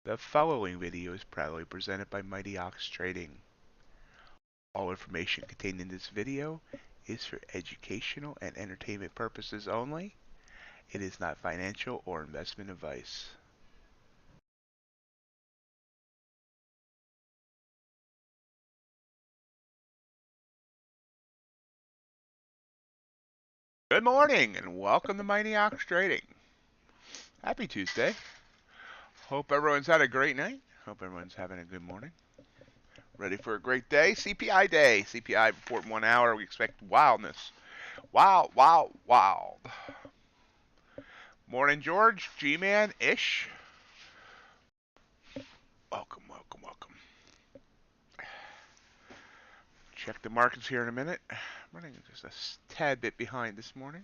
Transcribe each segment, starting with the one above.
The following video is proudly presented by MightyOxTrading. All information contained in this video is for educational and entertainment purposes only. It is not financial or investment advice. Good morning and welcome to MightyOxTrading. Happy Tuesday. Hope everyone's had a great night. Hope everyone's having a good morning. Ready for a great day? CPI day. CPI report in 1 hour. We expect wildness. Wild. Morning, George. G-Man-ish. Welcome. Check the markets here in a minute. I'm running just a tad bit behind this morning.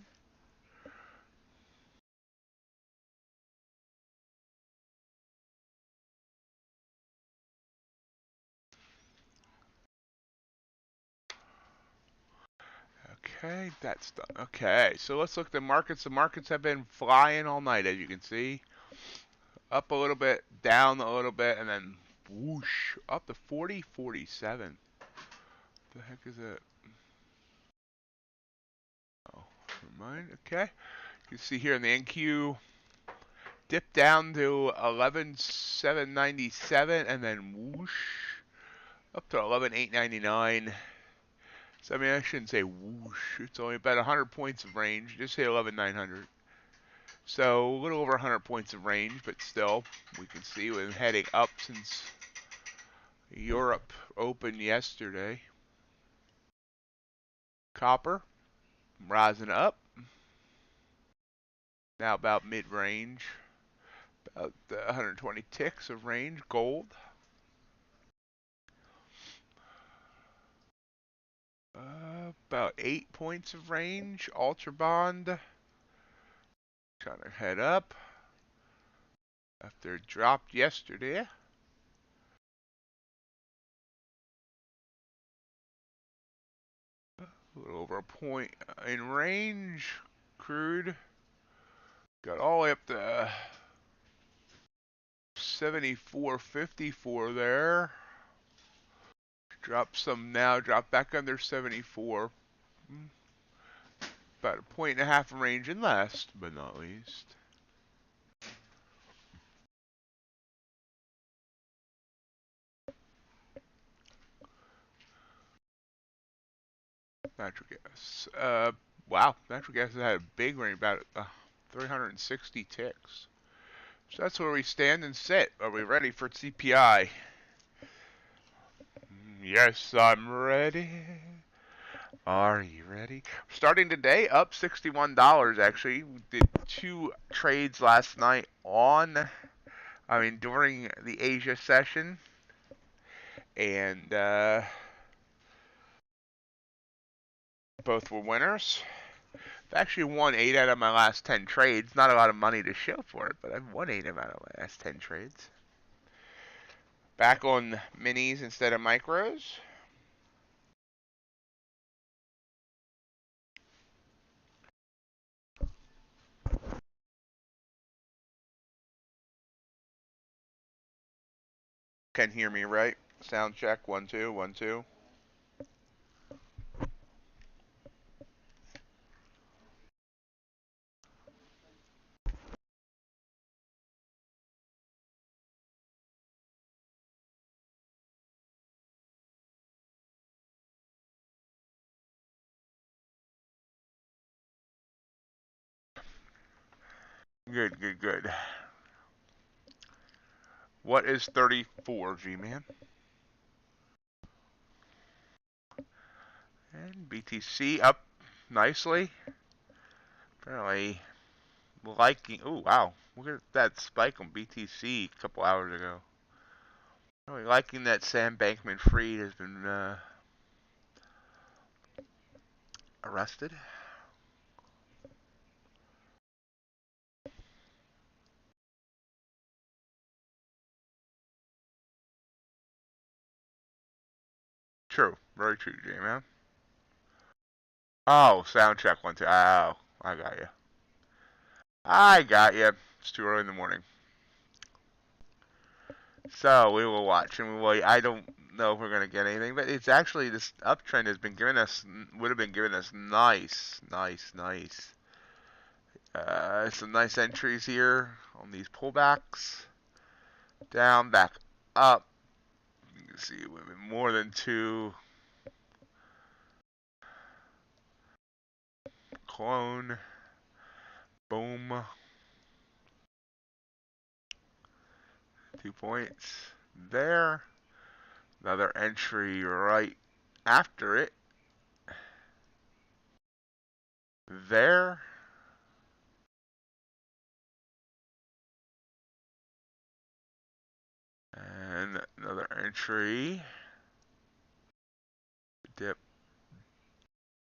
Okay, that's done. Okay, so let's look at the markets. The markets have been flying all night, as you can see. Up a little bit, down a little bit, and then whoosh, up to 40, 47. The heck is it? Oh, never mind. Okay. You can see here in the NQ, dip down to 11,797, and then whoosh, up to 11,899. So, I mean, I shouldn't say whoosh. It's only about 100 points of range. Just say 11,900. So, a little over 100 points of range, but still, we can see we've been heading up since Europe opened yesterday. Copper, rising up. Now about mid-range. About 120 ticks of range. Gold. About 8 points of range. Ultra bond. Trying to head up. After it dropped yesterday. A little over a point in range. Crude. Got all the way up to 74.54 there. Drop some now. Drop back under 74. About a point and a half in range, and last but not least, natural gas. Wow, natural gas has had a big range, about 360 ticks. So that's where we stand and sit. Are we ready for CPI? Yes, I'm ready. Are you ready? Starting today, up $61 actually. We did 2 trades last night during the Asia session. And both were winners. I've actually won 8 out of my last 10 trades. Not a lot of money to show for it, but I've won 8 out of my last 10 trades. Back on minis instead of micros. Can hear me right? Sound check, 1 2 1 2. Good. What is 34, G-Man? And BTC up nicely. Apparently liking. Oh, wow. Look at that spike on BTC a couple hours ago. Really liking that Sam Bankman-Fried has been arrested. True. Very true, J-Man. Oh, sound check 1 2. Oh, I got you. It's too early in the morning. So we will watch and we will. I don't know if we're gonna get anything, but it's actually this uptrend has been giving us would have been giving us nice. Some nice entries here on these pullbacks. Down, back up. You can see more than two. Clone. Boom. 2 points there. Another entry right after it. There. And another entry. Dip.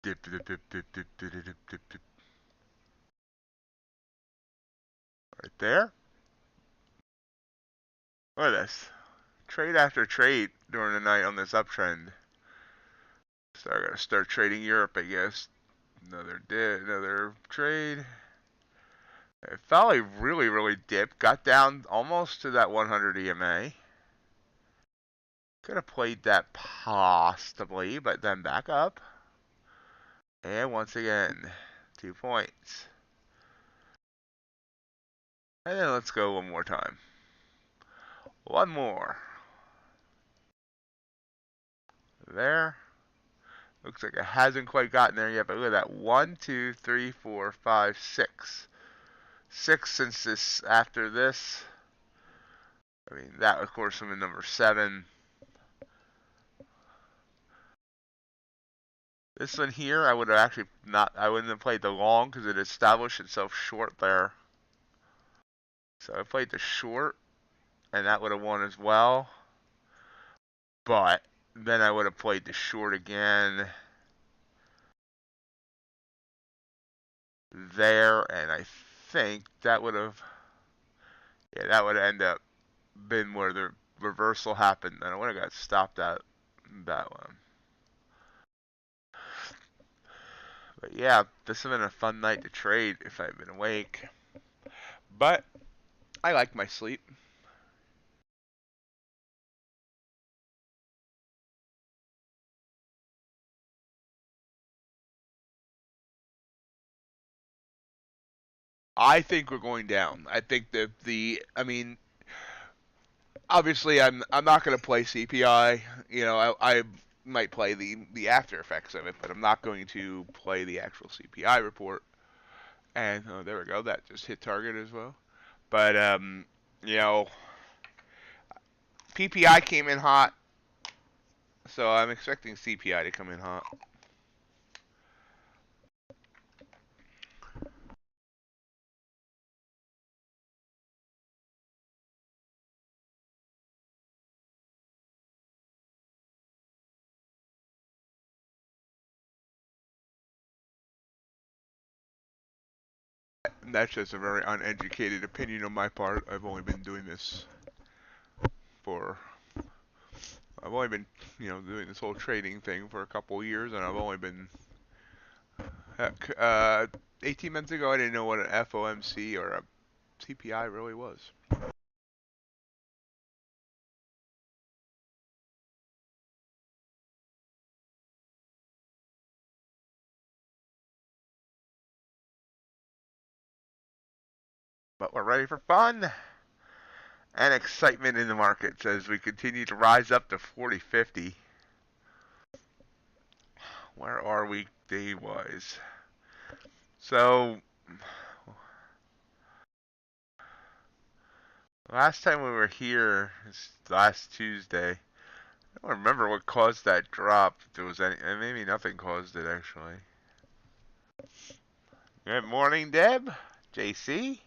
Dip, dip, dip, dip, dip, dip, dip, dip, dip. Right there. Look at this. Trade after trade during the night on this uptrend. So I gotta start trading Europe, I guess. Another trade. It finally really dipped. Got down almost to that 100 EMA. Could have played that possibly, but then back up. And once again, 2 points. And then let's go one more time. One more. There. Looks like it hasn't quite gotten there yet, but look at that. 1, 2, 3, 4, 5, 6. 6 since this, after this. I mean, that of course would be number 7. This one here, I would have actually not, I wouldn't have played the long because it established itself short there. So I played the short, and that would have won as well. But then I would have played the short again there, and I think that would have, yeah, that would have ended up been where the reversal happened, and I would have got stopped at that one. But yeah, this has been a fun night to trade if I'd been awake. But I like my sleep. I think we're going down. I think that I mean, obviously I'm not going to play CPI. You know, I might play the after effects of it, but I'm not going to play the actual CPI report. And oh, there we go. That just hit target as well. But you know, PPI came in hot, so I'm expecting CPI to come in hot. That's just a very uneducated opinion on my part. I've only been doing this for, I've only been, you know, doing this whole trading thing for a couple years, and I've only been, heck, 18 months ago I didn't know what an FOMC or a CPI really was. But we're ready for fun and excitement in the markets as we continue to rise up to 40.50. Where are we day-wise? So, last time we were here, last Tuesday, I don't remember what caused that drop. If there was any, maybe nothing caused it actually. Good morning, Deb. JC.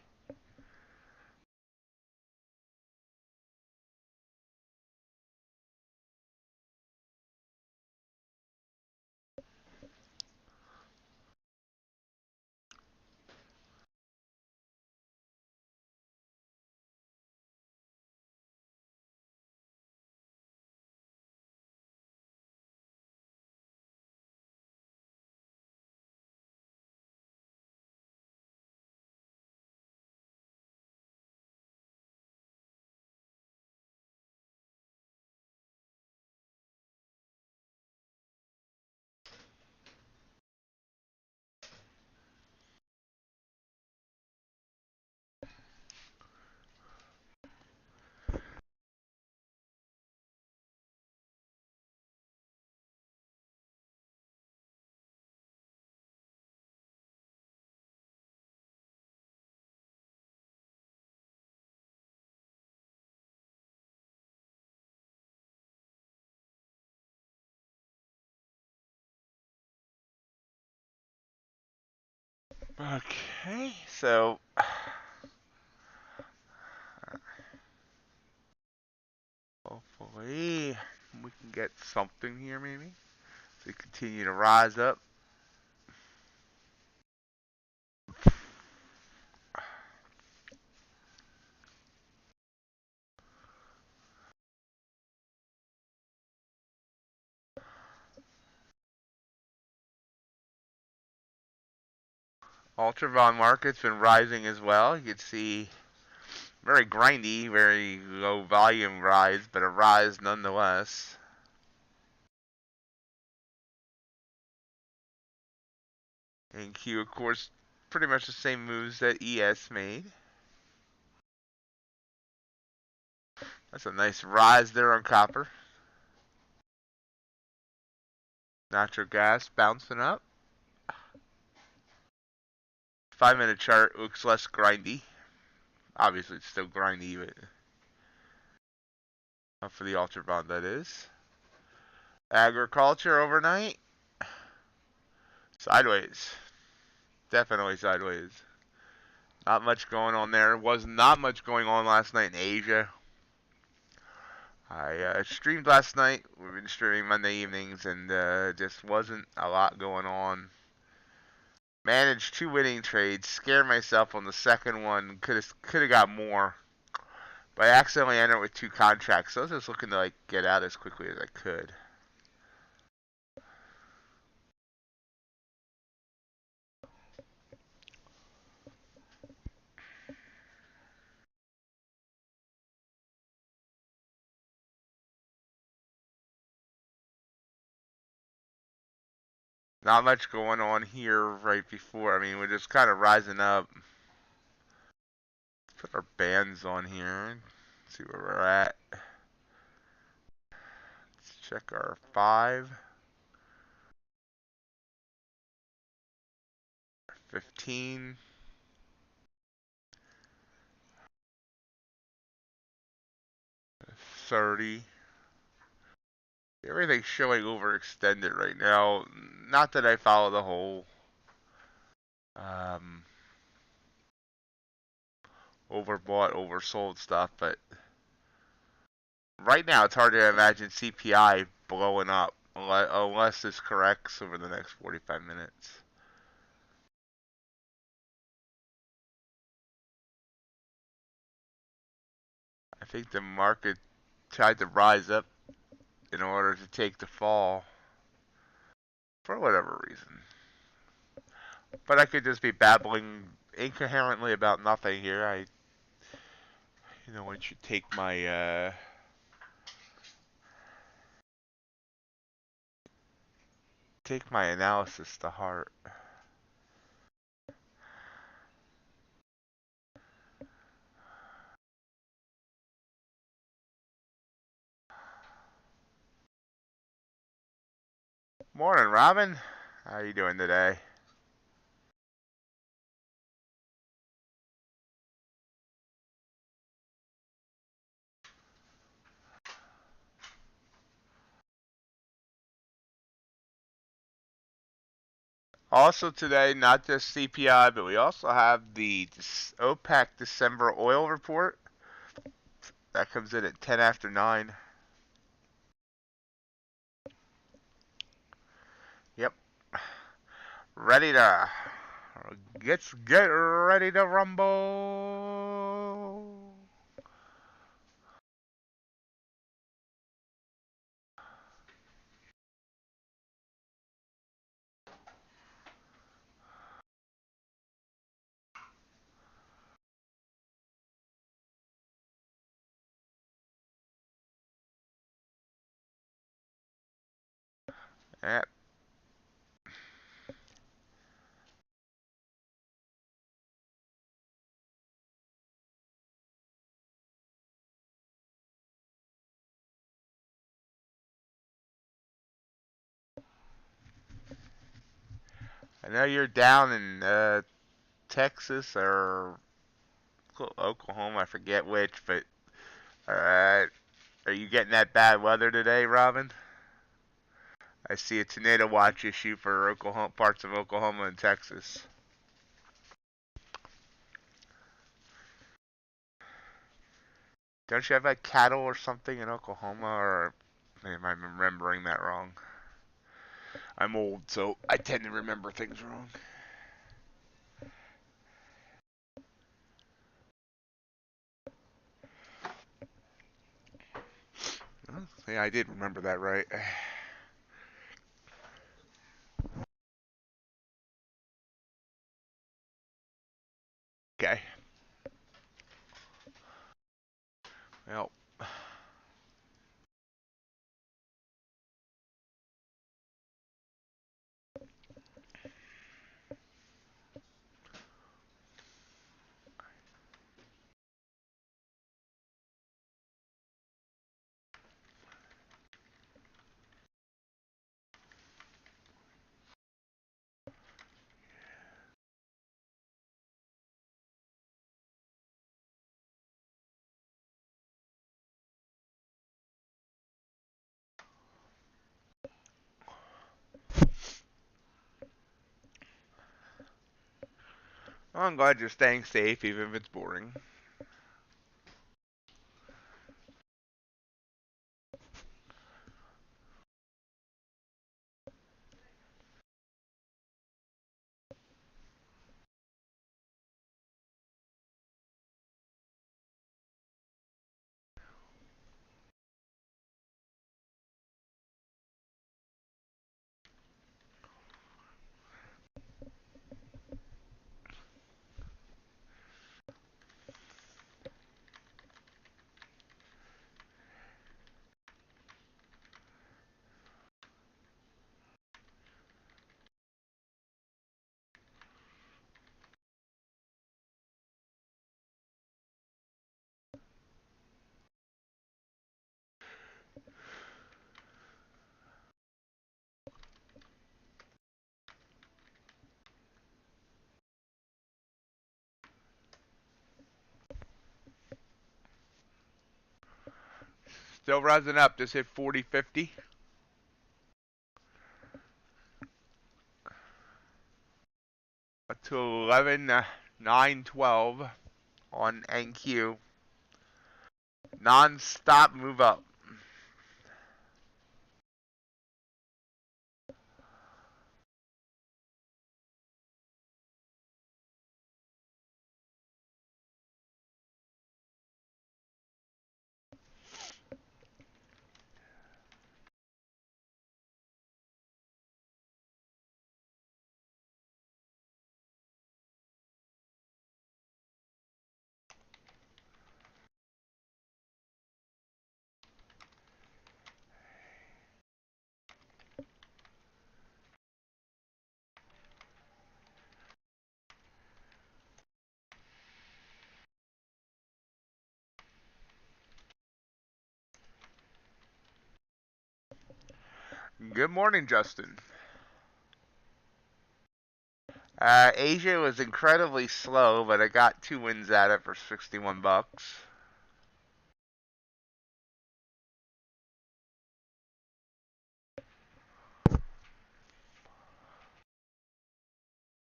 Okay, so hopefully we can get something here maybe. So we continue to rise up. Ultra bond market's been rising as well. You can see very grindy, very low volume rise, but a rise nonetheless. And Q, of course, pretty much the same moves that ES made. That's a nice rise there on copper. Natural gas bouncing up. 5-minute chart looks less grindy. Obviously, it's still grindy, but not for the ultra bond, that is. Agriculture overnight. Sideways. Definitely sideways. Not much going on there. Was not much going on last night in Asia. I streamed last night. We've been streaming Monday evenings, and just wasn't a lot going on. Managed 2 winning trades. Scared myself on the second one. Could have got more. But I accidentally ended with 2 contracts. So I was just looking to like get out as quickly as I could. Not much going on here right before. I mean, we're just kind of rising up. Let's put our bands on here. See where we're at. Let's check our 5. 15. 30. Everything's showing overextended right now. Not that I follow the whole overbought, oversold stuff, but right now it's hard to imagine CPI blowing up unless this corrects over the next 45 minutes. I think the market tried to rise up in order to take the fall for whatever reason. But I could just be babbling incoherently about nothing here. I should take my analysis to heart. Morning, Robin. How are you doing today? Also today, not just CPI, but we also have the OPEC December oil report. That comes in at 10 after 9. Yep. Ready to get ready to rumble. Yep. I know you're down in Texas or Oklahoma, I forget which, but alright. Are you getting that bad weather today, Robin? I see a tornado watch issue for Oklahoma, parts of Oklahoma and Texas. Don't you have like cattle or something in Oklahoma, or am I remembering that wrong? I'm old, so I tend to remember things wrong. Well, yeah, I did remember that right. Okay. Well, I'm glad you're staying safe, even if it's boring. Still rising up. Just hit 40.50. Up to 11.912 on NQ. Non-stop move up. Good morning, Justin. Asia was incredibly slow, but I got 2 wins at it for 61 bucks.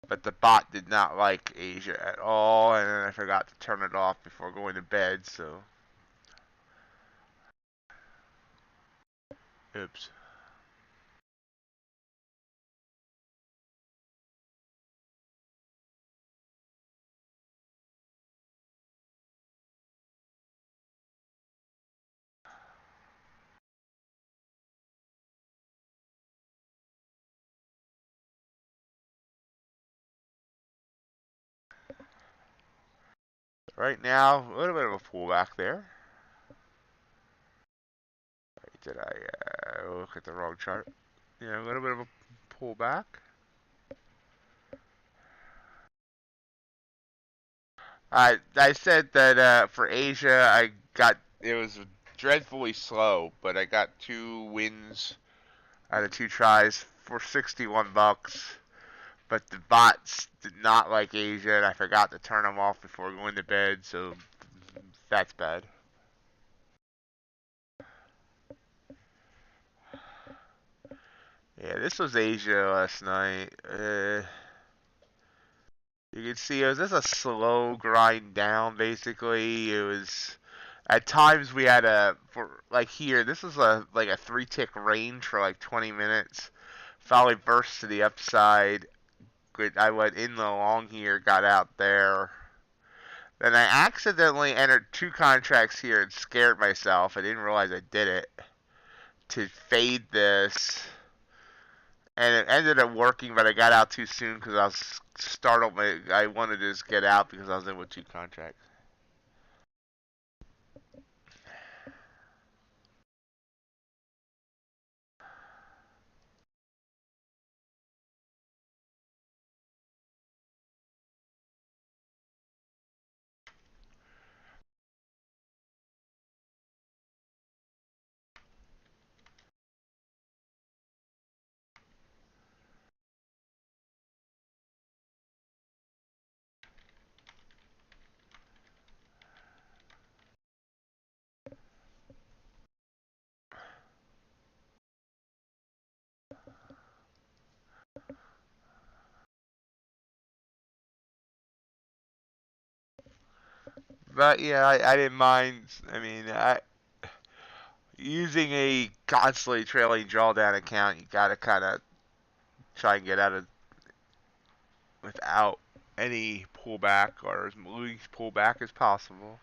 But the bot did not like Asia at all, and then I forgot to turn it off before going to bed, so. Oops. Right now, a little bit of a pullback there. Did I look at the wrong chart? Yeah, a little bit of a pullback. I said that for Asia, it was dreadfully slow, but I got 2 wins out of 2 tries for 61 bucks. But the bots did not like Asia, and I forgot to turn them off before going to bed, so that's bad. Yeah, this was Asia last night. You can see it was just a slow grind down, basically. It was At times we had for like here, this is like a 3-tick range for like 20 minutes. Finally burst to the upside. Good, I went in the long here, got out there. Then I accidentally entered 2 contracts here and scared myself. I didn't realize I did it. To fade this. And it ended up working, but I got out too soon because I was startled. I wanted to just get out because I was in with 2 contracts. But yeah, I didn't mind. I mean, using a constantly trailing drawdown account, you gotta kind of try and get out of without any pullback or as least pullback as possible.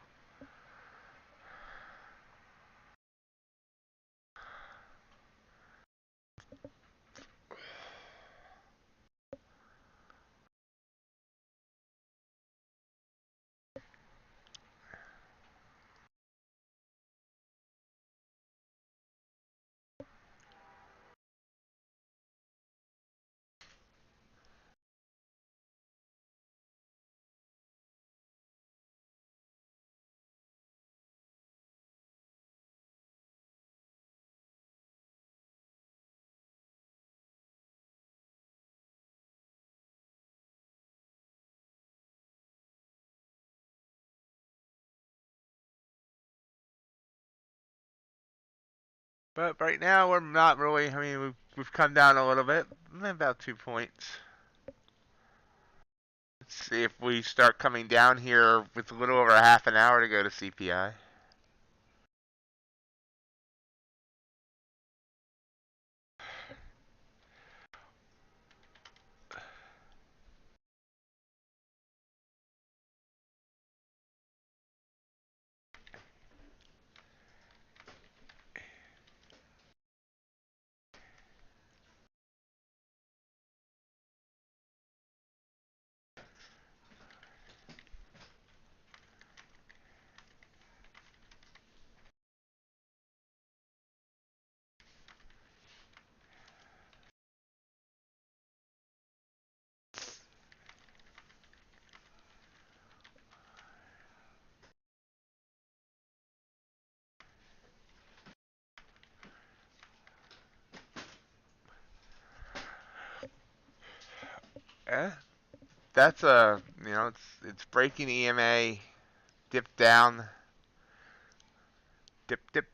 But right now we're not really. I mean, we've come down a little bit, about 2 points. Let's see if we start coming down here with a little over a half an hour to go to CPI. Eh? That's it's breaking EMA, dip down, dip, dip,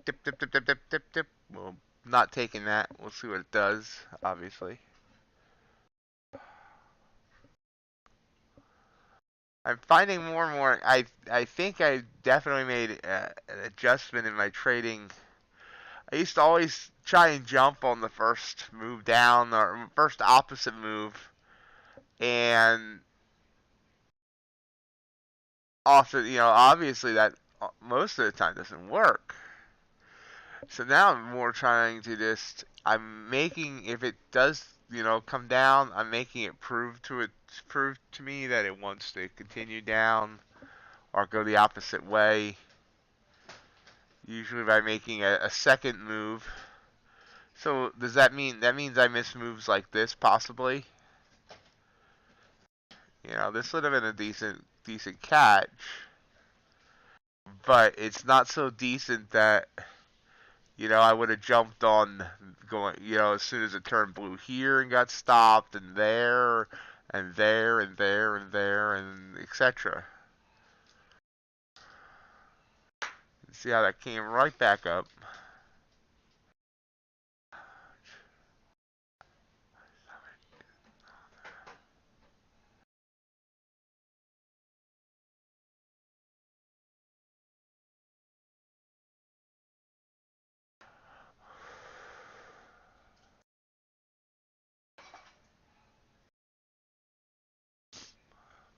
dip, dip, dip, dip, dip, dip, dip. Well, not taking that. We'll see what it does, obviously. I'm finding more and more. I think I definitely made an adjustment in my trading. I used to always try and jump on the first move down or first opposite move, and often, obviously that most of the time doesn't work. So now I'm more trying to just, I'm making, if it does, come down, I'm making it prove to me that it wants to continue down or go the opposite way. Usually by making a second move. So does that means I miss moves like this possibly? This would have been a decent catch, but it's not so decent that I would have jumped on going, as soon as it turned blue here and got stopped and there and there and there and there and etc. See how that came right back up.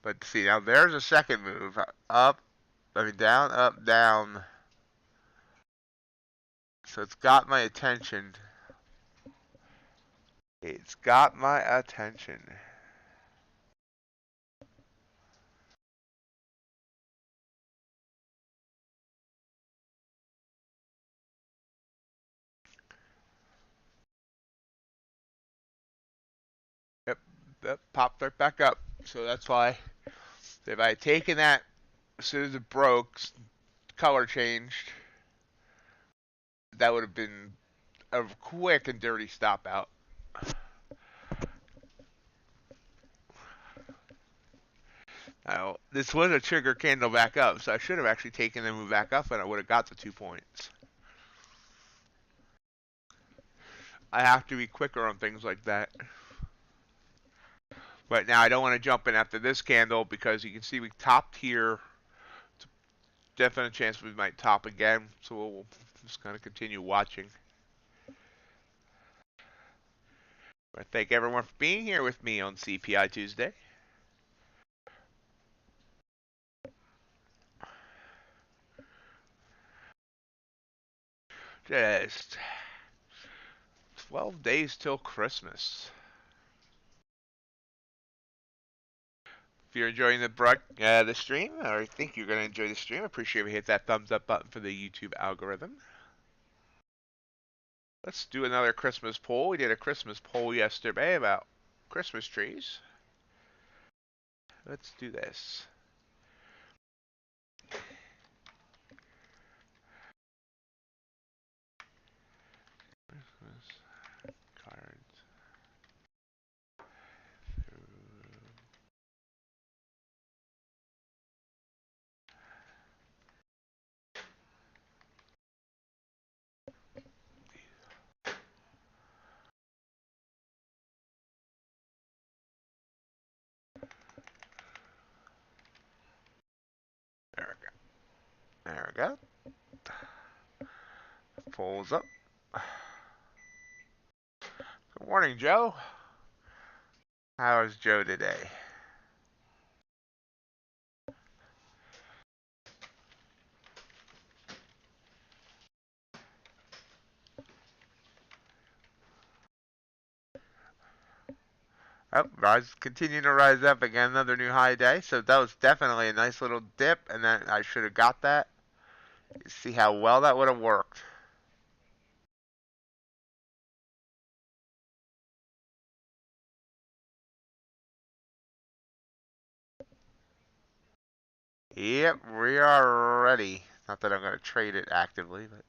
But see, now there's a second move. Up, down, up, down. So it's got my attention. It's got my attention. Yep, that popped right back up. So that's why if I had taken that as soon as it broke, color changed, that would have been a quick and dirty stop out. Now, this was a trigger candle back up, so I should have actually taken the move back up and I would have got the 2 points. I have to be quicker on things like that. But now I don't want to jump in after this candle because you can see we topped here. It's a definite chance we might top again, so we'll just kind of continue watching. I thank everyone for being here with me on CPI Tuesday. Just 12 days till Christmas. If you're enjoying the stream, or I think you're going to enjoy the stream, I appreciate if you hit that thumbs up button for the YouTube algorithm. Let's do another Christmas poll. We did a Christmas poll yesterday about Christmas trees. Let's do this. Christmas cards. There we go. There we go. Polls up. Good morning, Joe. How is Joe today? Oh, continuing to rise up again, another new high day. So that was definitely a nice little dip, and then I should have got that. See how well that would have worked. Yep, we are ready. Not that I'm going to trade it actively, but.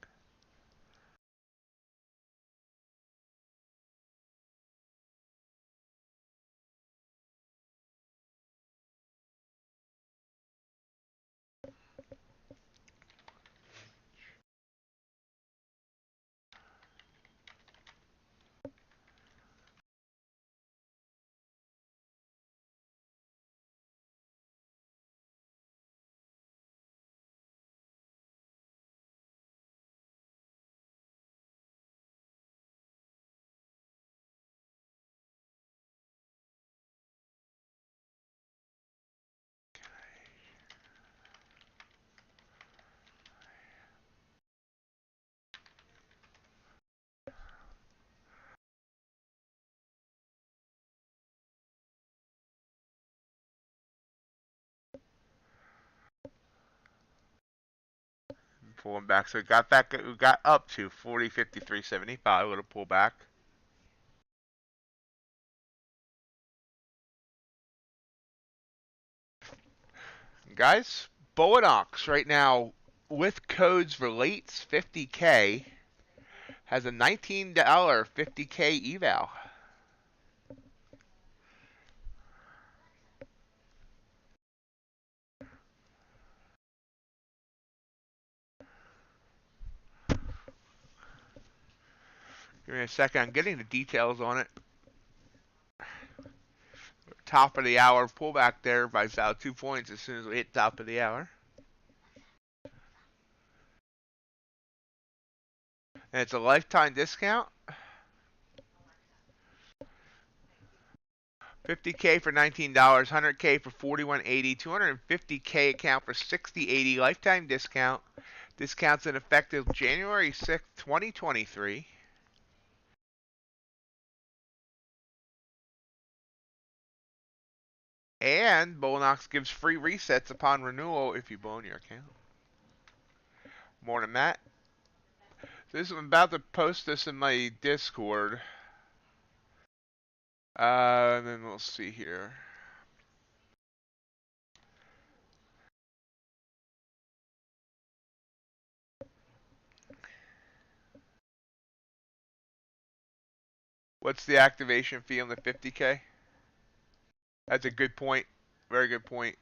Pulling back, so we got up to 40.53.75. We're gonna pull back. Guys, Boanox right now with codes for lates 50K has a $19 50K eval. Give me a second. I'm getting the details on it. Top of the hour pullback there by about 2 points as soon as we hit top of the hour. And it's a lifetime discount. $50K for $19, $100K for $41.80, $250K account for $60.80, lifetime discount. Discounts in effect of January 6th, 2023. And Bullnox gives free resets upon renewal if you blow your account. More than that. I'm about to post this in my Discord. And then we'll see here. What's the activation fee on the 50K? That's a good point. Very good point,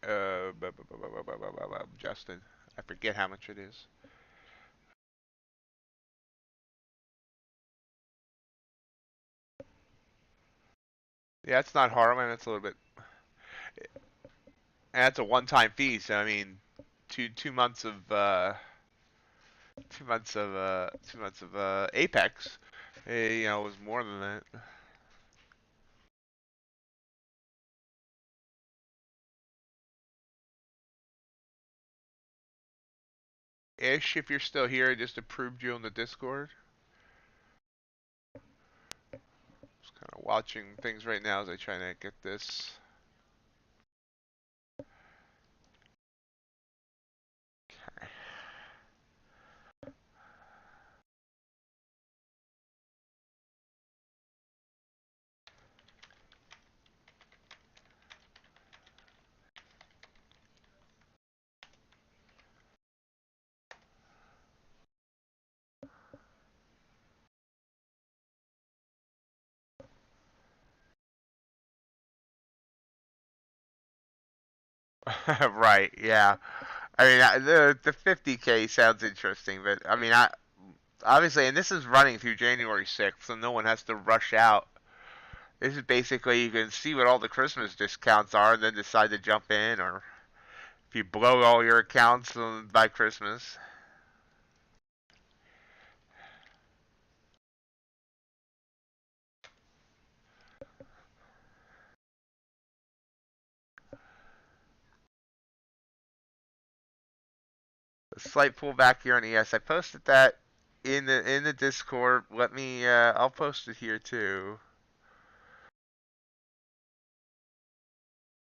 Justin. I forget how much it is. Yeah, it's not horrible. It's a little bit. And that's a one-time fee. So I mean, two months of 2 months of Apex. You know, was more than that. Ish, if you're still here, I just approved you on the Discord. Just kind of watching things right now as I try to get this. Okay. Right, yeah. I mean, the 50K sounds interesting, but I mean, obviously, and this is running through January 6th, so no one has to rush out. This is basically you can see what all the Christmas discounts are, and then decide to jump in, or if you blow all your accounts by Christmas. A slight pullback here on ES. I posted that in the Discord. Let me. I'll post it here too.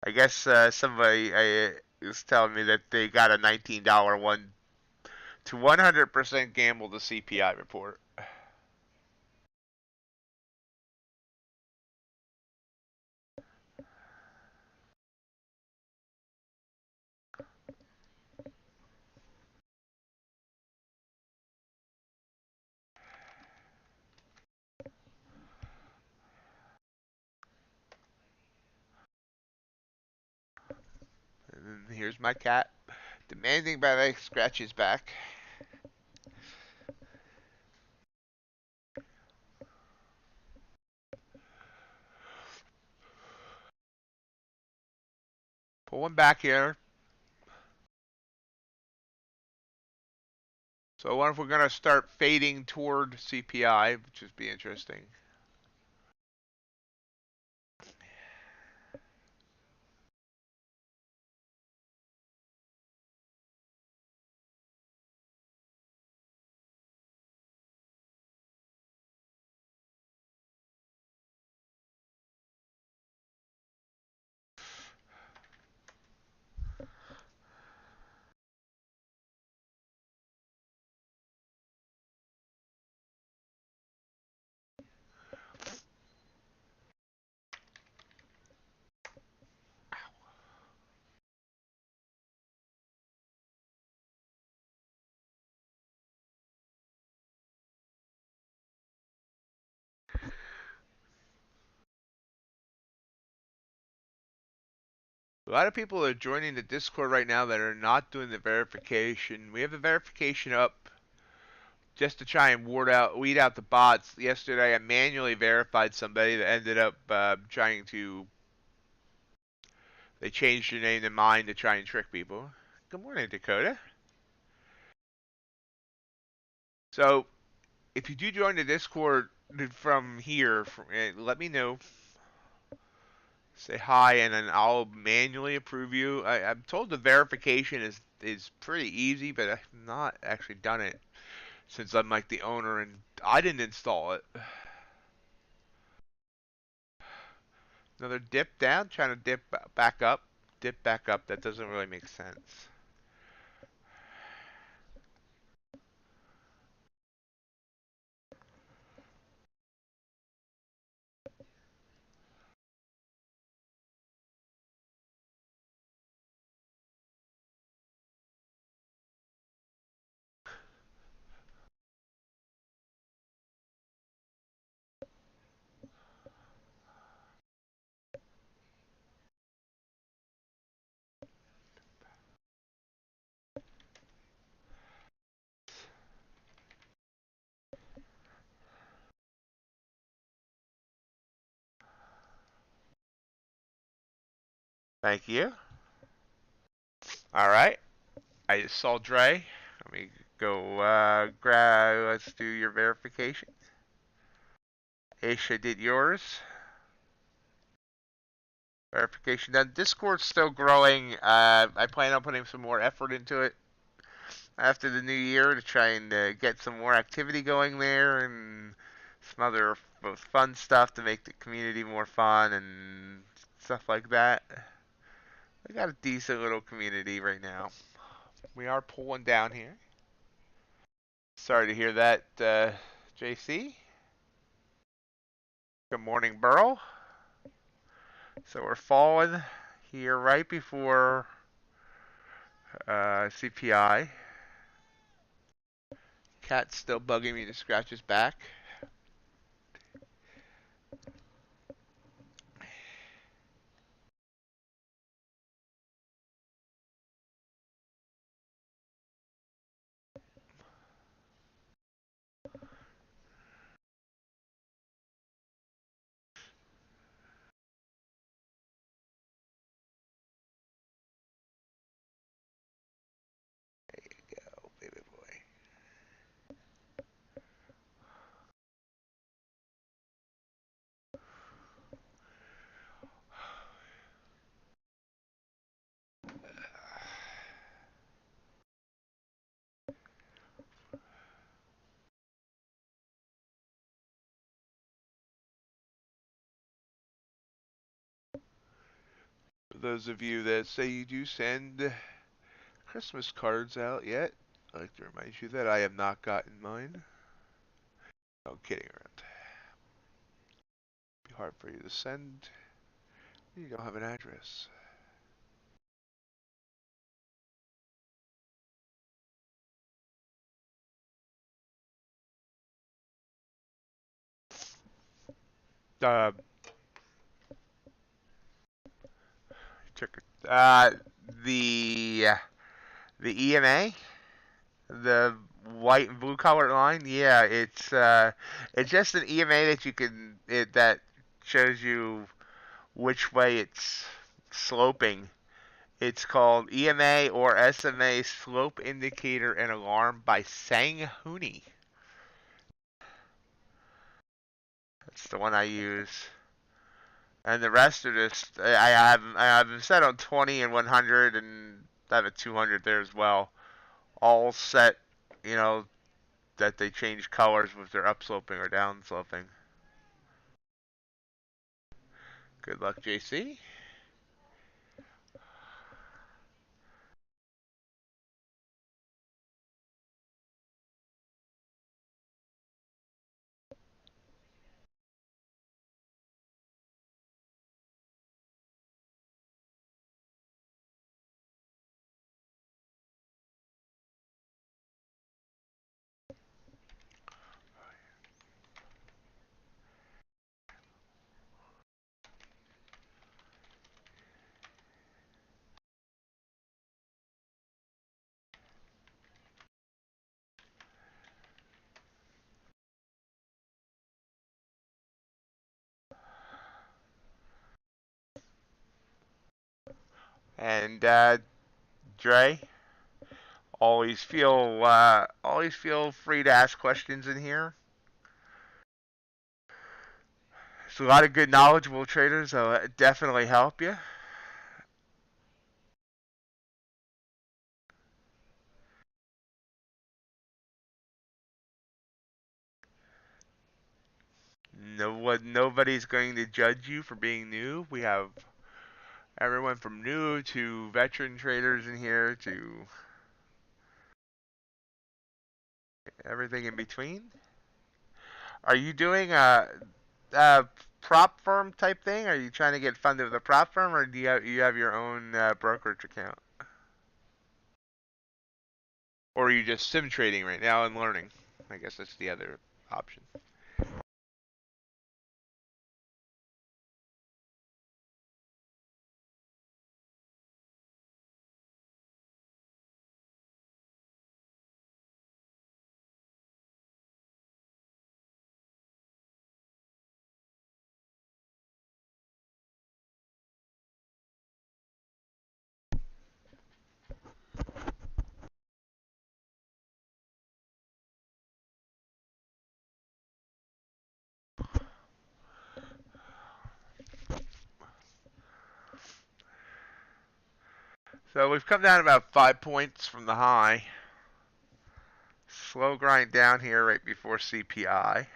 I guess somebody was telling me that they got a $19 one to 100% gamble the CPI report. And here's my cat demanding that I scratch his back. Pull one back here. So I wonder if we're going to start fading toward CPI, which would be interesting. A lot of people are joining the Discord right now that are not doing the verification. We have the verification up just to try and weed out the bots. Yesterday, I manually verified somebody that ended up trying to. They changed their name to mine to try and trick people. Good morning, Dakota. So, if you do join the Discord from here, let me know. Say hi, and then I'll manually approve you. I'm told the verification is pretty easy, but I've not actually done it since I'm like the owner and I didn't install it. Another dip down, trying to dip back up. Dip back up. That doesn't really make sense. Thank you. All right. I just saw Dre. Let me go grab. Let's do your verification. Aisha did yours. Verification done. Discord's still growing. I plan on putting some more effort into it after the new year to try and get some more activity going there and some other both fun stuff to make the community more fun and stuff like that. We got a decent little community right now. We are pulling down here. Sorry to hear that, JC. Good morning, Burl. So we're falling here right before CPI. Cat's still bugging me to scratch his back. There you go, baby boy. For those of you that say you do send Christmas cards out yet, I'd like to remind you that I have not gotten mine. No kidding around. It'd be hard for you to send. You don't have an address. Uh, check it. The EMA, the white and blue colored line. Yeah, it's just an EMA that you can that shows you which way it's sloping. It's called EMA or SMA Slope Indicator and Alarm by Sanghooney. That's the one I use. And the rest are just I have them set on 20 and 100, and I have a 200 there as well. All set, you know, that they change colors if they're upsloping or downsloping. Good luck, JC. And Dre, always feel free to ask questions in here. There's a lot of good knowledgeable traders that'll definitely help you. Nobody's going to judge you for being new. We have everyone from new to veteran traders in here to everything in between. Are you doing a prop firm type thing? Are you trying to get funded with a prop firm, or do you have your own brokerage account? Or are you just sim trading right now and learning? I guess that's the other option. So we've come down about 5 points from the high. Slow grind down here right before CPI.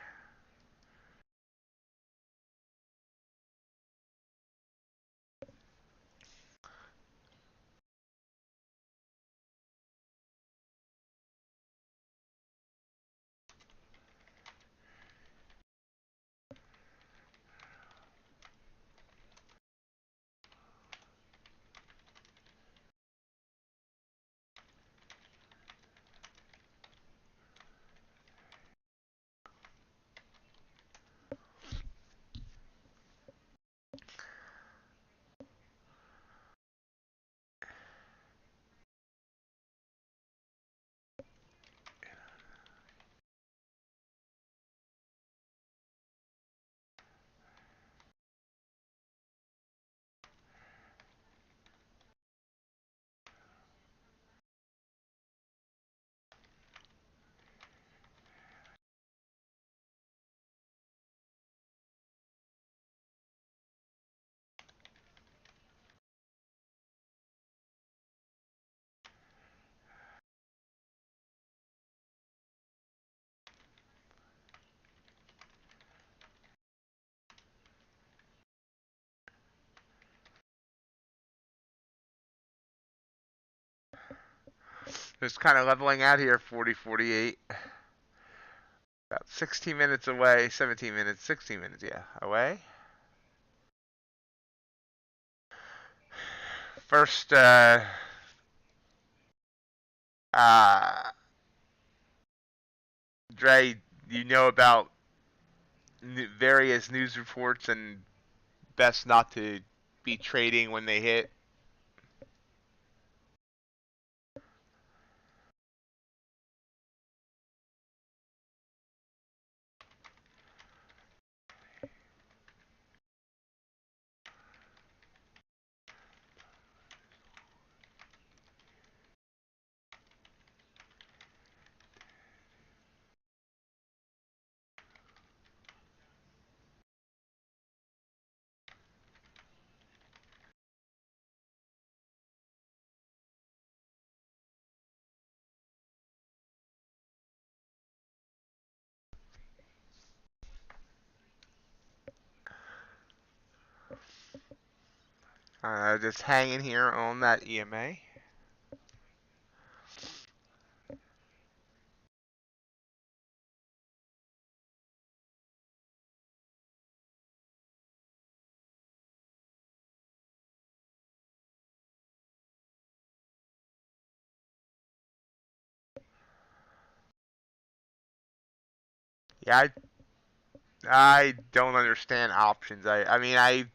Just kind of leveling out here, 40, 48. About 16 minutes away, 17 minutes, 16 minutes, yeah, away. First, Dre, you know about various news reports and best not to be trading when they hit. Just hanging here on that EMA. Yeah, I don't understand options. I mean, I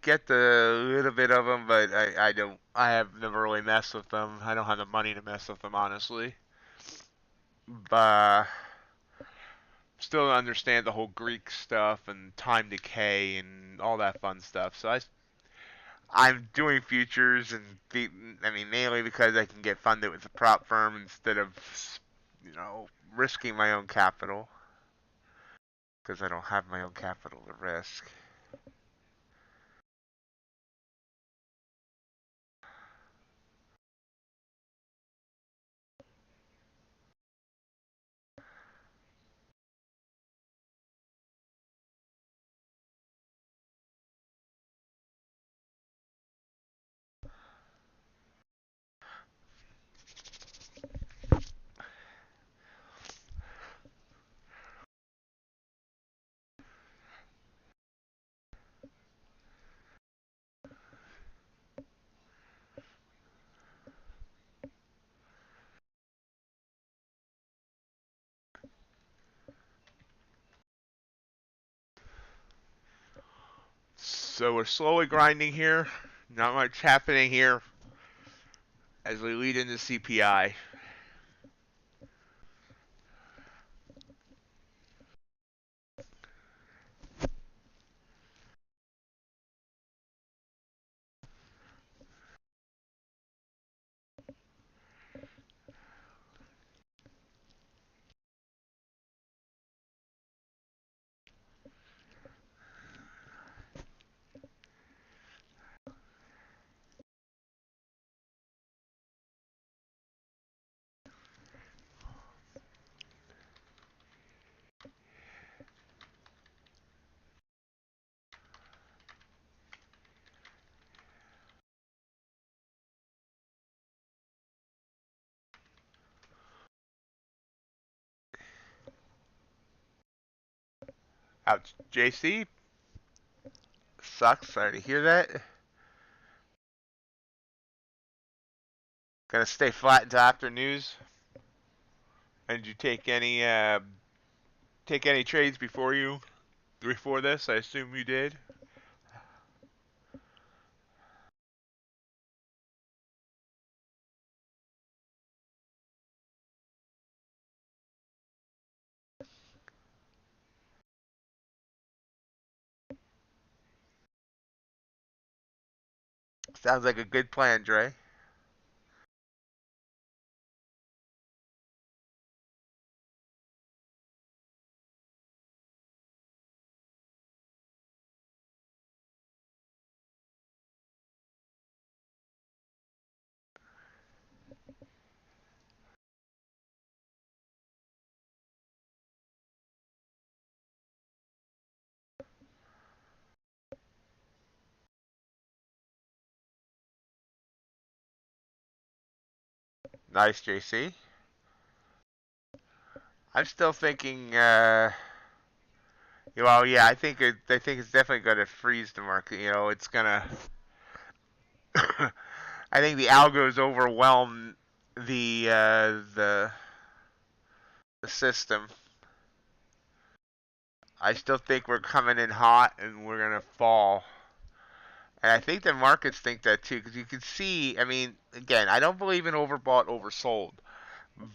get the little bit of them, but I don't. I have never really messed with them. I don't have the money to mess with them, honestly. But still don't understand the whole Greek stuff and time decay and all that fun stuff. So I'm doing futures and I mean mainly because I can get funded with a prop firm instead of risking my own capital. because I don't have my own capital to risk. So we're slowly grinding here. Not much happening here as we lead into CPI. Ouch, JC. Sucks. Sorry to hear that. Gonna stay flat until after news. And did you take any trades before this? I assume you did. Sounds like a good plan, Dre. Nice, JC. I'm still thinking. Well, yeah, I think it's definitely going to freeze the market. It's gonna. I think the algos overwhelm the system. I still think we're coming in hot and we're gonna fall. And I think the markets think that too, because you can see. I mean, again, I don't believe in overbought, oversold.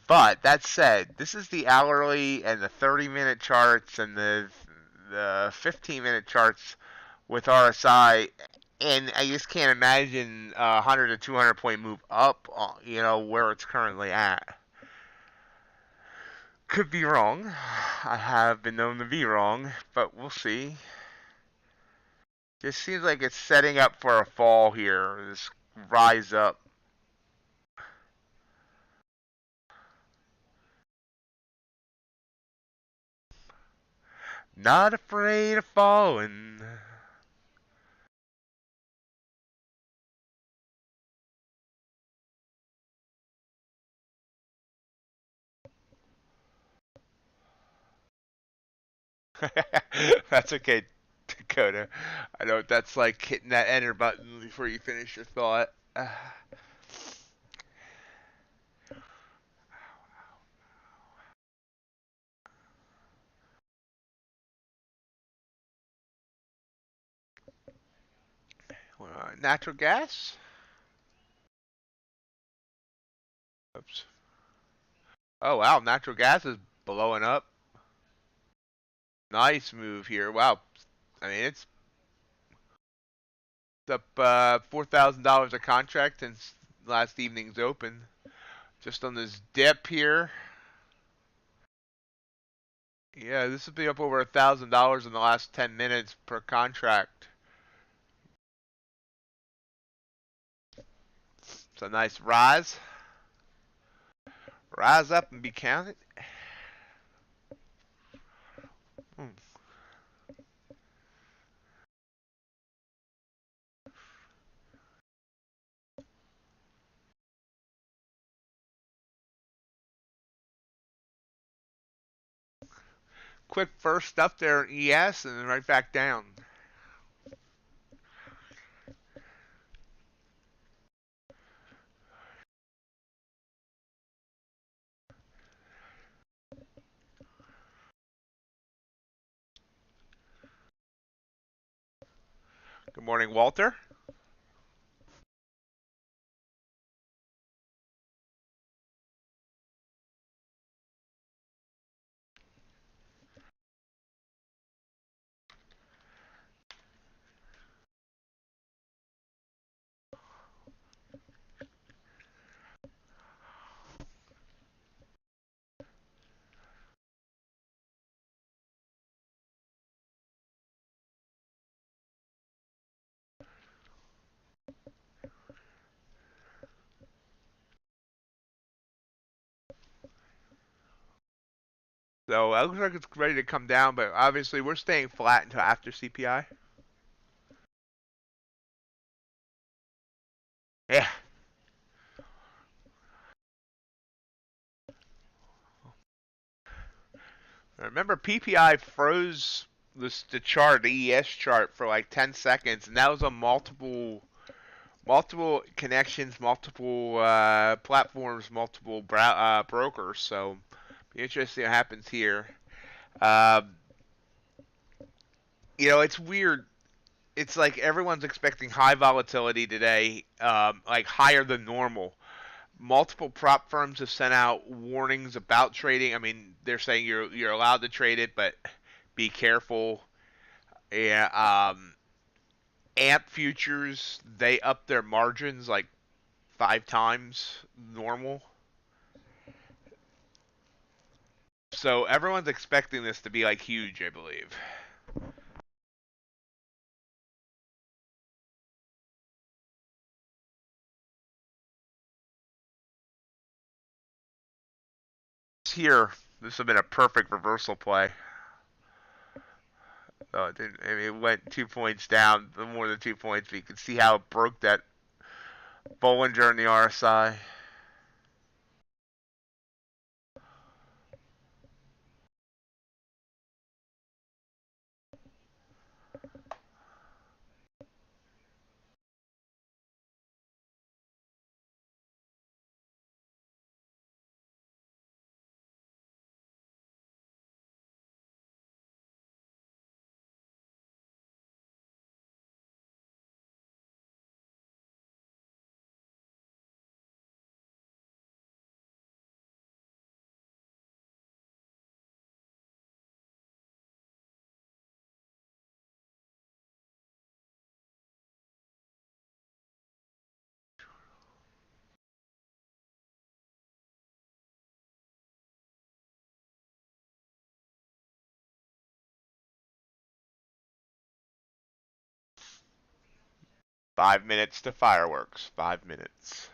But that said, this is the hourly and the 30-minute charts and the 15-minute charts with RSI, and I just can't imagine a 100 to 200 point move up, where it's currently at. Could be wrong. I have been known to be wrong, but we'll see. Just seems like it's setting up for a fall here. This rise up. Not afraid of falling. That's okay, Dakota. I know that's like hitting that enter button before you finish your thought. Natural gas? Oops. Oh wow, natural gas is blowing up. Nice move here. Wow. I mean, it's up $4,000 a contract since last evening's open. Just on this dip here. Yeah, this would be up over $1,000 in the last 10 minutes per contract. It's a nice rise. Rise up and be counted. Hmm. Quick first up there in ES and then right back down. Good morning, Walter. So it looks like it's ready to come down, but obviously we're staying flat until after CPI. Yeah. Remember, PPI froze the chart, the ES chart, for like 10 seconds, and that was on multiple connections, multiple platforms, multiple brokers. So, be interesting what happens here. Um, it's weird. It's like everyone's expecting high volatility today, like higher than normal. Multiple prop firms have sent out warnings about trading. I mean, they're saying you're allowed to trade it, but be careful. Yeah, AMP futures, they up their margins like 5 times normal. So everyone's expecting this to be like huge, I believe. Here, this would have been a perfect reversal play. Oh, it didn't. I mean, it went 2 points down, more than 2 points. But you can see how it broke that Bollinger in the RSI. Five minutes to fireworks. 5 minutes.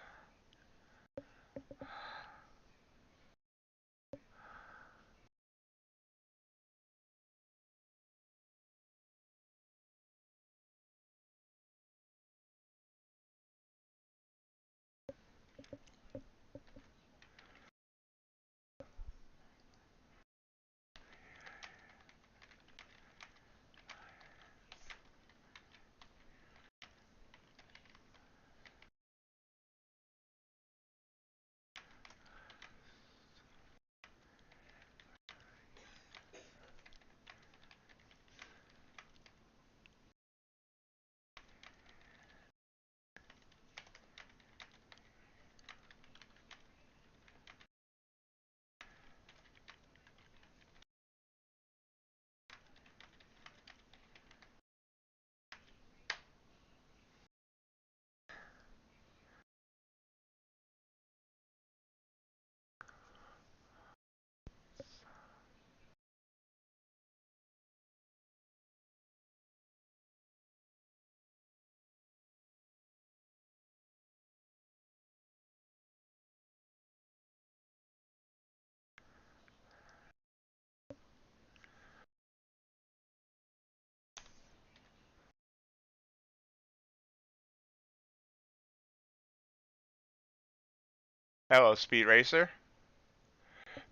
Hello, Speed Racer.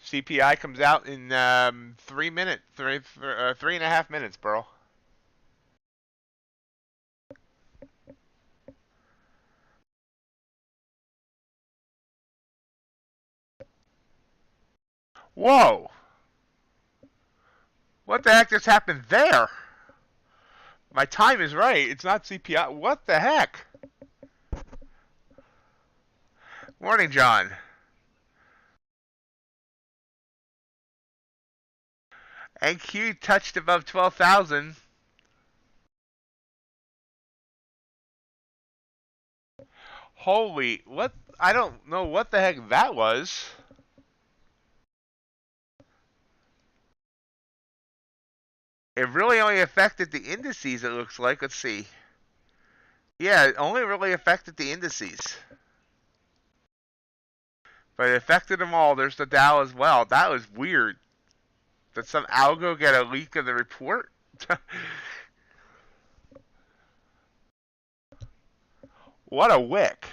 CPI comes out in 3 minutes, 3.5 minutes, bro. Whoa! What the heck just happened there? My time is right. It's not CPI. What the heck? Morning, John. NQ touched above 12,000. Holy, what? I don't know what the heck that was. It really only affected the indices, it looks like. Let's see. Yeah, it only really affected the indices. But it affected them all. There's the Dow as well. That was weird. Did some algo get a leak of the report? What a wick.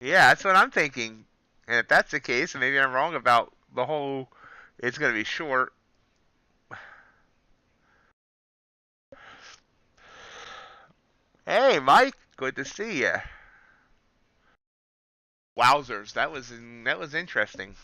Yeah, that's what I'm thinking. And if that's the case, maybe I'm wrong about the whole, it's going to be short. Hey, Mike, good to see you. Wowzers, that was interesting.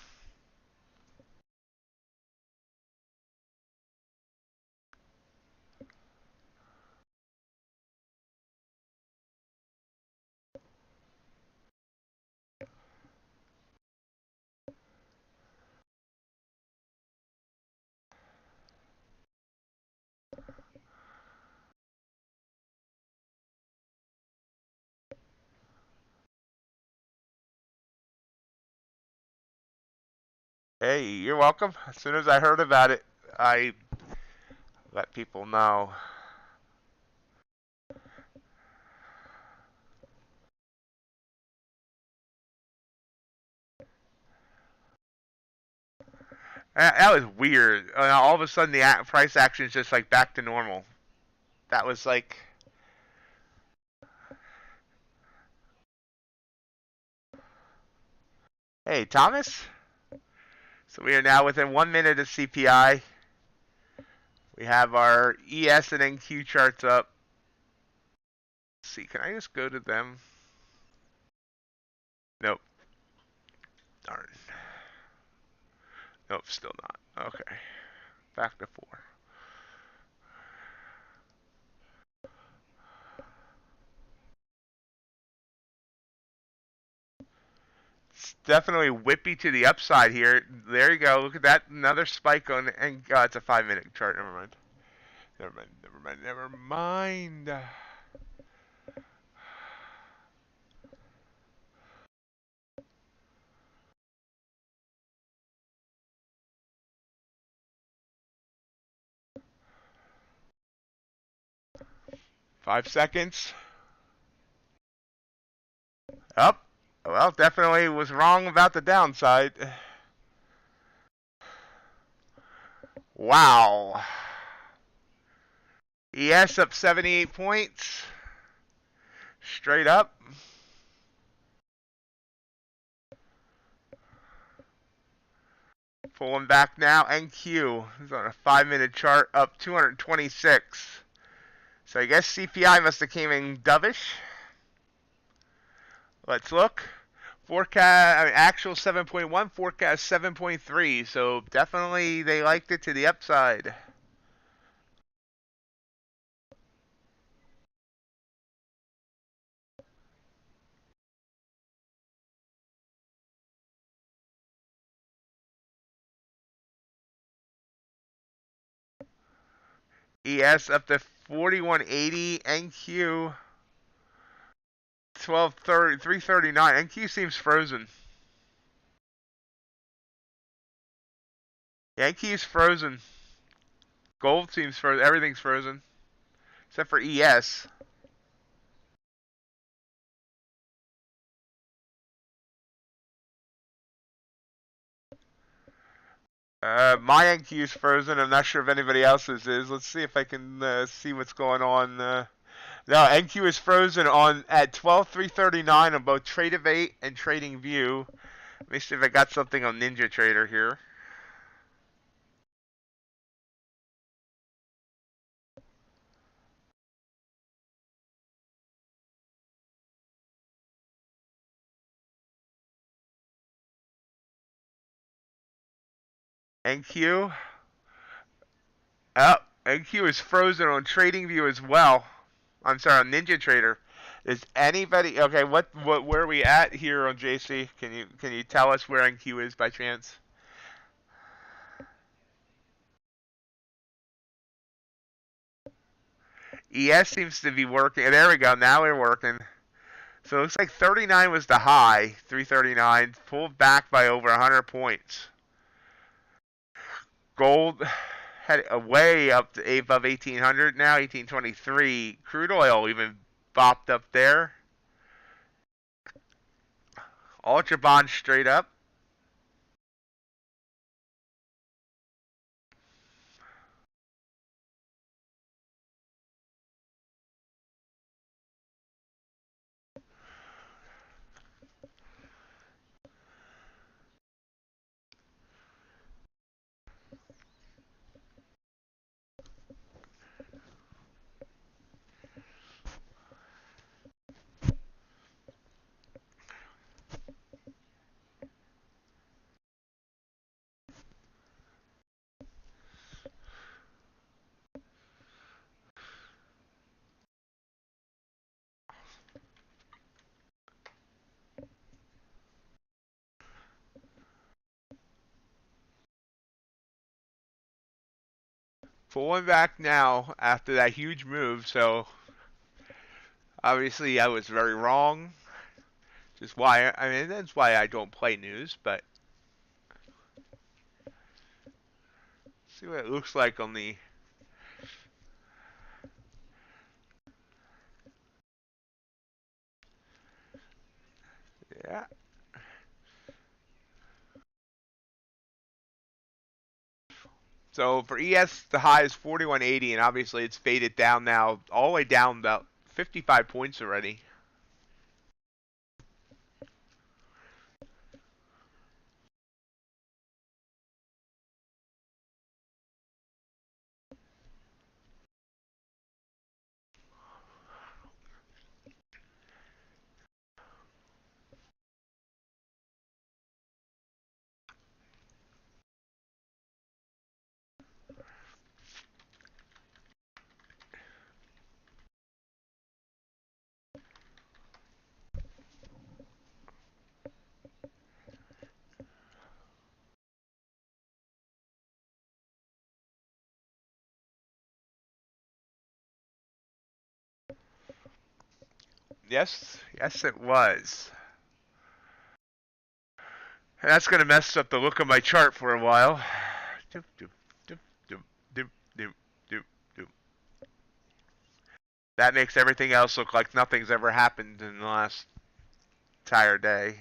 Hey, you're welcome. As soon as I heard about it, I let people know. That was weird. All of a sudden, the price action is just like back to normal. That was like, hey, Thomas. So we are now within 1 minute of CPI. We have our ES and NQ charts up. Let's see, can I just go to them? Nope. Darn. Nope, still not. Okay. Back to 4. It's definitely whippy to the upside here. There you go. Look at that. Another spike on, and it's a 5-minute chart. Never mind. Never mind. Never mind. Never mind. 5 seconds. Up. Oh, well, definitely was wrong about the downside. Wow. ES up 78 points. Straight up. Pulling back now. NQ is on a 5-minute chart up 226. So I guess CPI must have came in dovish. Let's look. Forecast, I mean, actual 7.1, forecast 7.3. So definitely they liked it to the upside. ES up to 4180. NQ 1230, 339. NQ seems frozen. NQ's frozen. Gold seems frozen. Everything's frozen. Except for ES. My NQ is frozen. I'm not sure if anybody else's is. Let's see if I can see what's going on. No, NQ is frozen on at 12,339 on both Tradovate and TradingView. Let me see if I got something on NinjaTrader here. NQ. Oh, NQ is frozen on TradingView as well. I'm sorry, on NinjaTrader. Is anybody okay? Where are we at here on JC? Can you tell us where NQ is by chance? ES seems to be working. There we go. Now we're working. So it looks like 39 was the high, 339, pulled back by over 100 points. Gold had way up to above 1800 now, 1823. Crude oil even bopped up there. Ultra bond straight up. Pulling back now after that huge move, so obviously I was very wrong. Just why, I mean, that's why I don't play news, but see what it looks like on the, yeah. So for ES, the high is 4180, and obviously it's faded down now, all the way down about 55 points already. Yes, yes it was. And that's going to mess up the look of my chart for a while. Doop, doop, doop, doop, doop, doop, doop, doop. That makes everything else look like nothing's ever happened in the last entire day.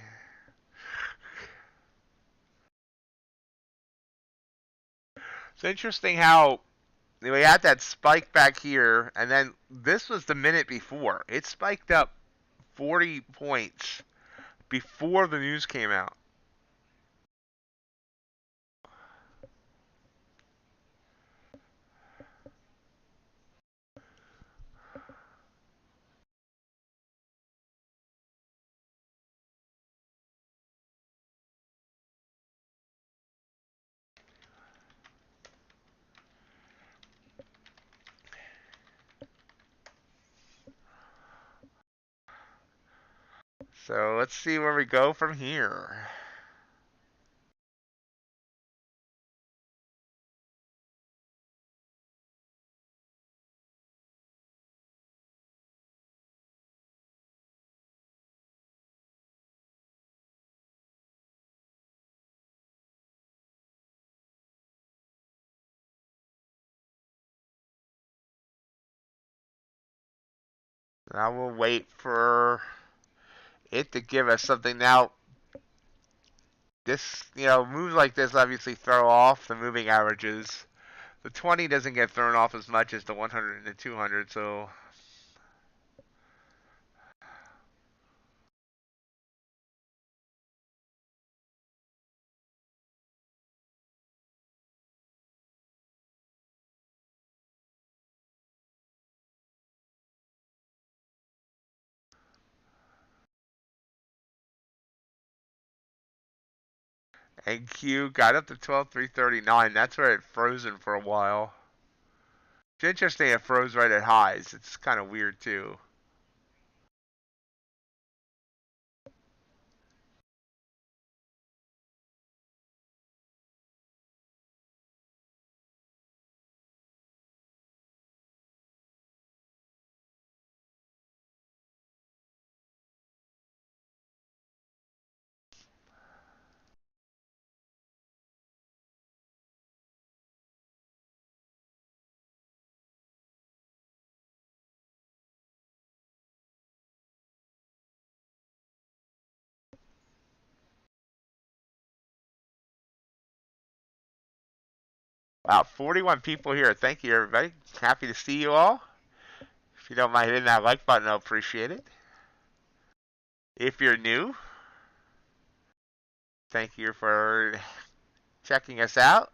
It's interesting how we had that spike back here, and then this was the minute before. It spiked up 40 points before the news came out. So let's see where we go from here. Now we'll wait for it to give us something. Now, this, moves like this obviously throw off the moving averages. The 20 doesn't get thrown off as much as the 100 and the 200, so And Q got up to 12,339. That's where it frozen for a while. It's interesting it froze right at highs. It's kind of weird too. Wow, 41 people here. Thank you, everybody. Happy to see you all. If you don't mind hitting that like button, I'll appreciate it. If you're new, thank you for checking us out.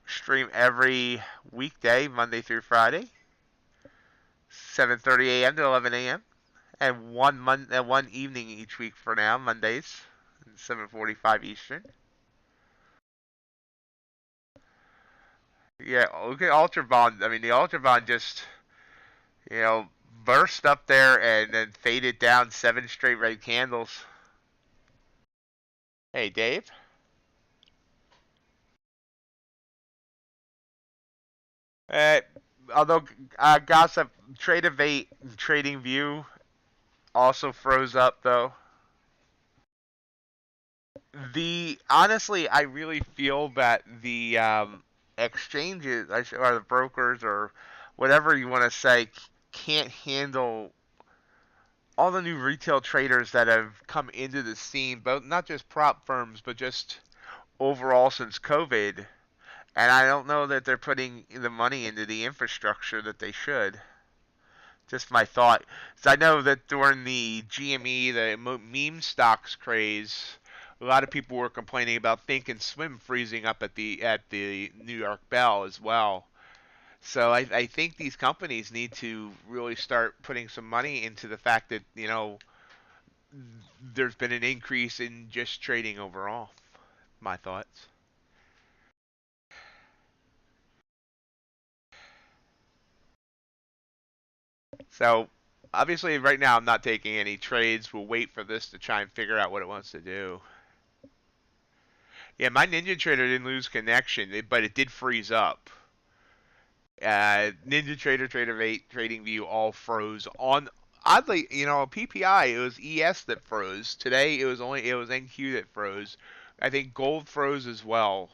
Stream every weekday, Monday through Friday, 7:30 a.m. to 11 a.m. and one evening each week for now, Mondays, 7:45 Eastern. Yeah, look at Ultra Bond. I mean, the Ultra Bond just, you know, burst up there and then faded down 7 straight red candles. Hey, Dave. Uh, although Gossip Tradovate Trading View also froze up though. The honestly, I really feel that the exchanges or the brokers or whatever you want to say can't handle all the new retail traders that have come into the scene, but not just prop firms, but just overall since COVID. And I don't know that they're putting the money into the infrastructure that they should. Just my thought. So I know that during the GME, the meme stocks craze, a lot of people were complaining about Think and Swim freezing up at the New York Bell as well. So I think these companies need to really start putting some money into the fact that, you know, there's been an increase in just trading overall. My thoughts. So obviously right now I'm not taking any trades. We'll wait for this to try and figure out what it wants to do. Yeah, my NinjaTrader didn't lose connection, but it did freeze up. NinjaTrader, Tradovate, TradingView all froze on. Oddly, you know, PPI it was ES that froze. Today it was NQ that froze. I think gold froze as well.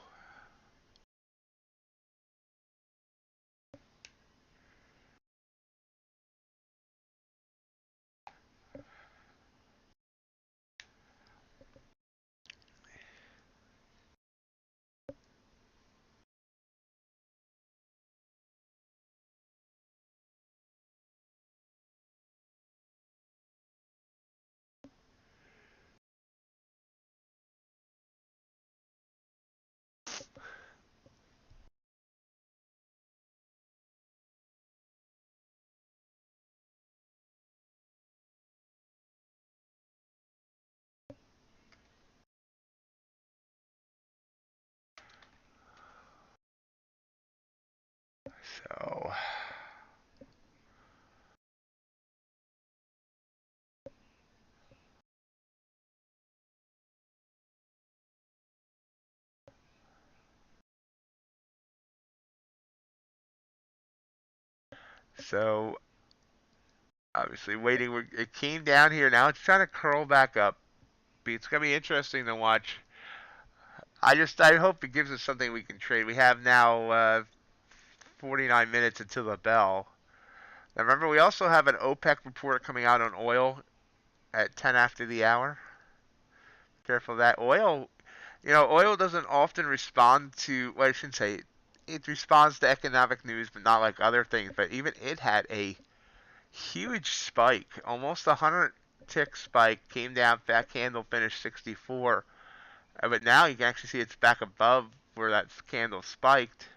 So so obviously waiting. It came down here. Now it's trying to curl back up. It's gonna be interesting to watch. I hope it gives us something we can trade. We have now 49 minutes until the bell. Now remember, we also have an OPEC report coming out on oil at 10 after the hour. Careful of that. Oil, you know, oil doesn't often respond to, well, I shouldn't say it responds to economic news, but not like other things. But even it had a huge spike, almost 100 tick spike, came down, fat candle, finished 64. But now you can actually see it's back above where that candle spiked.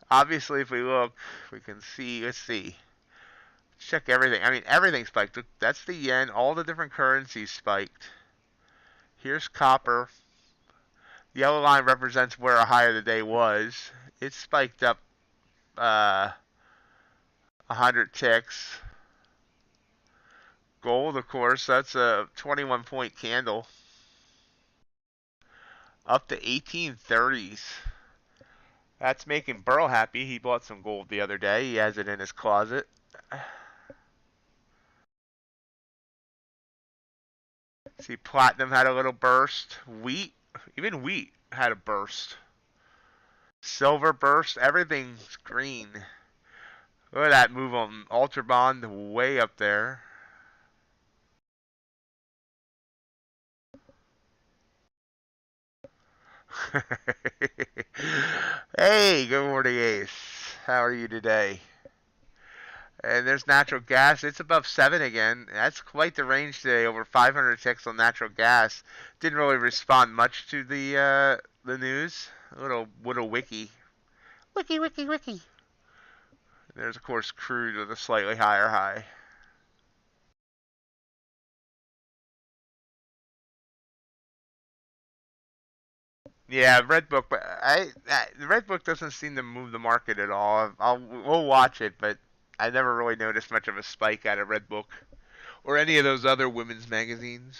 Obviously, if we look, we can see, let's see. Check everything. I mean, everything spiked. That's the yen. All the different currencies spiked. Here's copper. Yellow line represents where a high of the day was. It spiked up 100 ticks. Gold, of course, that's a 21-point candle. Up to 1830s. That's making Burl happy. He bought some gold the other day. He has it in his closet. See, platinum had a little burst. Even wheat had a burst. Silver burst. Everything's green. Look at that move on Ultra Bond way up there. Hey, good morning, Ace. How are you today? And there's natural gas. It's above 7 again. That's quite the range today. Over 500 ticks on natural gas. Didn't really respond much to the news. A little wiki. Wiki. There's, of course, crude with a slightly higher high. Yeah, Red Book, but the Red Book doesn't seem to move the market at all. We'll watch it, but I never really noticed much of a spike out of Red Book or any of those other women's magazines.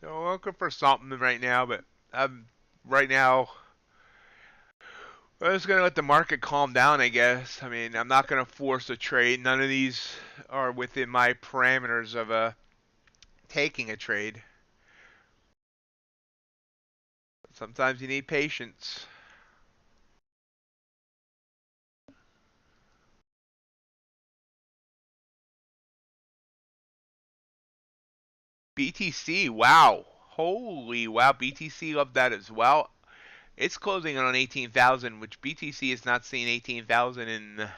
So I'm looking for something right now, but right now I'm just gonna let the market calm down, I guess. I mean, I'm not gonna force a trade. None of these are within my parameters of taking a trade. Sometimes you need patience. BTC, wow. Holy wow, BTC loved that as well. It's closing on 18,000, which BTC has not seen 18,000 in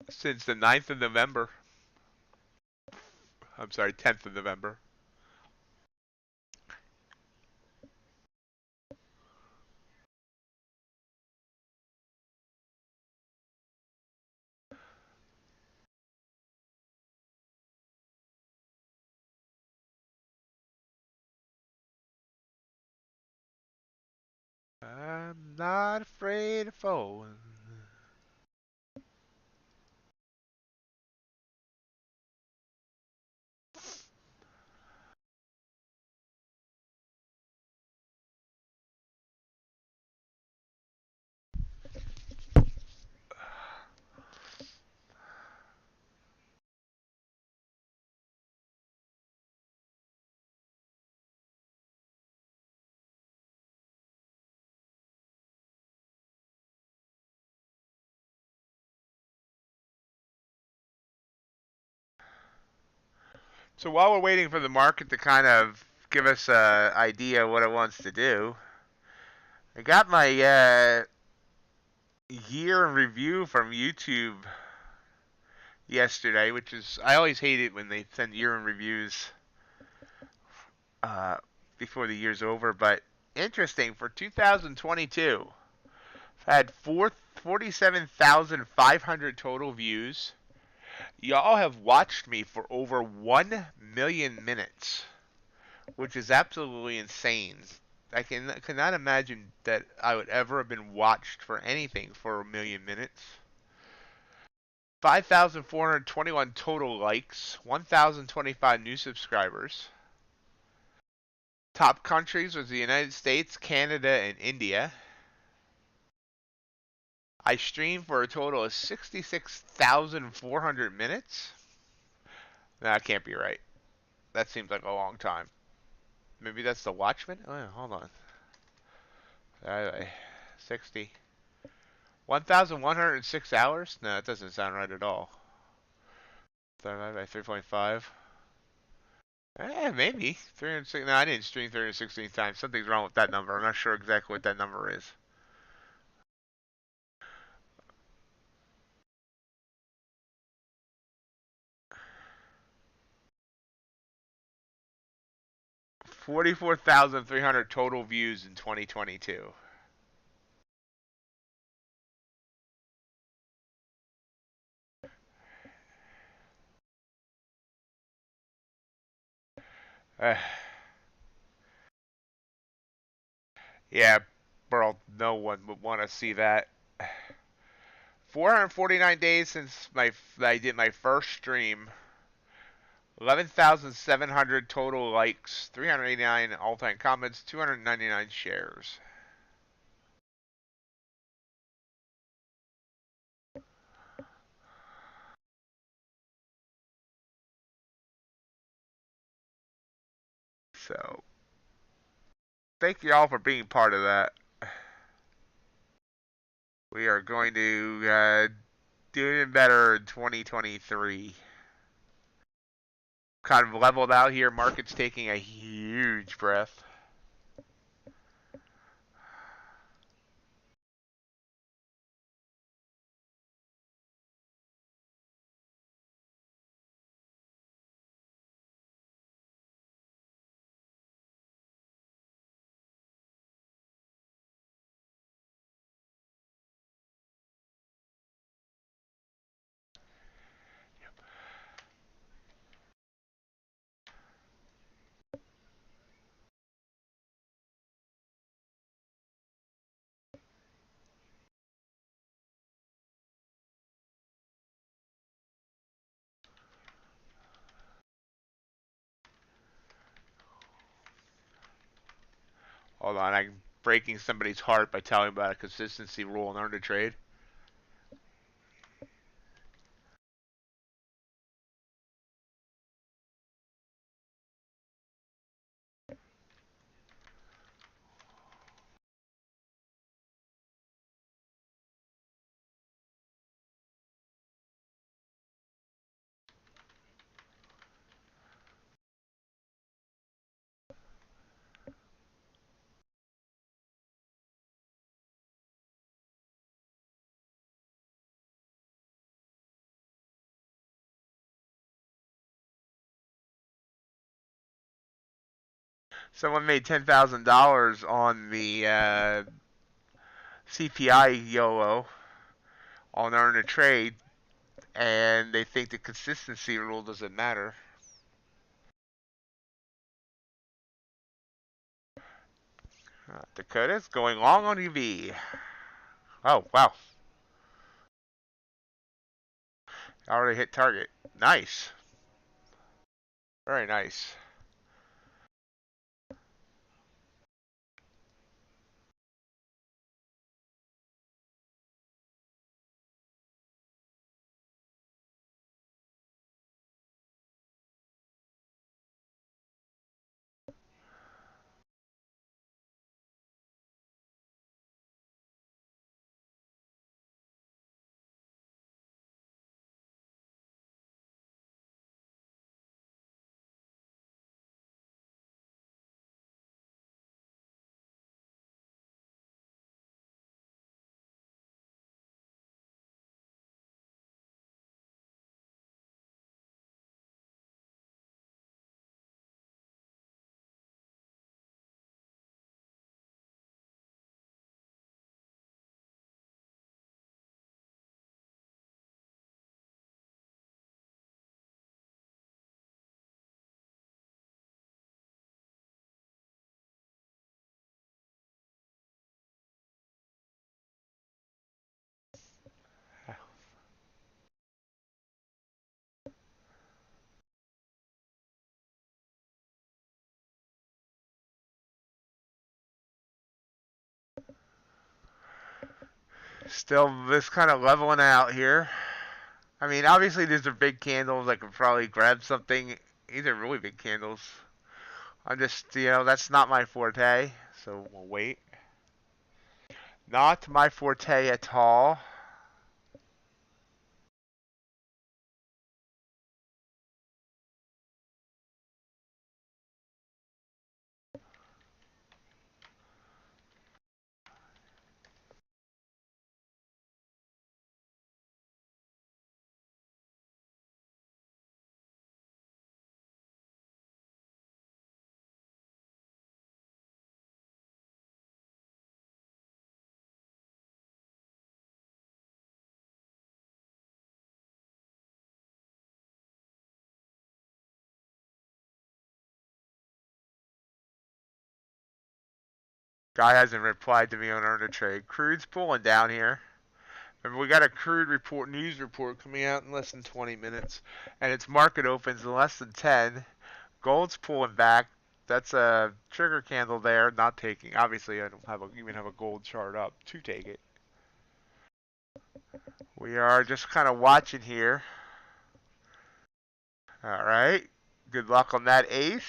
since the 9th of November. I'm sorry, 10th of November. I'm not afraid of falling. So while we're waiting for the market to kind of give us an idea what it wants to do, I got my year in review from YouTube yesterday, which is, I always hate it when they send year in reviews uh, before the year's over, but interesting, for 2022, I've had 47,500 total views. Y'all have watched me for over 1 million minutes, which is absolutely insane. I cannot imagine that I would ever have been watched for anything for 1 million minutes. 5,421 total likes, 1,025 new subscribers. Top countries was the United States, Canada, and India. I streamed for a total of 66,400 minutes. That can't be right. That seems like a long time. Maybe that's the Watchman? Oh, yeah, hold on. 60. 1,106 hours? No, that doesn't sound right at all. Divided by 3.5. Maybe. 360. No, I didn't stream 316 times. Something's wrong with that number. I'm not sure exactly what that number is. $44,300 total views in 2022. Yeah, bro, no one would want to see that. 449 days since I did my first stream. 11,700 total likes, 389 all-time comments, 299 shares. So, thank you all for being part of that. We are going to do even better in 2023. Kind of leveled out here. Market's taking a huge breath. Hold on, I'm breaking somebody's heart by telling about a consistency rule in Earn to Trade. Someone made $10,000 on the CPI YOLO on Earn a Trade, and they think the consistency rule doesn't matter. Dakota's going long on EV. Oh, wow. Already hit target. Nice. Very nice. Still just kind of leveling out here. I mean, obviously these are big candles. I could probably grab something. These are really big candles. I'm just, that's not my forte. So we'll wait. Not my forte at all. Guy hasn't replied to me on NinjaTrader. Crude's pulling down here. Remember, we got a crude report, news report coming out in less than 20 minutes, and its market opens in less than 10. Gold's pulling back. That's a trigger candle there, not taking. Obviously, I don't even have a gold chart up to take it. We are just kind of watching here. All right. Good luck on that ace.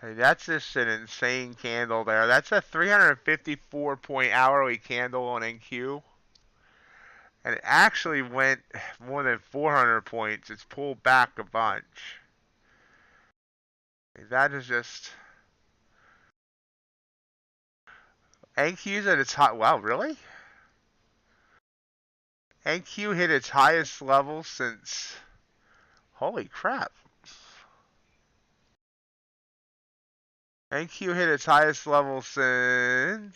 Hey, that's just an insane candle there. That's a 354-point hourly candle on NQ. And it actually went more than 400 points. It's pulled back a bunch. That is just... NQ's at its high... Wow, really? NQ hit its highest level since... Holy crap. NQ hit its highest level since...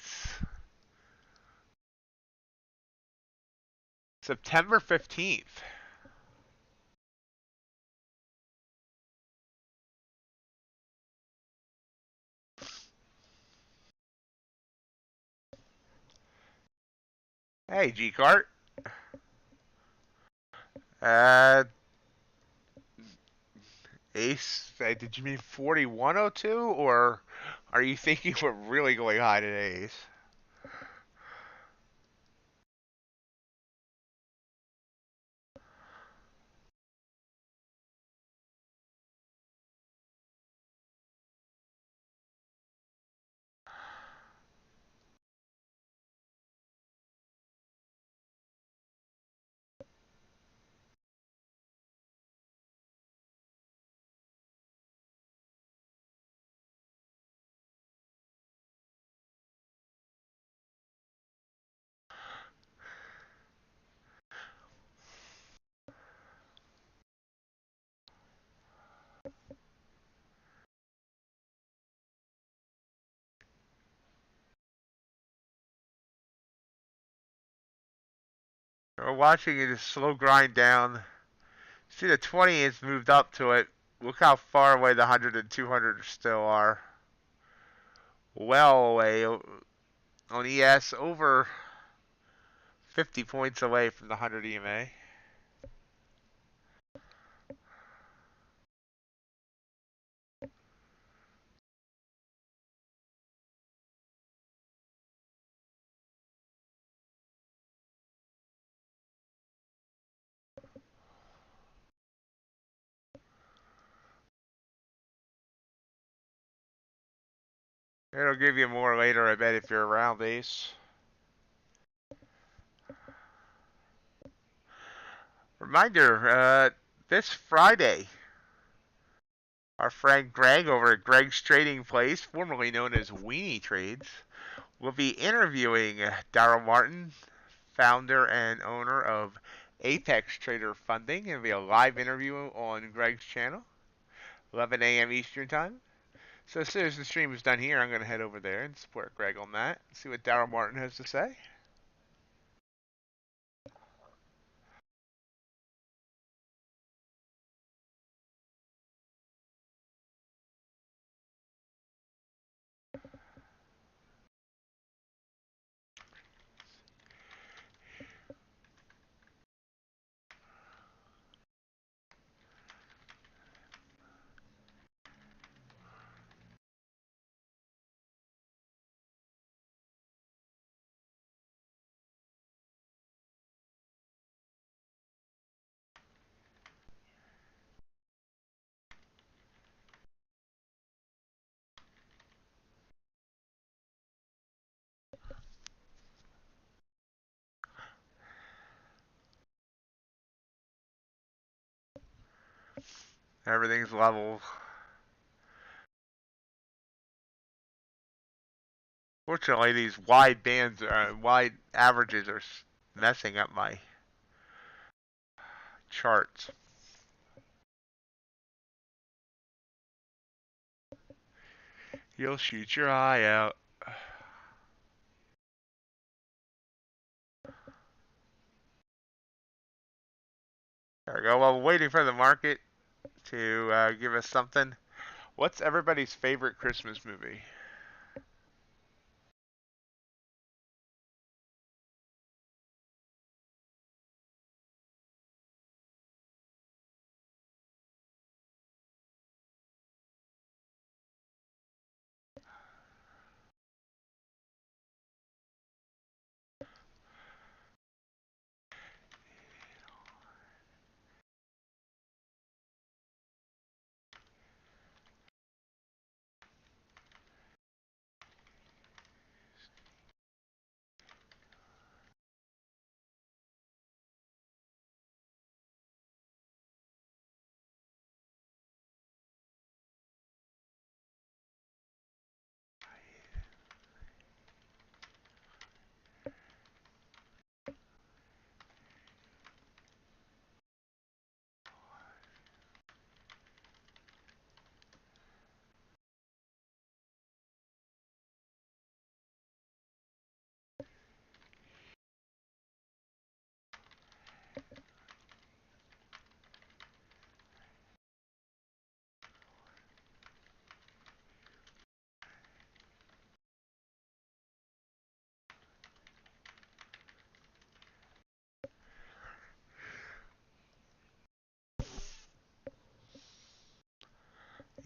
September 15th. Hey, G-Cart. Ace, did you mean 4102, or are you thinking we're really going high today, Ace? We're watching it just slow grind down. See, the 20 has moved up to it. Look how far away the 100 and 200 still are. Well away. On ES, over 50 points away from the 100 EMA. It'll give you more later, I bet, if you're around, Ace. Reminder, this Friday, our friend Greg over at Greg's Trading Place, formerly known as Weenie Trades, will be interviewing Daryl Martin, founder and owner of Apex Trader Funding. It'll be a live interview on Greg's channel, 11 a.m. Eastern Time. So as soon as the stream is done here, I'm going to head over there and support Greg on that, see what Daryl Martin has to say. Everything's level. Fortunately, these wide bands, wide averages are messing up my charts. You'll shoot your eye out. There we go. While we're waiting for the market to give us something, what's everybody's favorite Christmas movie?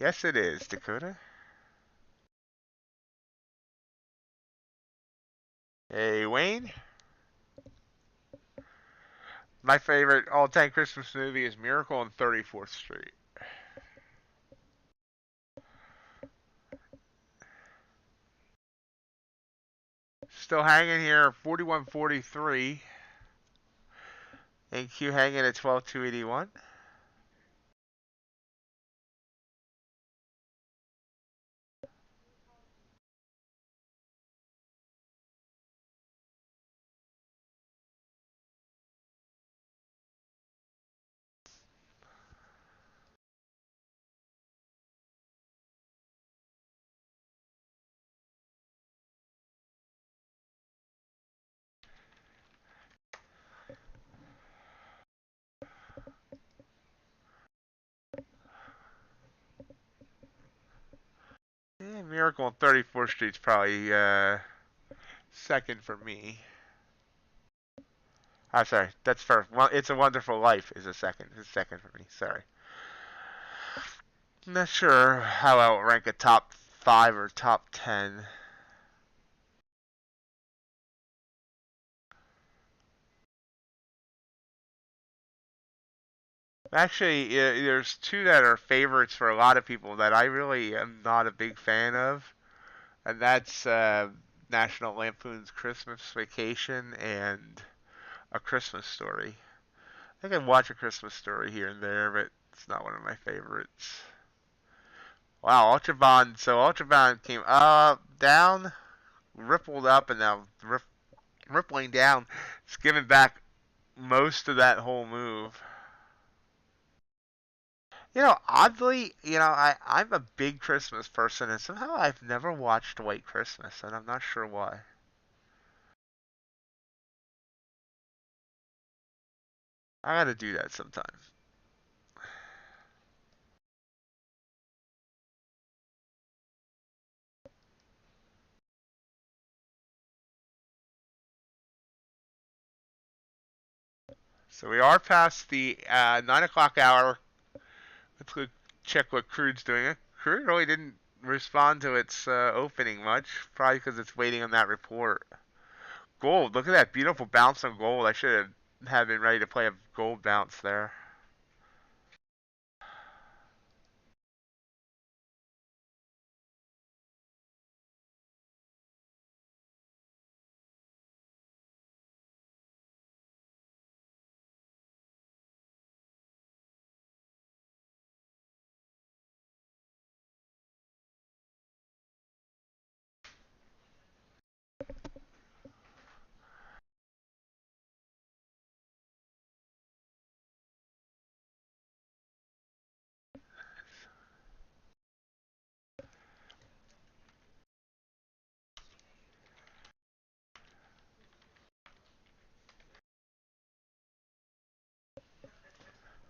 Yes, it is, Dakota. Hey, Wayne. My favorite all-time Christmas movie is Miracle on 34th Street. Still hanging here, 41.43. And Q hanging at 12.281. Yeah, Miracle on 34th Street's probably second for me. I'm sorry, that's first. Well, It's a Wonderful Life is a second. It's second for me. Sorry. I'm not sure how I would rank a top 5 or top 10. Actually, there's two that are favorites for a lot of people that I really am not a big fan of, and that's National Lampoon's Christmas Vacation and A Christmas Story. I can watch A Christmas Story here and there, but it's not one of my favorites. Wow, Ultra Bond. So Ultra Bond came up, down, rippled up, and now rippling down. It's giving back most of that whole move. Oddly, I'm a big Christmas person, and somehow I've never watched White Christmas, and I'm not sure why. I gotta do that sometime. So we are past the 9 o'clock hour. Let's go check what crude's doing. Crude really didn't respond to its opening much, probably because it's waiting on that report. Gold, look at that beautiful bounce on gold. I should have been ready to play a gold bounce there.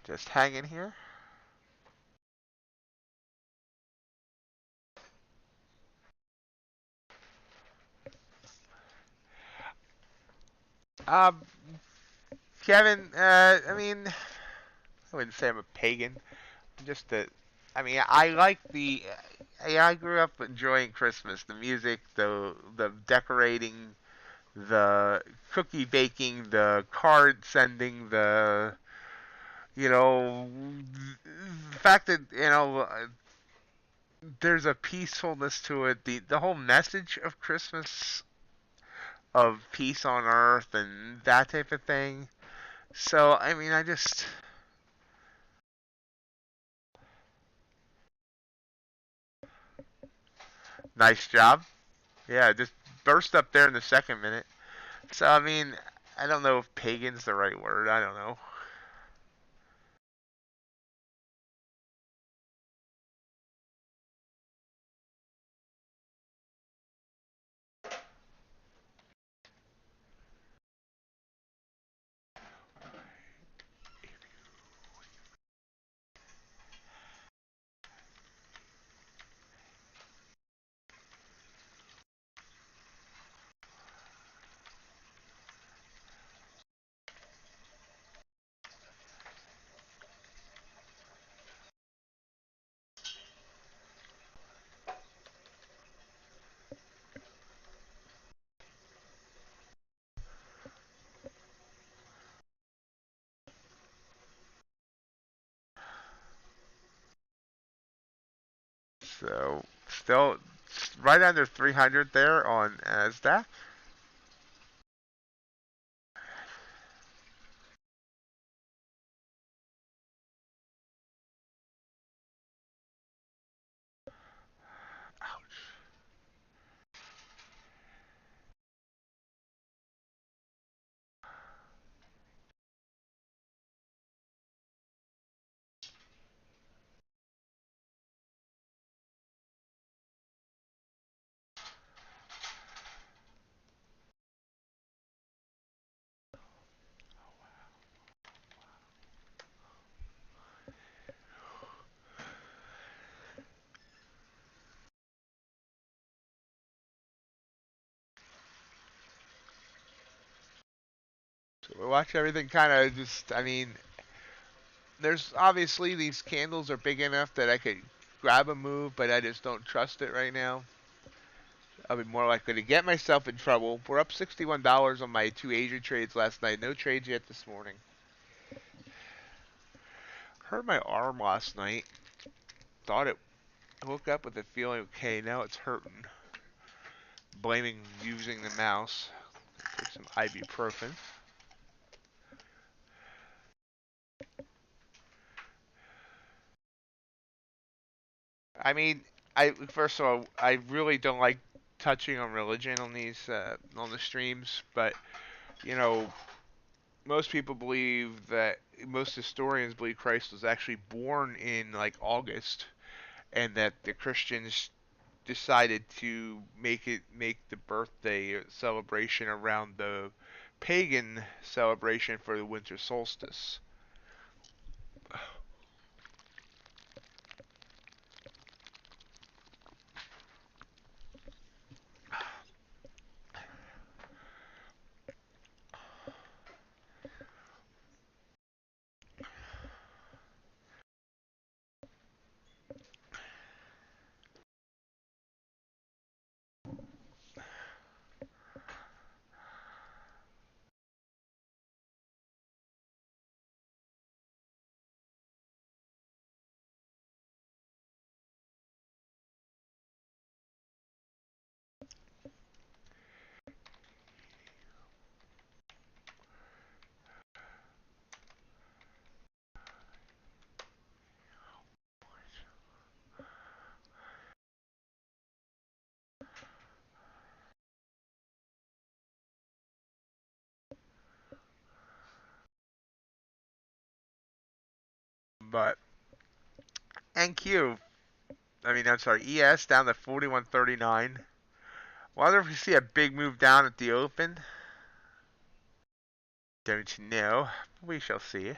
Just hanging here. Um, Kevin, I mean, I wouldn't say I'm a pagan. I'm just a, I mean, I like the. I grew up enjoying Christmas, the music, the decorating, the cookie baking, the card sending, the the fact that there's a peacefulness to it. The whole message of Christmas of peace on earth and that type of thing. So I mean, I just nice job. Yeah, just burst up there in the second minute. So I mean, I don't know if pagan's the right word. I don't know. So still right under 300 there on Nasdaq. So we watch everything kind of just. I mean, there's obviously these candles are big enough that I could grab a move, but I just don't trust it right now. I'll be more likely to get myself in trouble. We're up $61 on my two Asia trades last night. No trades yet this morning. Hurt my arm last night. Thought it. I woke up with it feeling okay. Now it's hurting. Blaming using the mouse. Take some ibuprofen. I mean, I first of all, I really don't like touching on religion on these on the streams, but you know, most people believe that most historians believe Christ was actually born in like August, and that the Christians decided to make the birthday celebration around the pagan celebration for the winter solstice. But NQ, I'm sorry, ES down to 41.39. Wonder if we see a big move down at the open. Don't know. We shall see.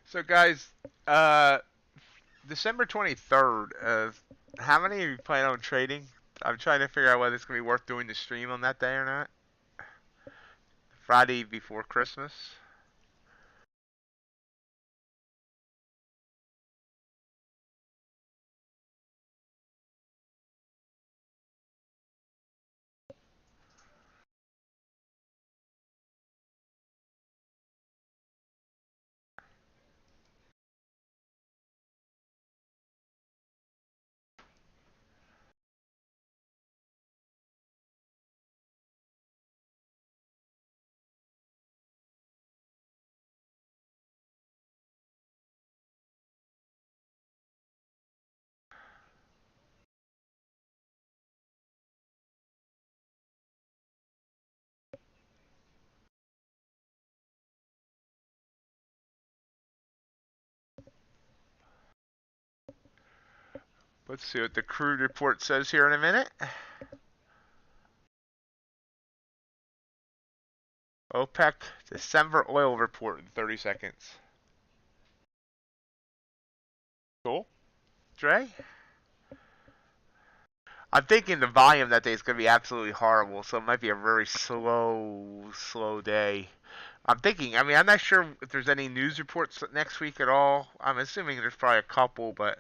So guys, December 23rd, how many of you plan on trading? I'm trying to figure out whether it's going to be worth doing the stream on that day or not. Friday before Christmas. Let's see what the crude report says here in a minute. OPEC December oil report in 30 seconds. Cool. Dre? I'm thinking the volume that day is going to be absolutely horrible, so it might be a very slow day. I'm not sure if there's any news reports next week at all. I'm assuming there's probably a couple, but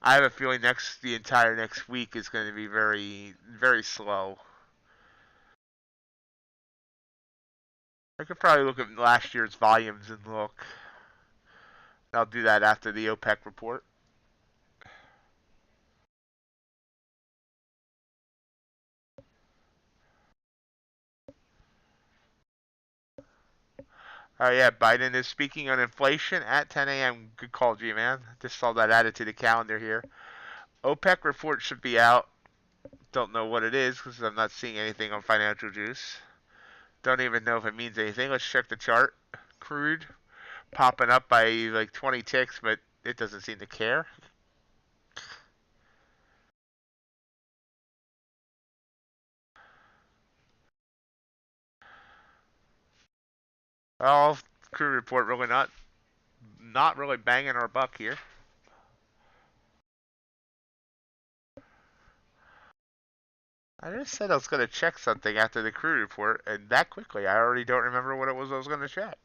I have a feeling the entire next week is going to be very, very slow. I could probably look at last year's volumes and look. I'll do that after the OPEC report. Oh yeah, Biden is speaking on inflation at 10 a.m. Good call, G-Man. Just saw that added to the calendar here. OPEC report should be out. Don't know what it is because I'm not seeing anything on Financial Juice. Don't even know if it means anything. Let's check the chart. Crude popping up by like 20 ticks, but it doesn't seem to care. Oh, crude report really not really banging our buck here. I just said I was going to check something after the crude report, and that quickly. I already don't remember what it was I was going to check.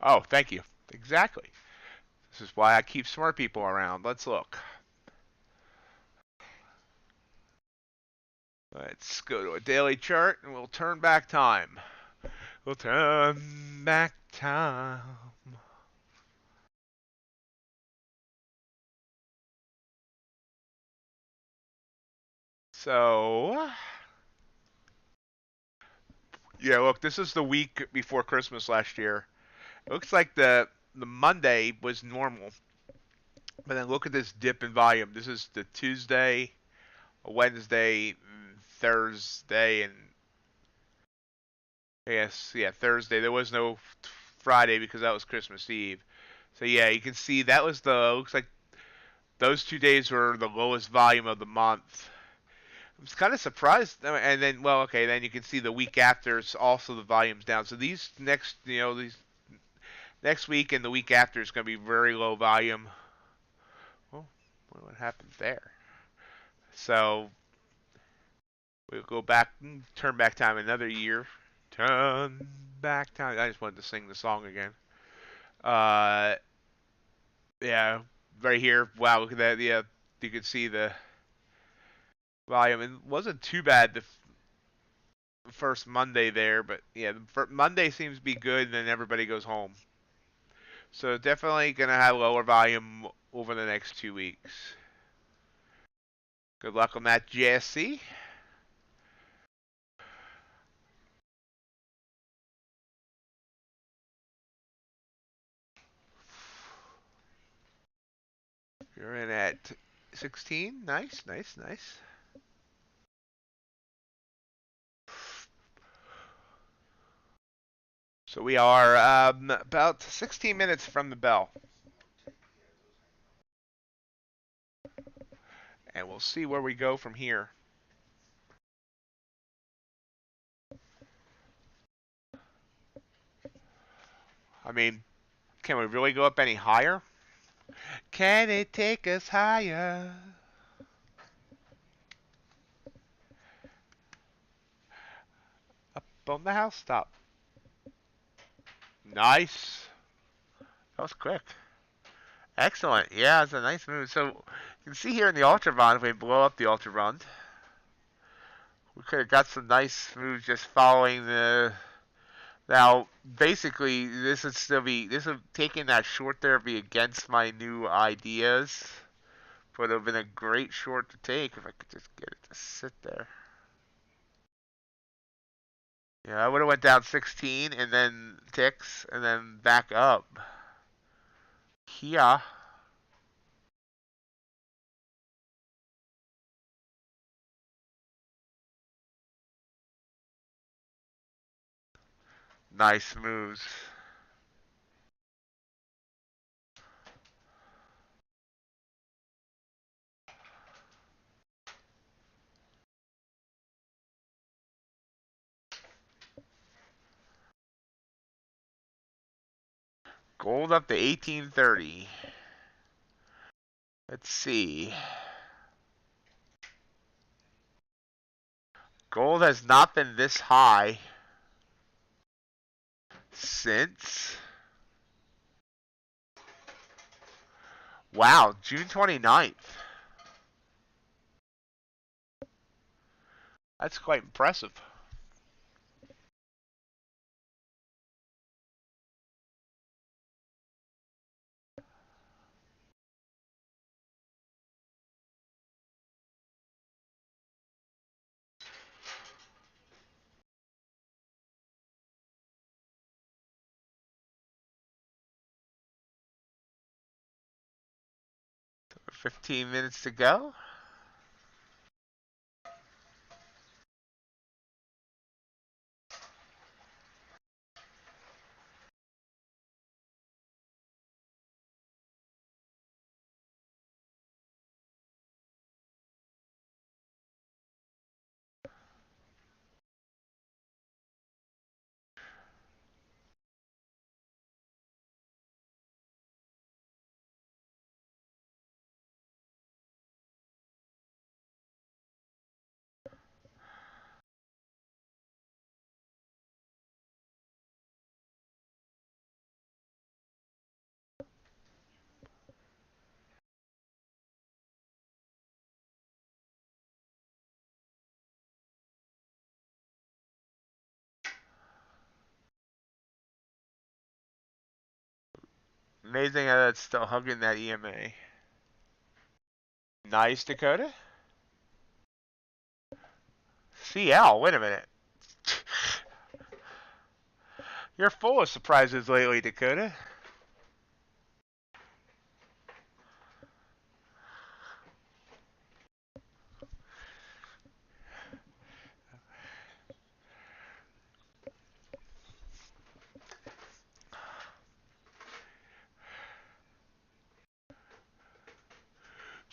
Oh, thank you. Exactly. This is why I keep smart people around. Let's look. Let's go to a daily chart and we'll turn back time. We'll turn back time. So, yeah, look, this is the week before Christmas last year. It looks like the Monday was normal. But then look at this dip in volume. This is the Tuesday, Wednesday, Thursday, and yes, yeah, Thursday. There was no Friday because that was Christmas Eve. So yeah, you can see that was looks like those 2 days were the lowest volume of the month. I was kind of surprised, and then well, okay, then you can see the week after it's also the volume's down. So these next week and the week after is going to be very low volume. Oh, what happened there? So We'll go back, turn back time another year. Turn back time. I just wanted to sing the song again. Uh, yeah, right here. Wow, look at that. Yeah, you can see the volume. It wasn't too bad the first Monday there, but yeah, Monday seems to be good, and then everybody goes home. So definitely gonna have lower volume over the next 2 weeks. Good luck on that, Jesse. You're in at 16. Nice, nice, nice. So we are about 16 minutes from the bell. And we'll see where we go from here. I mean, can we really go up any higher? Can it take us higher? Up on the housetop. Nice. That was quick. Excellent. Yeah, it's a nice move. So you can see here in the Ultra Run, if we blow up the Ultra Run, we could have got some nice moves just following the. Now, basically, this would taking that short there be against my new ideas, but it would have been a great short to take if I could just get it to sit there. Yeah, I would have went down 16 and then ticks and then back up. Here. Nice moves. Gold up to 1830. Let's see. Gold has not been this high since. Wow, June 29th. That's quite impressive. So 15 minutes to go. Amazing how that's still hugging that EMA. Nice, Dakota. CL, wait a minute. You're full of surprises lately, Dakota.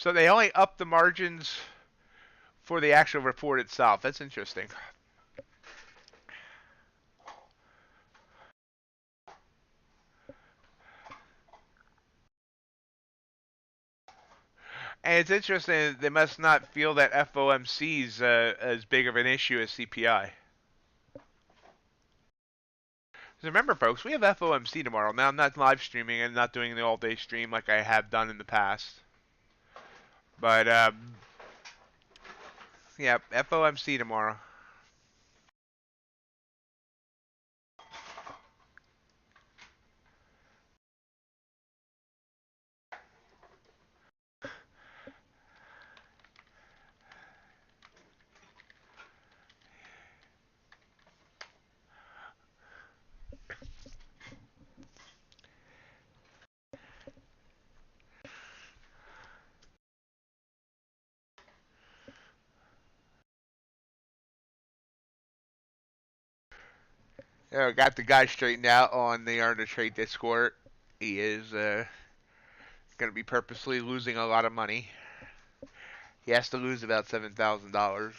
So they only up the margins for the actual report itself. That's interesting. And it's interesting, they must not feel that FOMC's as big of an issue as CPI. Remember, folks, we have FOMC tomorrow. Now, I'm not live streaming and not doing the all-day stream like I have done in the past. But, yeah, FOMC tomorrow. Got the guy straightened out on the Earn to Trade Discord. He is going to be purposely losing a lot of money. He has to lose about $7,000.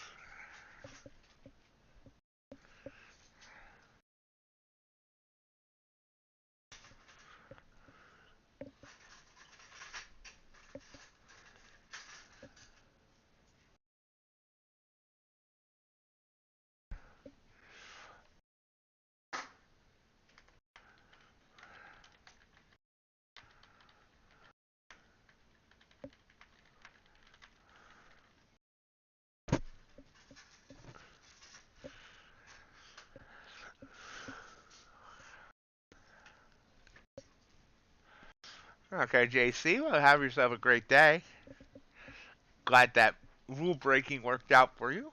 Okay, JC, well, have yourself a great day. Glad that rule breaking worked out for you.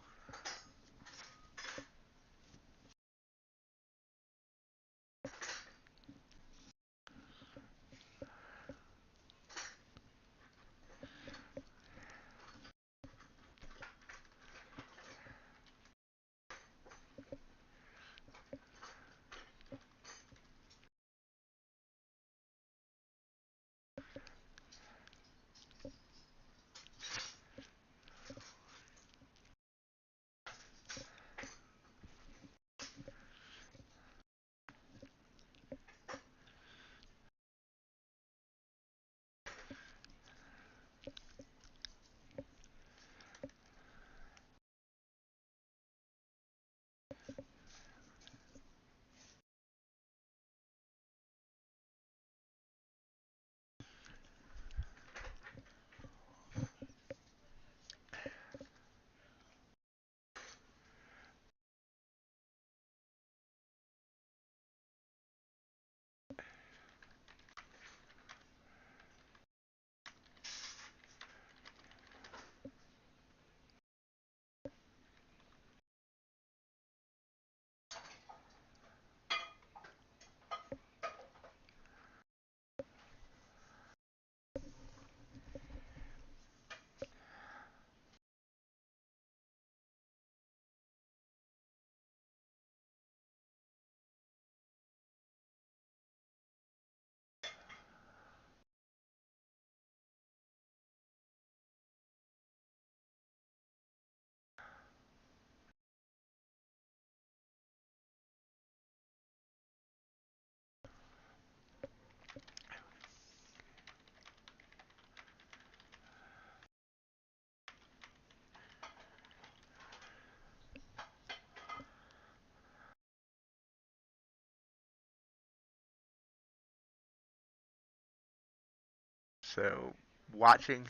So, watching,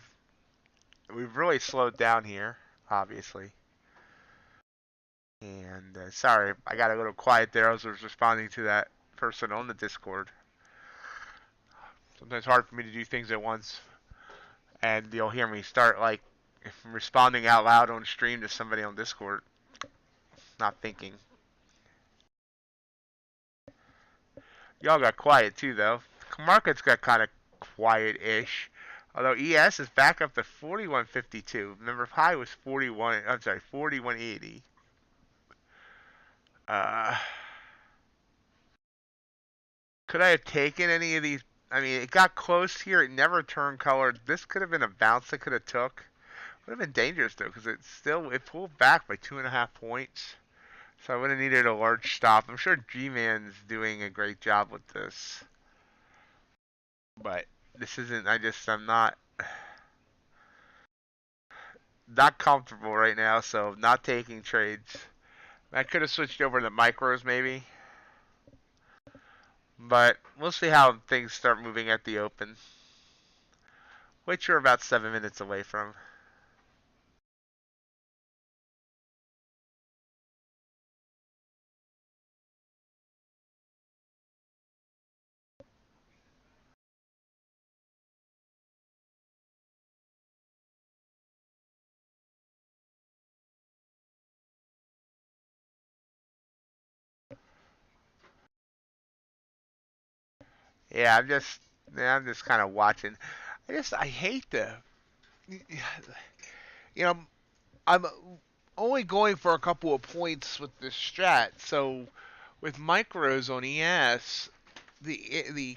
we've really slowed down here, obviously. And sorry, I got a little quiet there. I was responding to that person on the Discord. Sometimes it's hard for me to do things at once. And you'll hear me start like responding out loud on stream to somebody on Discord. Not thinking. Y'all got quiet too, though. Market's got kind of quiet-ish. Although ES is back up to 41.52. Remember, high was 41. I'm sorry, 41.80. Could I have taken any of these? I mean, it got close here. It never turned color. This could have been a bounce that could have took. Would have been dangerous though, because it pulled back by 2.5 points. So I would have needed a large stop. I'm sure G-Man's doing a great job with this. But this isn't, I'm not. not comfortable right now, so not taking trades. I could have switched over to micros maybe, but we'll see how things start moving at the open, which we're about 7 minutes away from. Yeah, I'm just kind of watching. I hate you know, I'm only going for a couple of points with this strat. So with micros on ES, the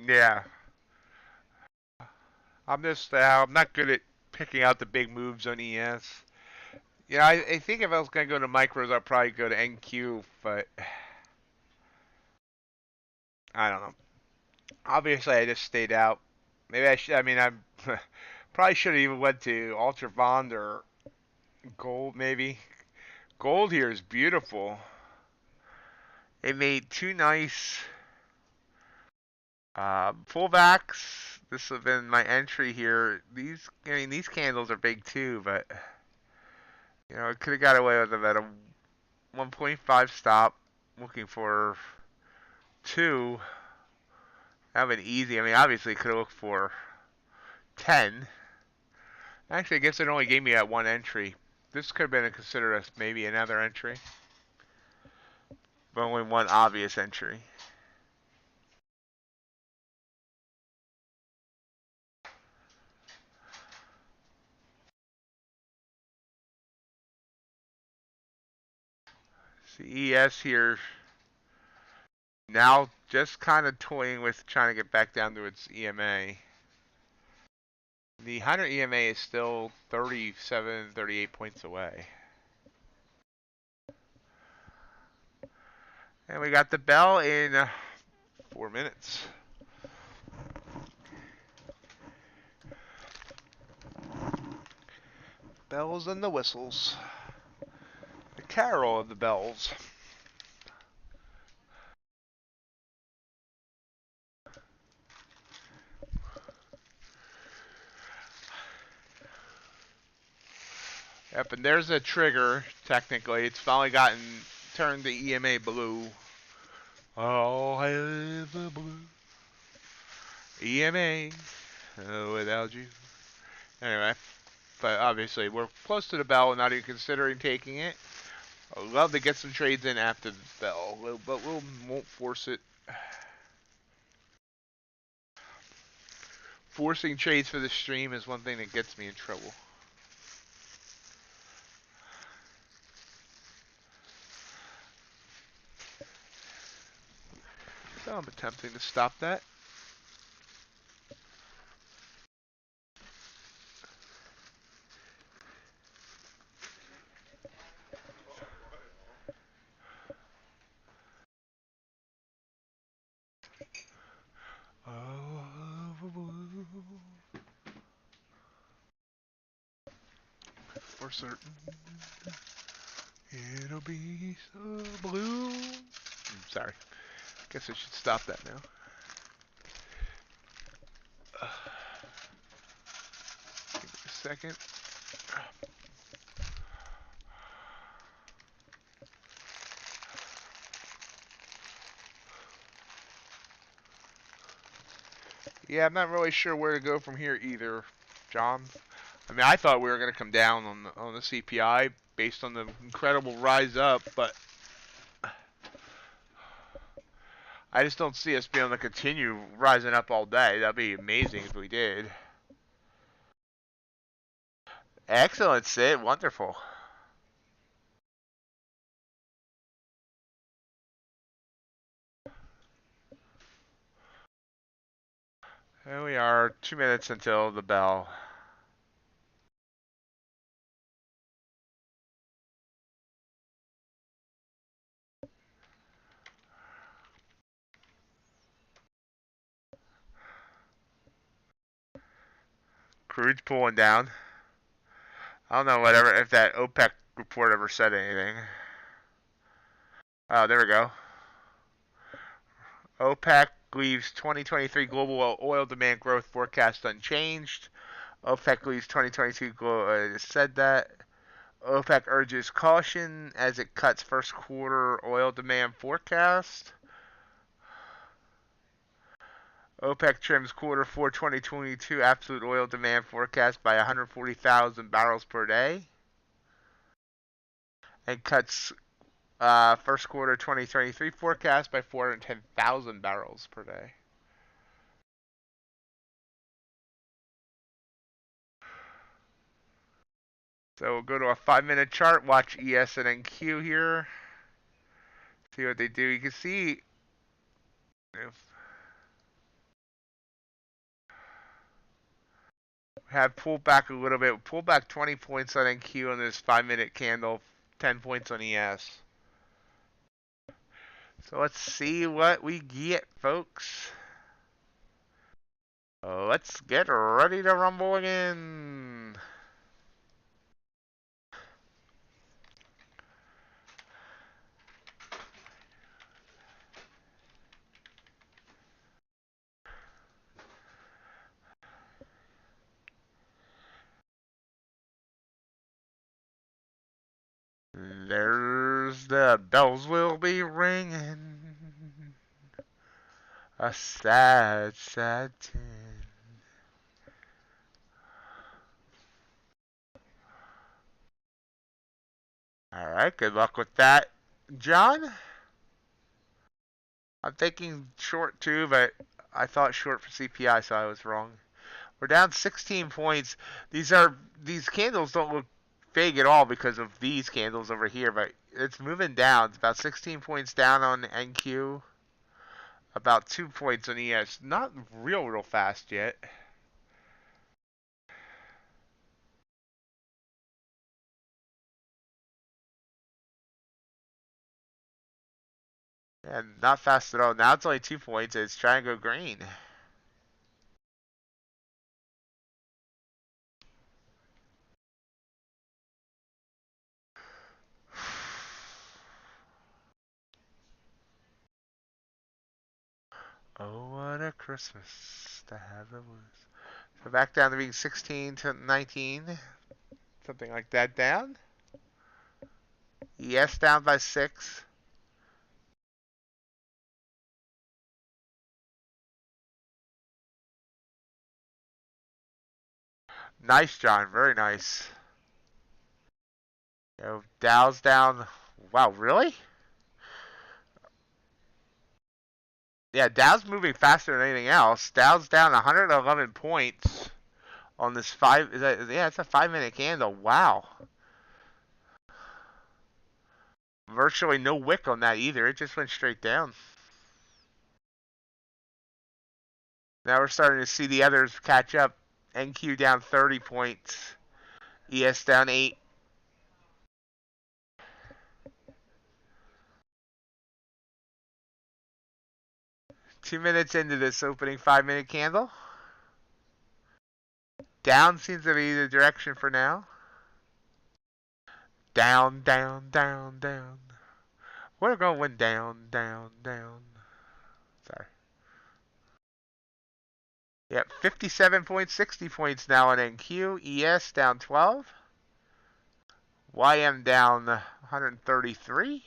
Yeah, I'm not good at picking out the big moves on ES. Yeah, I think if I was gonna go to micros, I'd probably go to NQ, but I don't know. Obviously, I just stayed out. Maybe I should. I mean, I probably should have even went to Ultra Bond or Gold, maybe. Gold here is beautiful. they made two nice pullbacks. This would have been my entry here. I mean, these candles are big too, but it could have got away with about a 1.5 stop. Looking for two. That would been easy. I mean, obviously, could have looked for 10. Actually, I guess it only gave me that one entry. This could have been considered as maybe another entry. But only one obvious entry. CES here now just kind of toying with trying to get back down to its EMA. The 100 EMA is still 37, 38 points away. And we got the bell in 4 minutes. Bells and the whistles. The carol of the bells. Yep, and there's a trigger, technically. It's finally turned the EMA blue. I'll have a blue EMA without you. Anyway, but obviously we're close to the bell, not even considering taking it. I'd love to get some trades in after the bell, but we won't force it. Forcing trades for the stream is one thing that gets me in trouble. So I'm attempting to stop that. For certain, it'll be so blue. Sorry. Guess I should stop that now. Give me a second. Yeah, I'm not really sure where to go from here either, John. I mean, I thought we were going to come down on the CPI based on the incredible rise up, but I just don't see us being able to continue rising up all day. That'd be amazing if we did. Excellent, Sid. Wonderful. Here we are, 2 minutes until the bell. Crude's pulling down. I don't know whatever if that OPEC report ever said anything. Oh, there we go. OPEC leaves 2023 global oil demand growth forecast unchanged. OPEC leaves 2022 said that. OPEC urges caution as it cuts first quarter oil demand forecast. OPEC trims quarter 4 2022 absolute oil demand forecast by 140,000 barrels per day and cuts first quarter 2023 forecast by 410,000 barrels per day. So we'll go to a 5-minute chart, watch ES and NQ here. See what they do. You can see have pulled back a little bit. Pulled back 20 points on NQ on this 5-minute candle, 10 points on ES. So let's see what we get, folks. Let's get ready to rumble again. There's the bells will be ringing. A sad, sad tune. Alright, good luck with that, John. I'm thinking short too, but I thought short for CPI, so I was wrong. We're down 16 points. These candles don't look big at all because of these candles over here, but it's moving down. It's about 16 points down on NQ. About 2 points on ES. Not real fast yet. And not fast at all. Now it's only 2 points. It's trying to go green. Oh, what a Christmas to have the blues. So back down to being 16 to 19. Something like that down. ES down by 6. Nice, John. Very nice. Dow's down. Wow, really? Yeah, Dow's moving faster than anything else. Dow's down 111 points on this yeah, it's a 5-minute candle. Wow. Virtually no wick on that either. It just went straight down. Now we're starting to see the others catch up. NQ down 30 points. ES down 8. Two minutes into this opening 5-minute candle. Down seems to be the direction for now. Down, down, down, down. We're going down, down, down. Sorry. Yep, 57 points, 60 points now on NQ. ES down 12. YM down 133.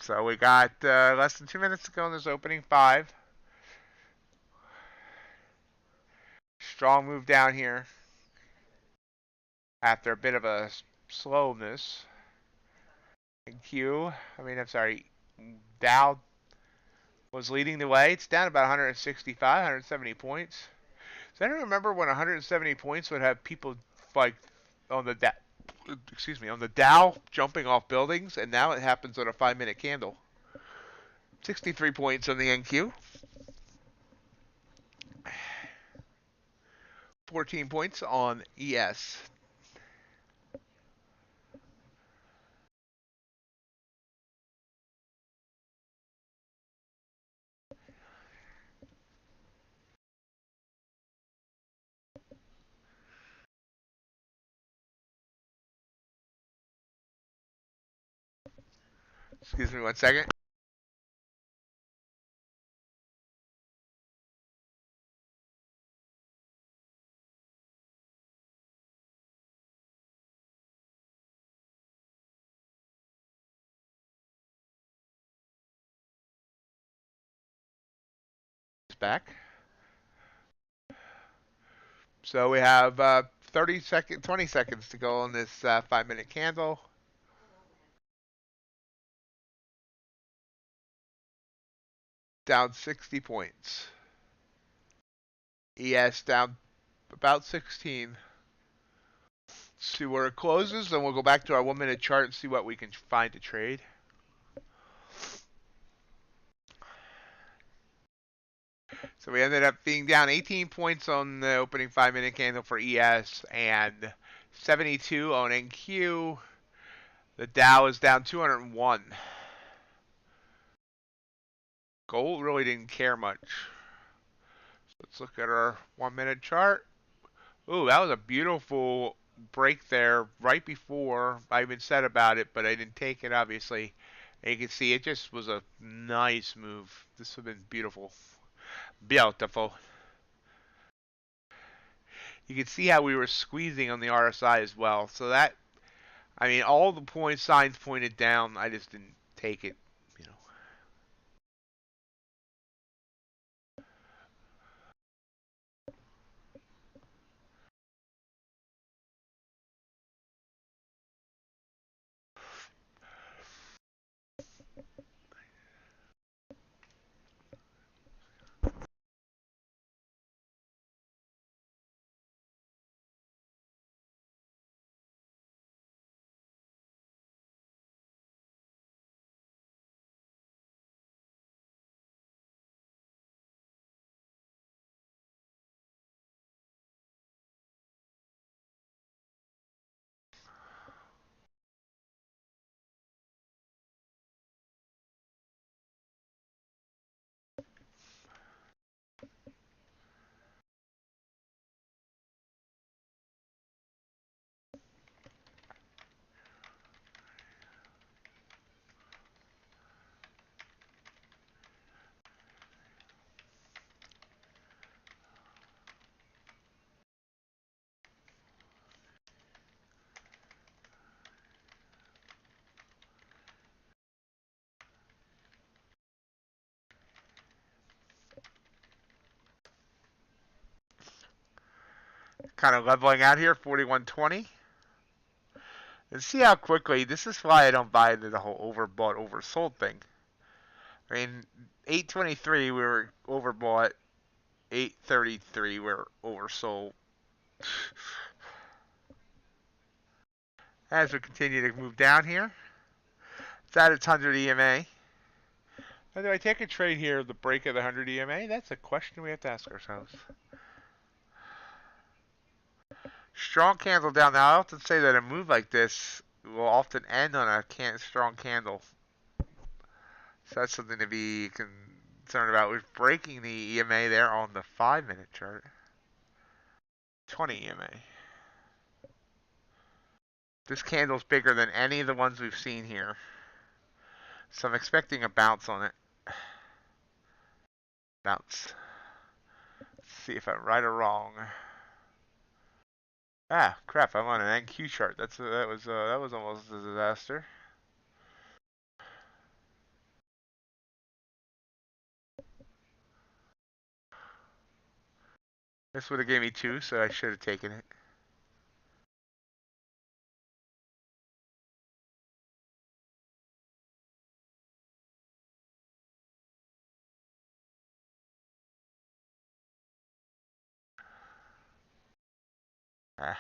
So we got less than 2 minutes to go in this opening 5. Strong move down here after a bit of a slowness. And Dow was leading the way. It's down about 165, 170 points. So I don't remember when 170 points would have people like on the on the Dow jumping off buildings, and now it happens on a 5-minute candle. 63 points on the NQ. 14 points on ES. Excuse me 1 second. Back. So we have 20 seconds to go on this 5-minute candle. Down 60 points. ES down about 16. See where it closes, then we'll go back to our 1-minute chart and see what we can find to trade. So we ended up being down 18 points on the opening 5-minute candle for ES and 72 on NQ. The Dow is down 201. Gold really didn't care much. So let's look at our 1-minute chart. Ooh, that was a beautiful break there right before I even said about it, but I didn't take it, obviously. And you can see it just was a nice move. This would have been beautiful. Beautiful. You can see how we were squeezing on the RSI as well. So that, I mean, all the signs pointed down. I just didn't take it, you know. Kind of leveling out here, 41.20. And see how quickly, this is why I don't buy into the whole overbought, oversold thing. I mean, 823 we were overbought, 833 we were oversold. As we continue to move down here, it's at its 100 EMA. Now, do I take a trade here at the break of the 100 EMA? That's a question we have to ask ourselves. Strong candle down. Now, I often say that a move like this will often end on a strong candle. So that's something to be concerned about. We're breaking the EMA there on the 5-minute chart. 20 EMA. This candle's bigger than any of the ones we've seen here. So I'm expecting a bounce on it. Bounce. Let's see if I'm right or wrong. Ah, crap! I'm on an NQ chart. That was almost a disaster. This would have gave me 2, so I should have taken it. Ah.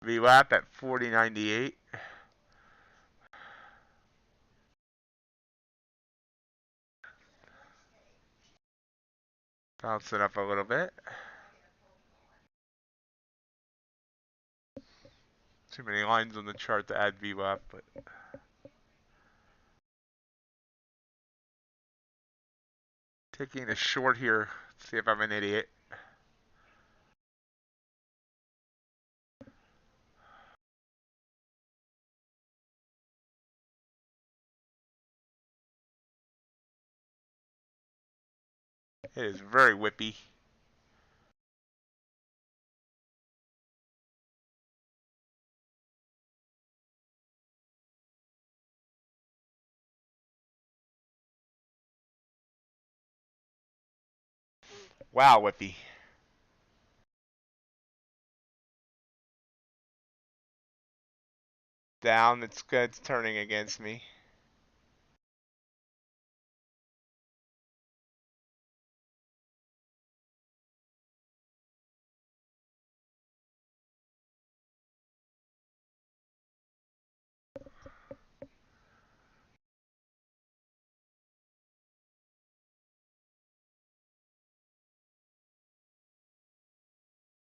VWAP at 40.98. Bounce it up a little bit. Too many lines on the chart to add VWAP, but taking a short here. See if I'm an idiot. It is very whippy. Wow, whippy. Down, it's good. It's turning against me.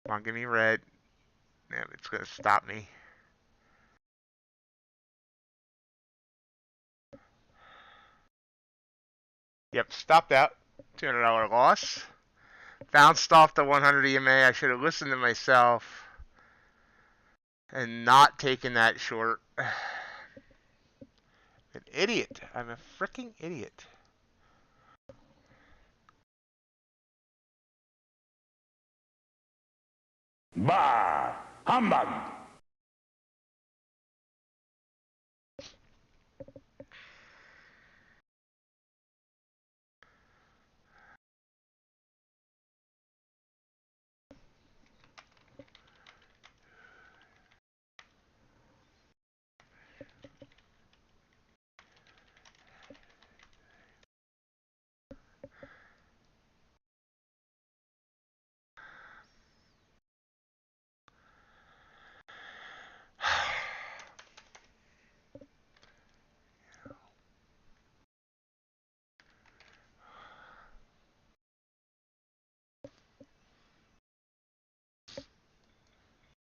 Come on, give me red. Damn, it's gonna stop me. Yep, stopped out. $200 loss. Bounced off the 100 EMA. I should have listened to myself and not taken that short. An idiot. I'm a freaking idiot. Bah! Humbug!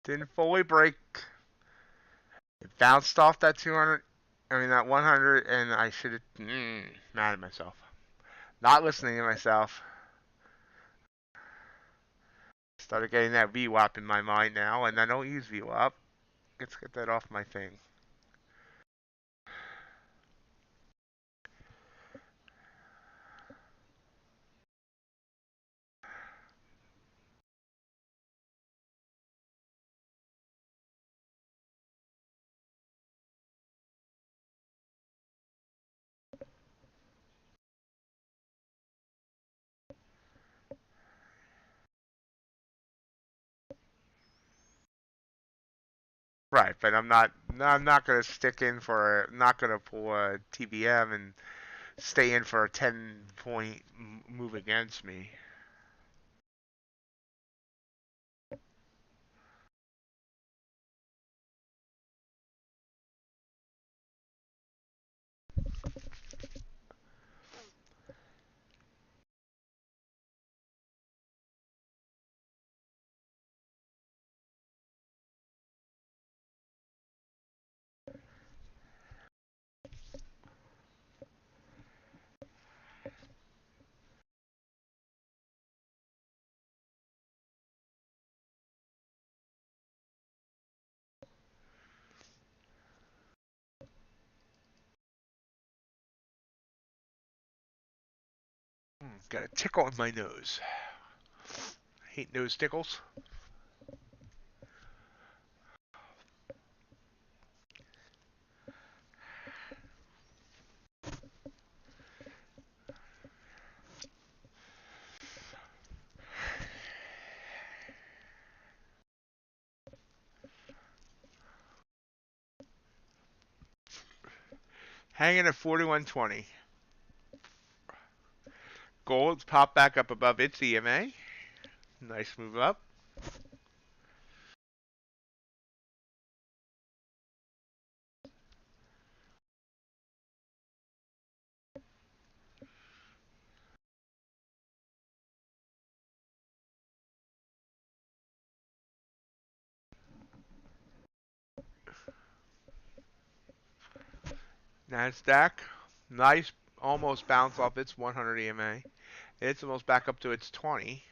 Didn't fully break. It bounced off that 200. I mean that 100, and I should have. Mad at myself. Not listening to myself. Started getting that VWAP in my mind now, and I don't use VWAP. Let's get that off my thing. Right, but I'm not gonna stick in for. Not gonna pull a TBM and stay in for a 10-point move against me. Got a tickle in my nose. Hate nose tickles. Hanging at 41.20. Gold's popped back up above its EMA. Nice move up. NASDAQ, nice almost bounce off its 100 EMA. It's almost back up to its 20.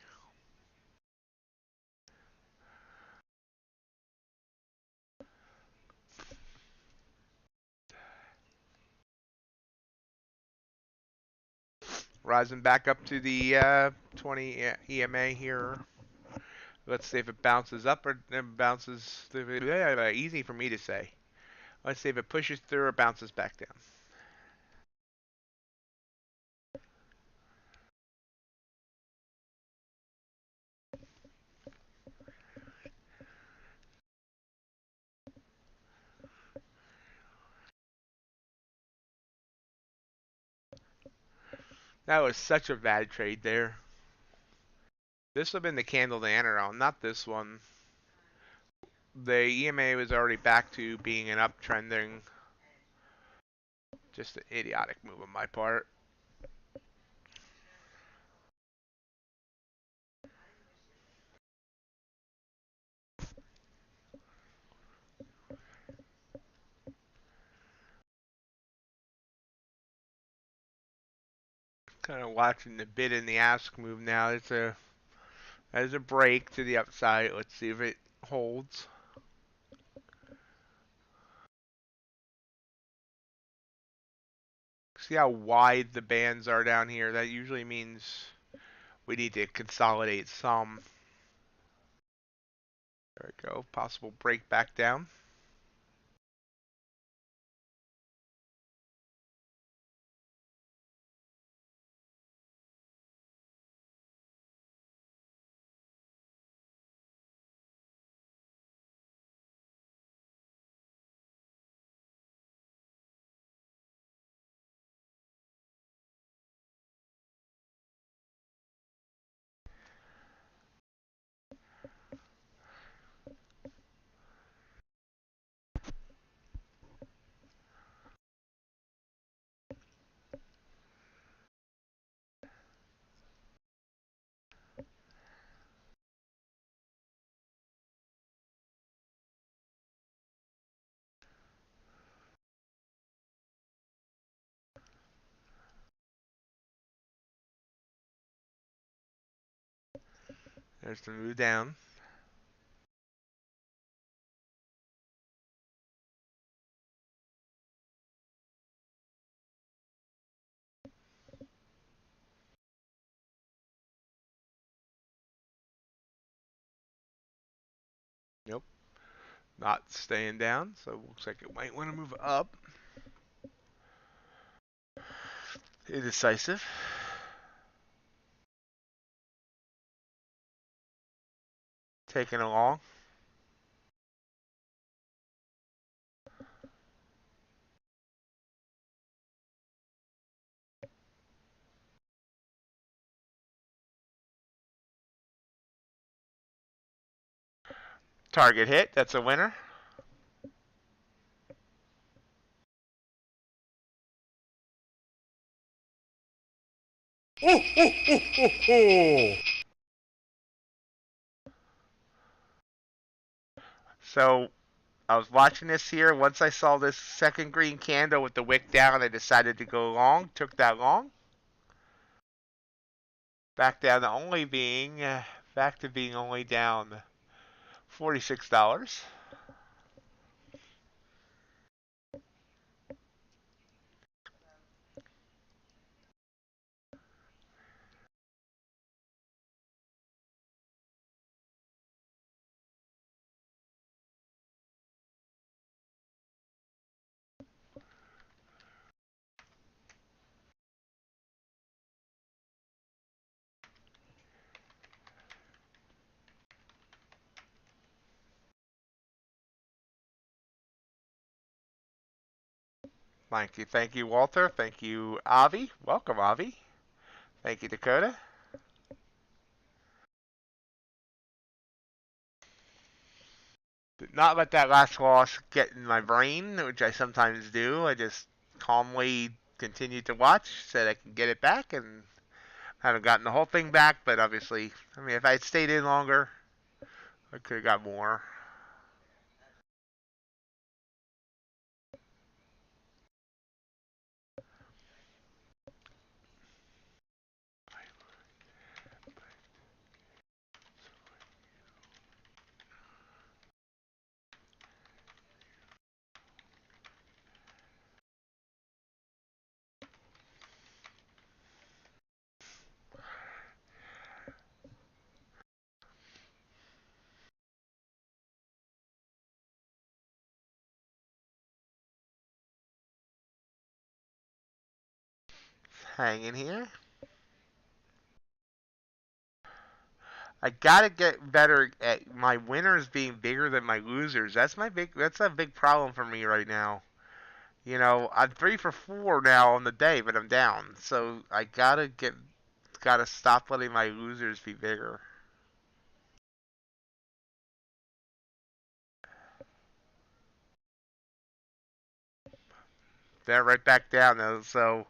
Rising back up to the 20 EMA here. Let's see if it bounces up or it bounces. Easy for me to say. Let's see if it pushes through or bounces back down. That was such a bad trade there. This would have been the candle to enter on, not this one. The EMA was already back to being an uptrending. Just an idiotic move on my part. Kind of watching the bid and the ask move now. There's a break to the upside. Let's see if it holds. See how wide the bands are down here? That usually means we need to consolidate some. There we go. Possible break back down. There's the move down. Nope. Not staying down, so it looks like it might want to move up. Indecisive. Taking along. Target hit. That's a winner. So I was watching this here. Once I saw this second green candle with the wick down, I decided to go long. Took that long. Back down to only being, back to being only down $46. Thank you, Walter. Thank you, Avi. Welcome, Avi. Thank you, Dakota. Did not let that last loss get in my brain, which I sometimes do. I just calmly continued to watch, said I can get it back, and haven't gotten the whole thing back. But obviously, I mean, if I had stayed in longer, I could have got more. Hang in here. I gotta get better at my winners being bigger than my losers. That's a big problem for me right now. You know, I'm 3 for 4 now on the day, but I'm down. So I gotta stop letting my losers be bigger. They're right back down though. So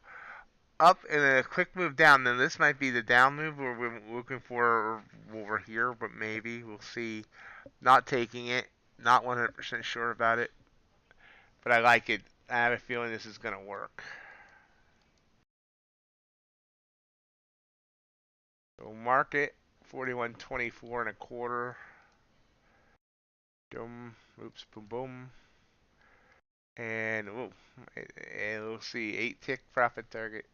up and then a quick move down. Then this might be the down move we're looking for over here, but maybe we'll see. Not taking it. Not 100% sure about it, but I like it. I have a feeling this is gonna work. So market 41.24 1/4. Boom, oops, boom, boom, and we'll see 8 tick profit target.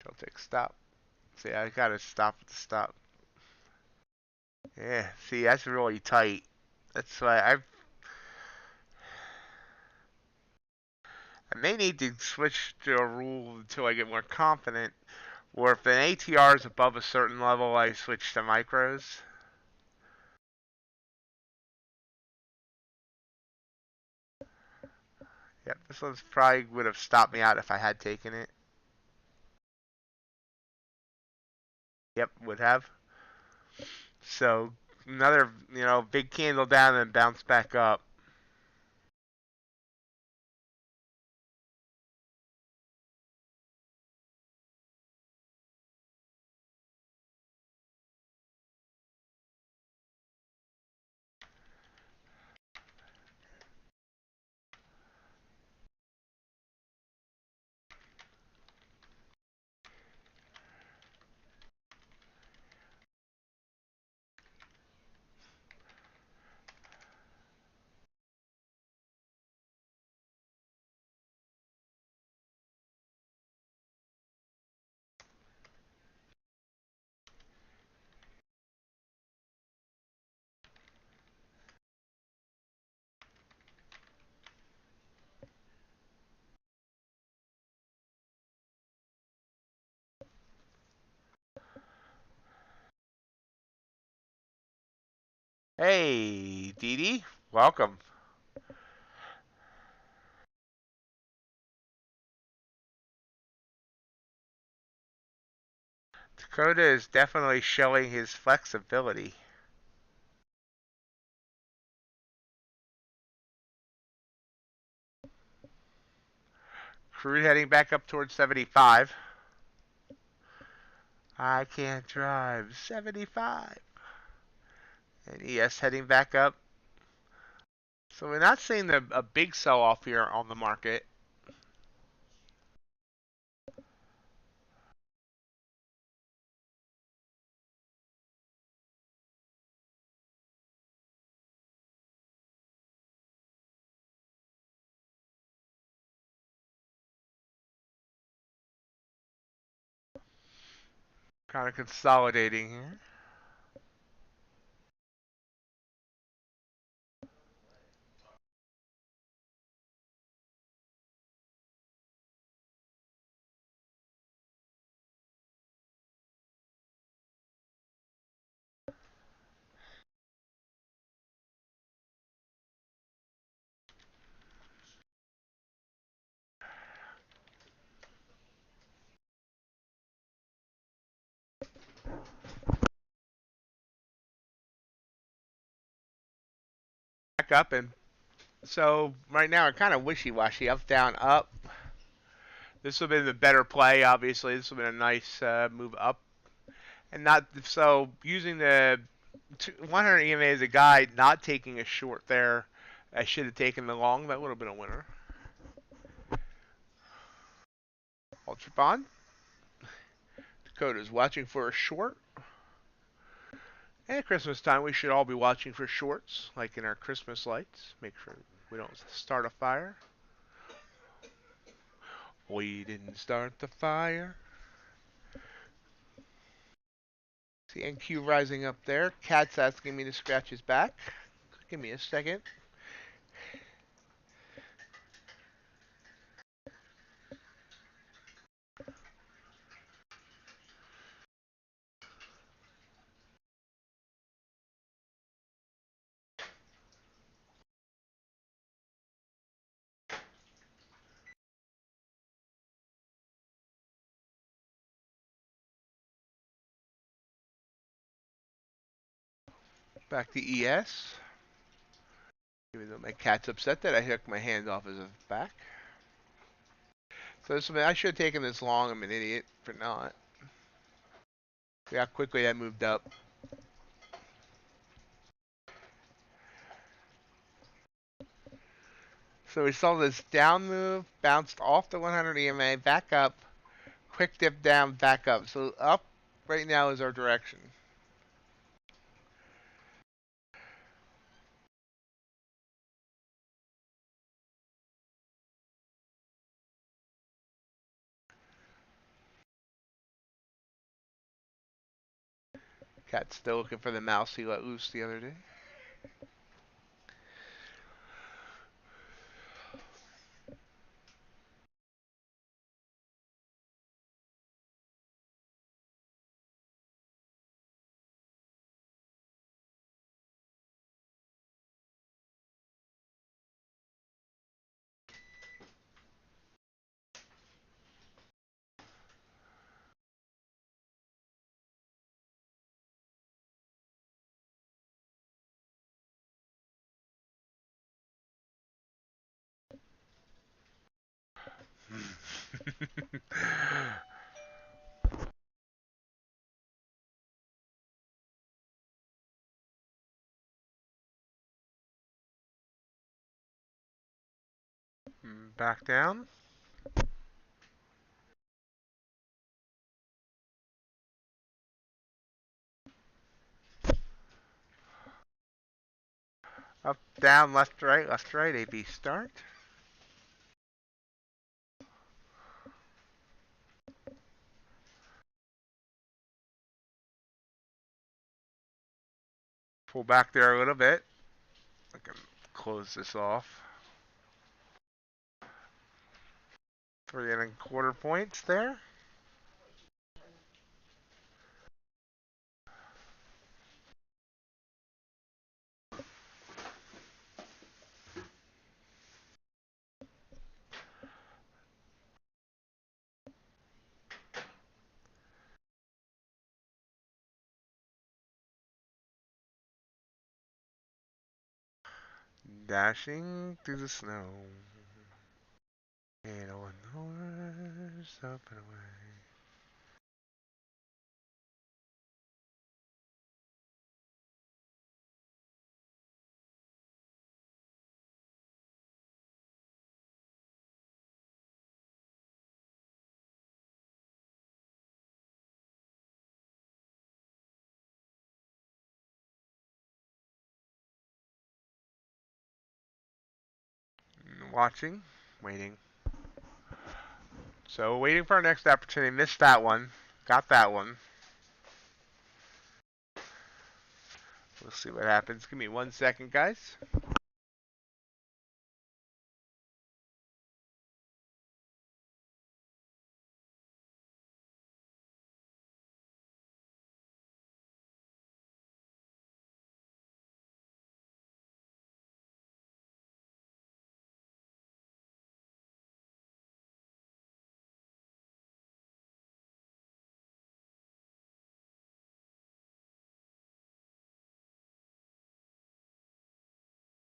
Don't tick stop. See, I gotta stop at the stop. Yeah, see, that's really tight. That's why I may need to switch to a rule until I get more confident. Or if an ATR is above a certain level, I switch to micros. Yep, this one's probably would have stopped me out if I had taken it. Yep, would have. So another, big candle down and bounce back up. Hey, Dee Dee, welcome. Dakota is definitely showing his flexibility. Crude heading back up towards 75. I can't drive 75. And ES heading back up. So we're not seeing a big sell-off here on the market. Kind of consolidating here. Back up, and so right now we're kind of wishy-washy, up, down, up. This would have been the better play, obviously. This would have been a nice move up. And not so using the 100 EMA as a guide, not taking a short there. I should have taken the long. That would have been a winner. Ultra Bond. Dakota's watching for a short. And at Christmas time, we should all be watching for shorts, like in our Christmas lights. Make sure we don't start a fire. We didn't start the fire. See NQ rising up there. Cat's asking me to scratch his back. Give me a second. Back to ES. Even though my cat's upset that I hooked my hand off his back. So this, I should have taken this long. I'm an idiot for not. See how quickly that moved up. So we saw this down move, bounced off the 100 EMA, back up, quick dip down, back up. So up right now is our direction. Cat's still looking for the mouse he let loose the other day. Back down. Up, down, left, right, AB start. Pull back there a little bit. I can close this off. 3¼ points there. Dashing through the snow. And on the horse up and away. Watching, waiting. So waiting for our next opportunity. Missed that one. Got that one. We'll see what happens. Give me 1 second, guys.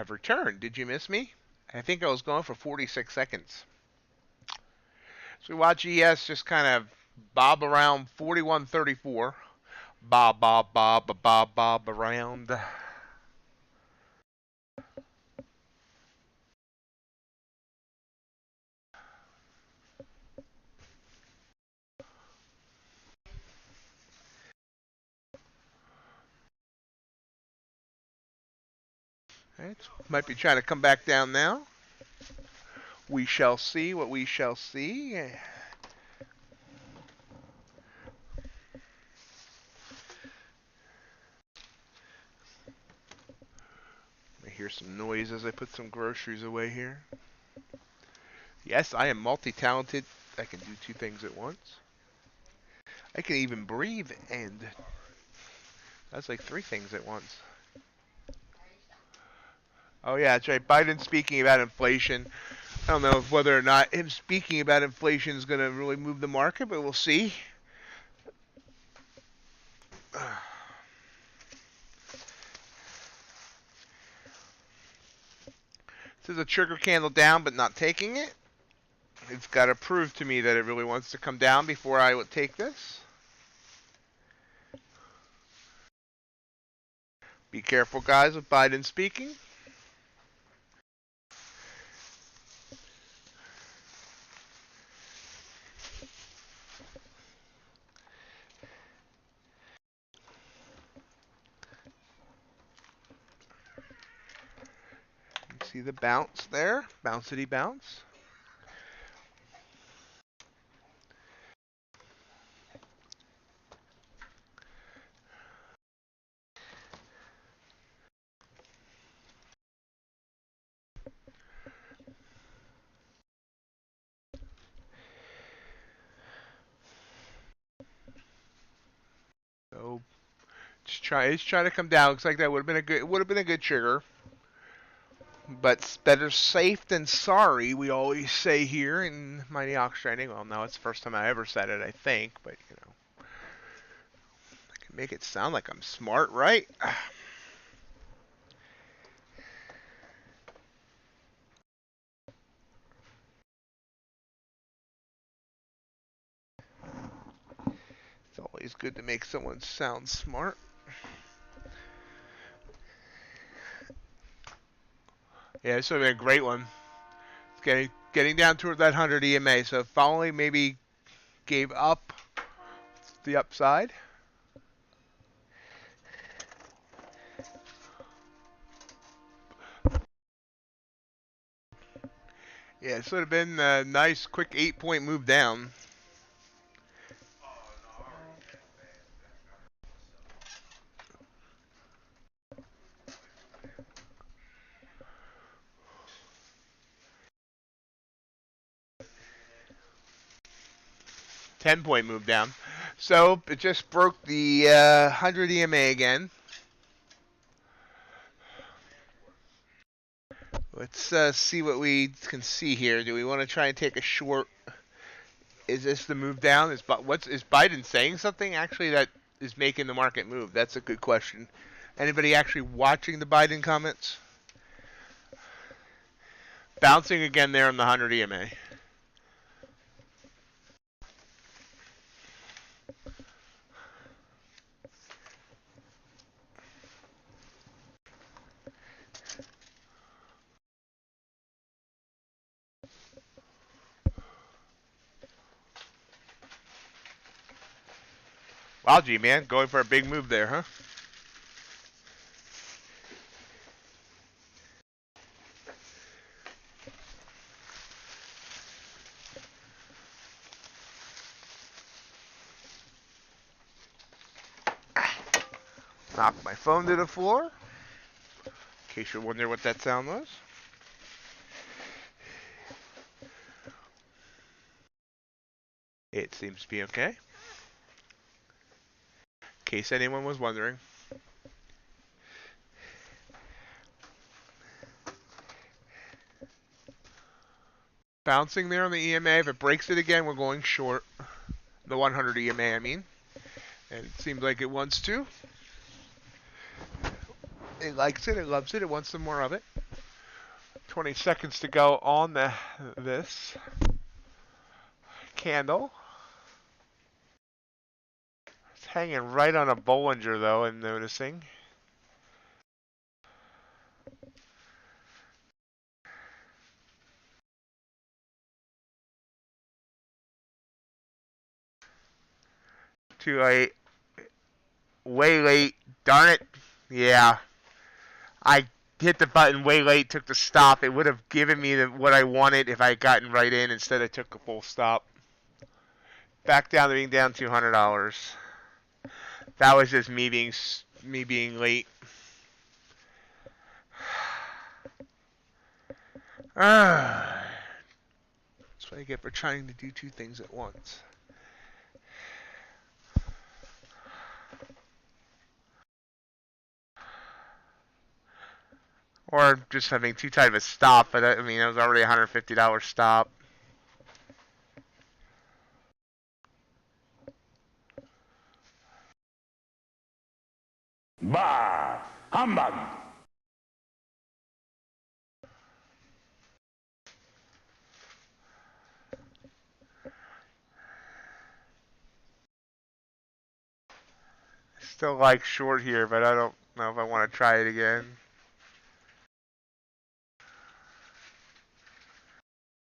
I've returned. Did you miss me? I think I was going for 46 seconds. So we watch ES just kind of bob around 41.34. Bob, bob, bob, bob, bob, bob around. Right. Might be trying to come back down now. We shall see what we shall see. I hear some noise as I put some groceries away here. Yes, I am multi-talented. I can do two things at once. I can even breathe, and that's like three things at once. Oh yeah, that's right. Biden speaking about inflation. I don't know whether or not him speaking about inflation is going to really move the market, but we'll see. This is a trigger candle down, but not taking it. It's got to prove to me that it really wants to come down before I would take this. Be careful, guys, with Biden speaking. You see the bounce there? Bouncity bounce. So it's trying to come down. Looks like that would have been a good trigger. But better safe than sorry, we always say here in MightyOxTrading. Well, no, it's the first time I ever said it, I think. But, you know, I can make it sound like I'm smart, right? It's always good to make someone sound smart. Yeah, this would have been a great one. It's getting down toward that 100 EMA. So if only maybe gave up the upside. Yeah, this would have been a nice, quick 8-point move down. $10-point move down. So it just broke the 100 EMA again. Let's see what we can see here. Do we want to try and take a short? Is this the move down? Is Biden saying something actually that is making the market move? That's a good question. Anybody actually watching the Biden comments? Bouncing again there on the 100 EMA. Wow, G-Man, going for a big move there, huh? Knock my phone to the floor. In case you're wondering what that sound was. It seems to be okay. In case anyone was wondering. Bouncing there on the EMA. If it breaks it again, we're going short. The 100 EMA, I mean. And it seems like it wants to. It likes it. It loves it. It wants some more of it. 20 seconds to go on this candle. It's hanging right on a Bollinger though, I'm noticing. Too late. Way late. Darn it. Yeah. I hit the button way late, took the stop. It would have given me what I wanted if I had gotten right in. Instead, I took a full stop. Back down to being down $200. That was just me being late. That's what I get for trying to do two things at once. Or just having too tight of a stop, but I mean, it was already a $150 stop. Bah! Humbug! Still like short here, but I don't know if I want to try it again.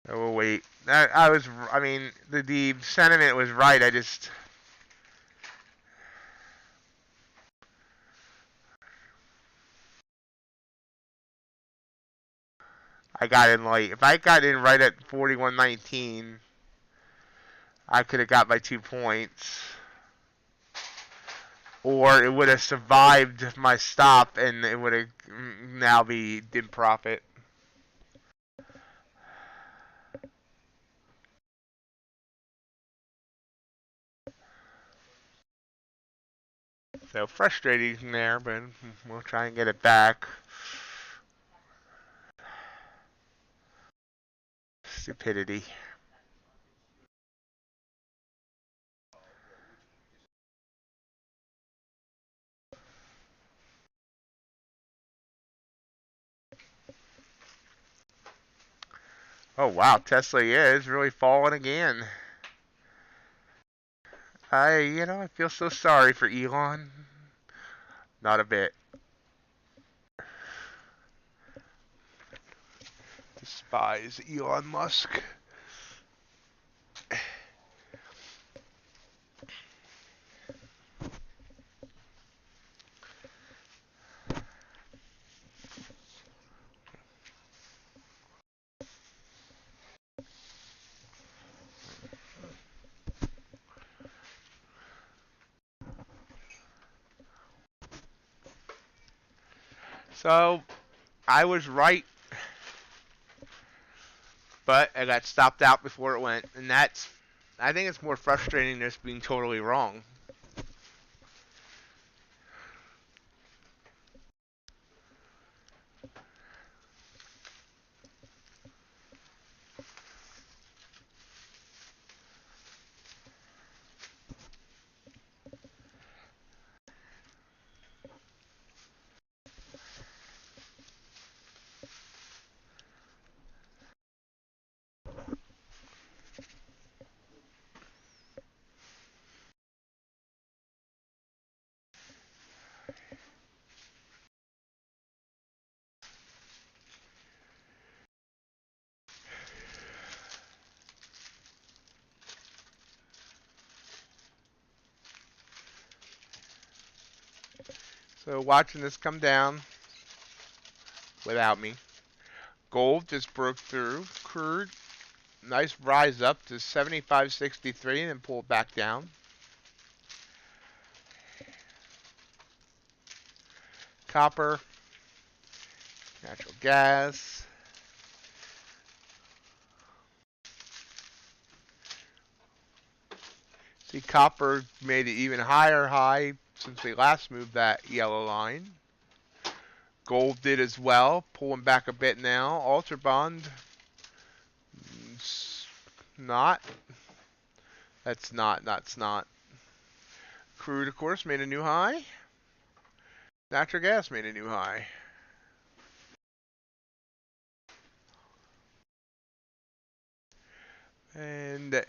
We'll wait. I mean, the sentiment was right. I got in late. If I got in right at 41.19, I could have got my 2 points. Or it would have survived my stop and it would have now be in profit. So frustrating there, but we'll try and get it back. Stupidity. Oh wow, Tesla is really falling again. I feel so sorry for Elon. Not a bit. Despise Elon Musk. So, I was right, but I got stopped out before it went, and I think it's more frustrating than just being totally wrong. So watching this come down without me. Gold just broke through. Crude, nice rise up to 75.63 and then pulled back down. Copper, natural gas. See, copper made an even higher high since we last moved that yellow line. Gold did as well, pulling back a bit now. Ultra bond, not. That's not. Crude, of course, made a new high. Natural gas made a new high. And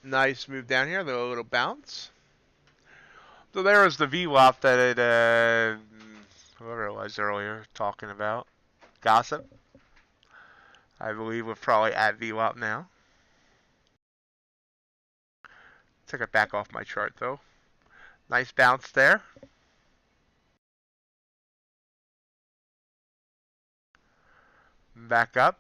nice move down here, a little bounce. So there was the VWAP that whoever it was earlier talking about. Gossip. I believe we're probably at VWAP now. Took it back off my chart though. Nice bounce there. Back up.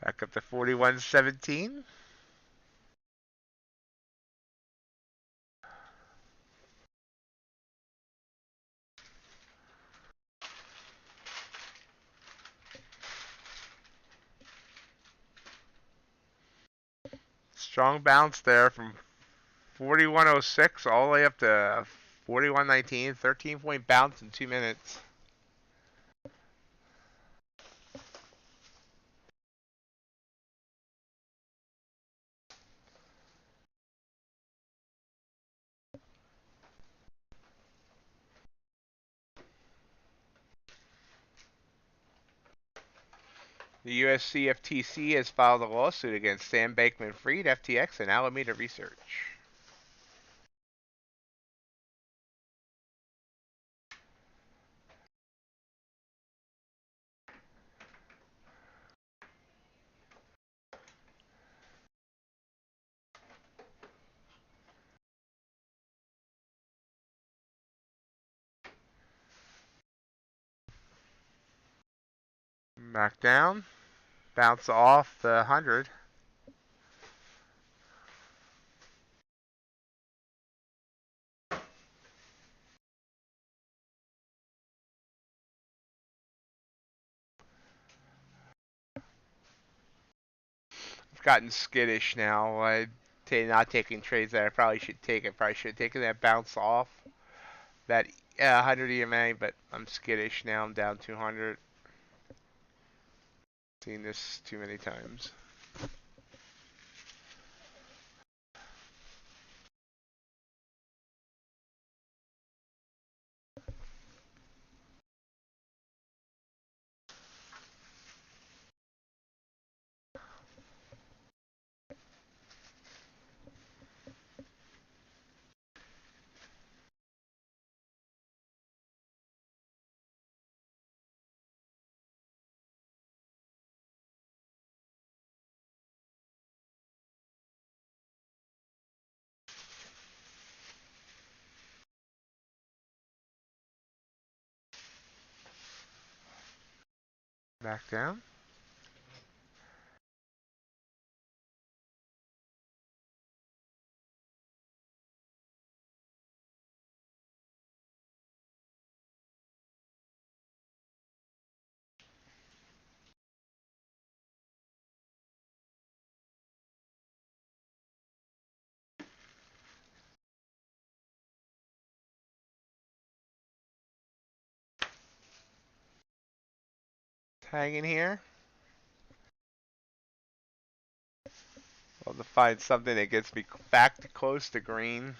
Back up to 41.17. Strong bounce there from 41.06 all the way up to 41.19. 13-point bounce in 2 minutes. The US CFTC has filed a lawsuit against Sam Bankman-Fried, FTX, and Alameda Research. Back down. Bounce off the 100. I've gotten skittish now. I'm not taking trades that I probably should take. I probably should have taken that bounce off that 100 EMA, but I'm skittish now. I'm down 200. Seen this too many times. Back down. Hanging here. Well, to find something that gets me back to close to green.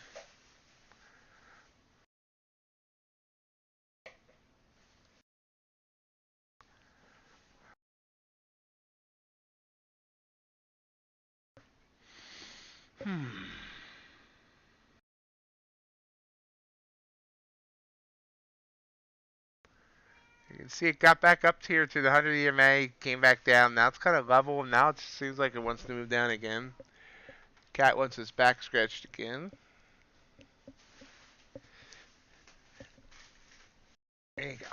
You can see it got back up here to the 100 EMA, came back down. Now it's kind of level. Now it seems like it wants to move down again. Cat wants his back scratched again. There you go.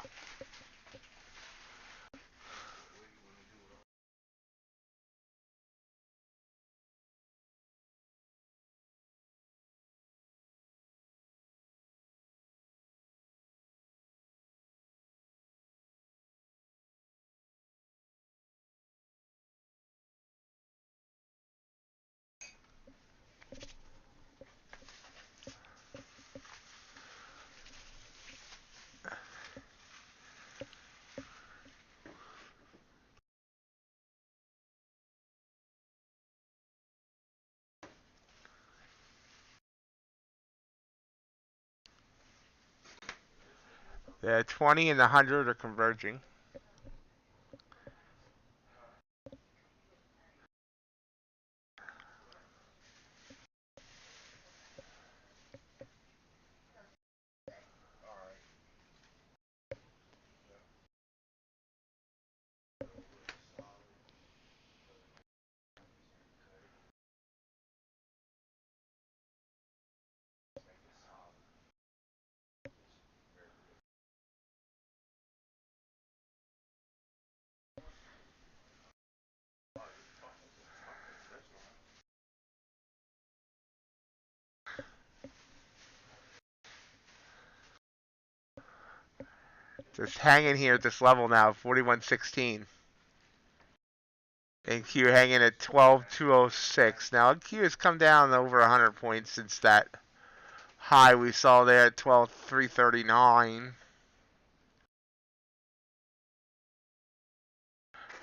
The 20 and the 100 are converging. Just hanging here at this level now, 41.16. NQ hanging at 12.206. Now NQ has come down over 100 points since that high we saw there at 12.339.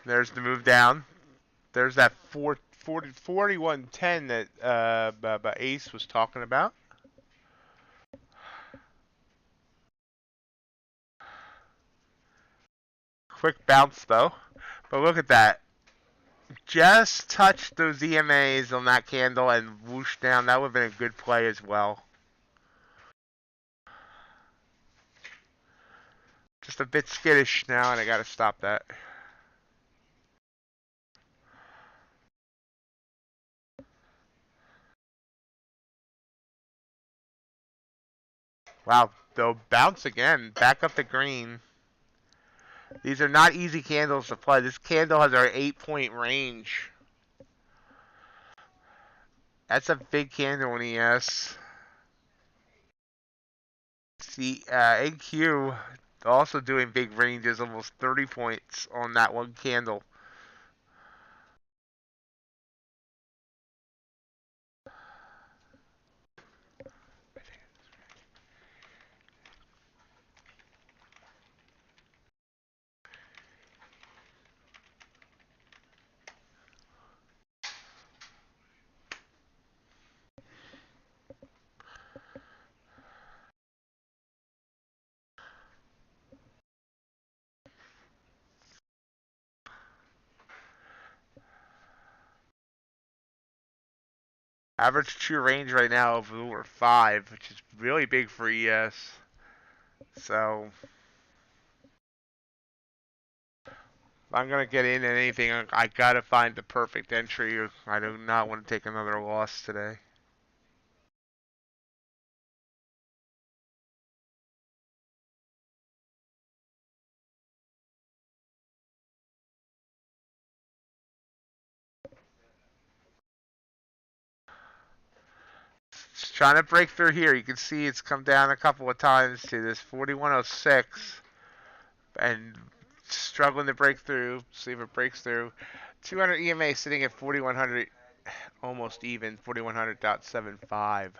There's the move down. There's that 41.10 that Ace was talking about. Quick bounce though. But look at that. Just touched those EMAs on that candle and whoosh down. That would have been a good play as well. Just a bit skittish now, and I got to stop that. Wow, they'll bounce again. Back up the green. These are not easy candles to play. This candle has our 8-point range. That's a big candle in ES. See, AQ also doing big ranges, almost 30 points on that one candle. Average true range right now of over 5, which is really big for ES. So, if I'm going to get in anything, I got to find the perfect entry. I do not want to take another loss today. Just trying to break through here. You can see it's come down a couple of times to this 4106 and struggling to break through. See if it breaks through. 200 EMA sitting at 4100, almost even, 4100.75.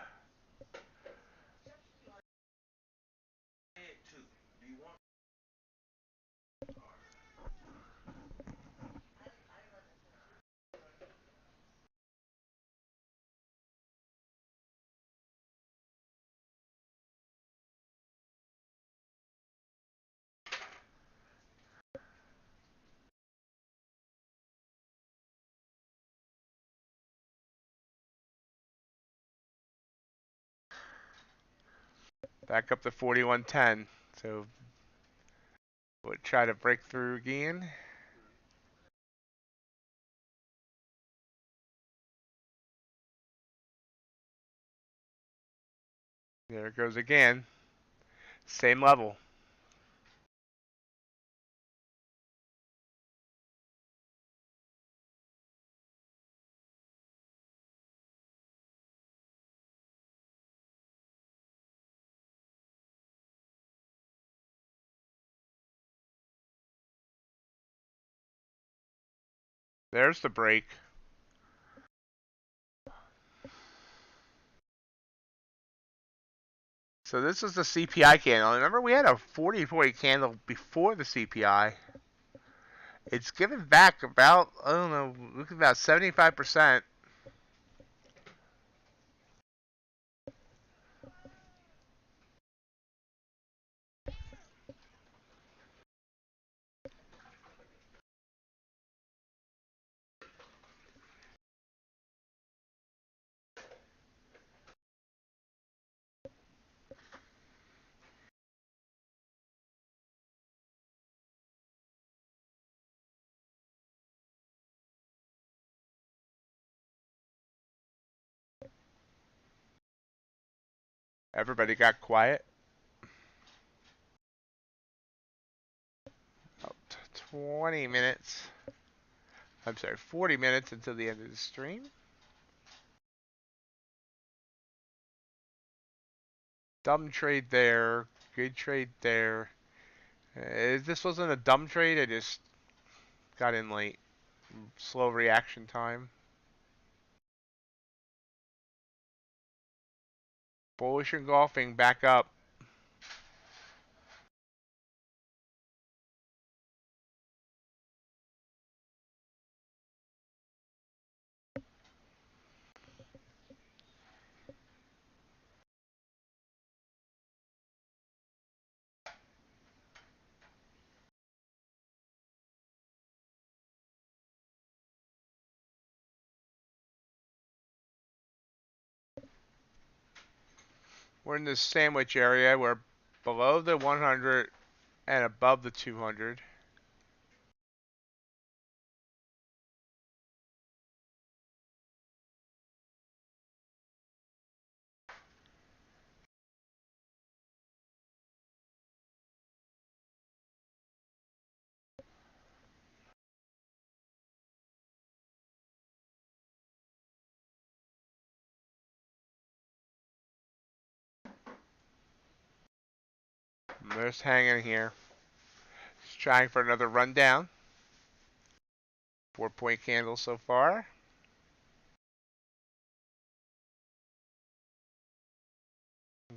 Back up to 4110. So we'll try to break through again. There it goes again. Same level. There's the break. So this is the CPI candle. Remember we had a 40-point candle before the CPI. It's given back about, I don't know, look at about 75%. Everybody got quiet. About 20 minutes. I'm sorry, 40 minutes until the end of the stream. Dumb trade there. Good trade there. This wasn't a dumb trade. I just got in late. Slow reaction time. Bullish engulfing back up. We're in this sandwich area. We're below the 100 and above the 200. We're just hanging here. Just trying for another rundown. 4-point candle so far.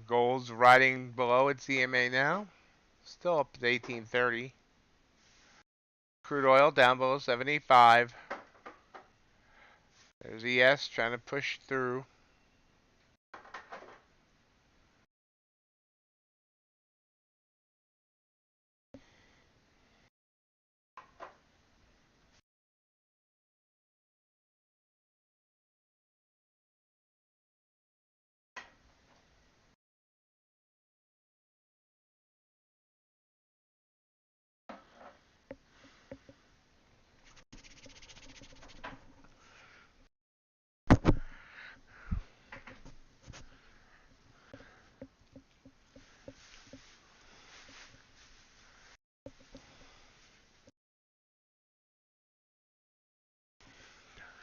Gold's riding below its EMA now. Still up to 1830. Crude oil down below 75. There's ES trying to push through.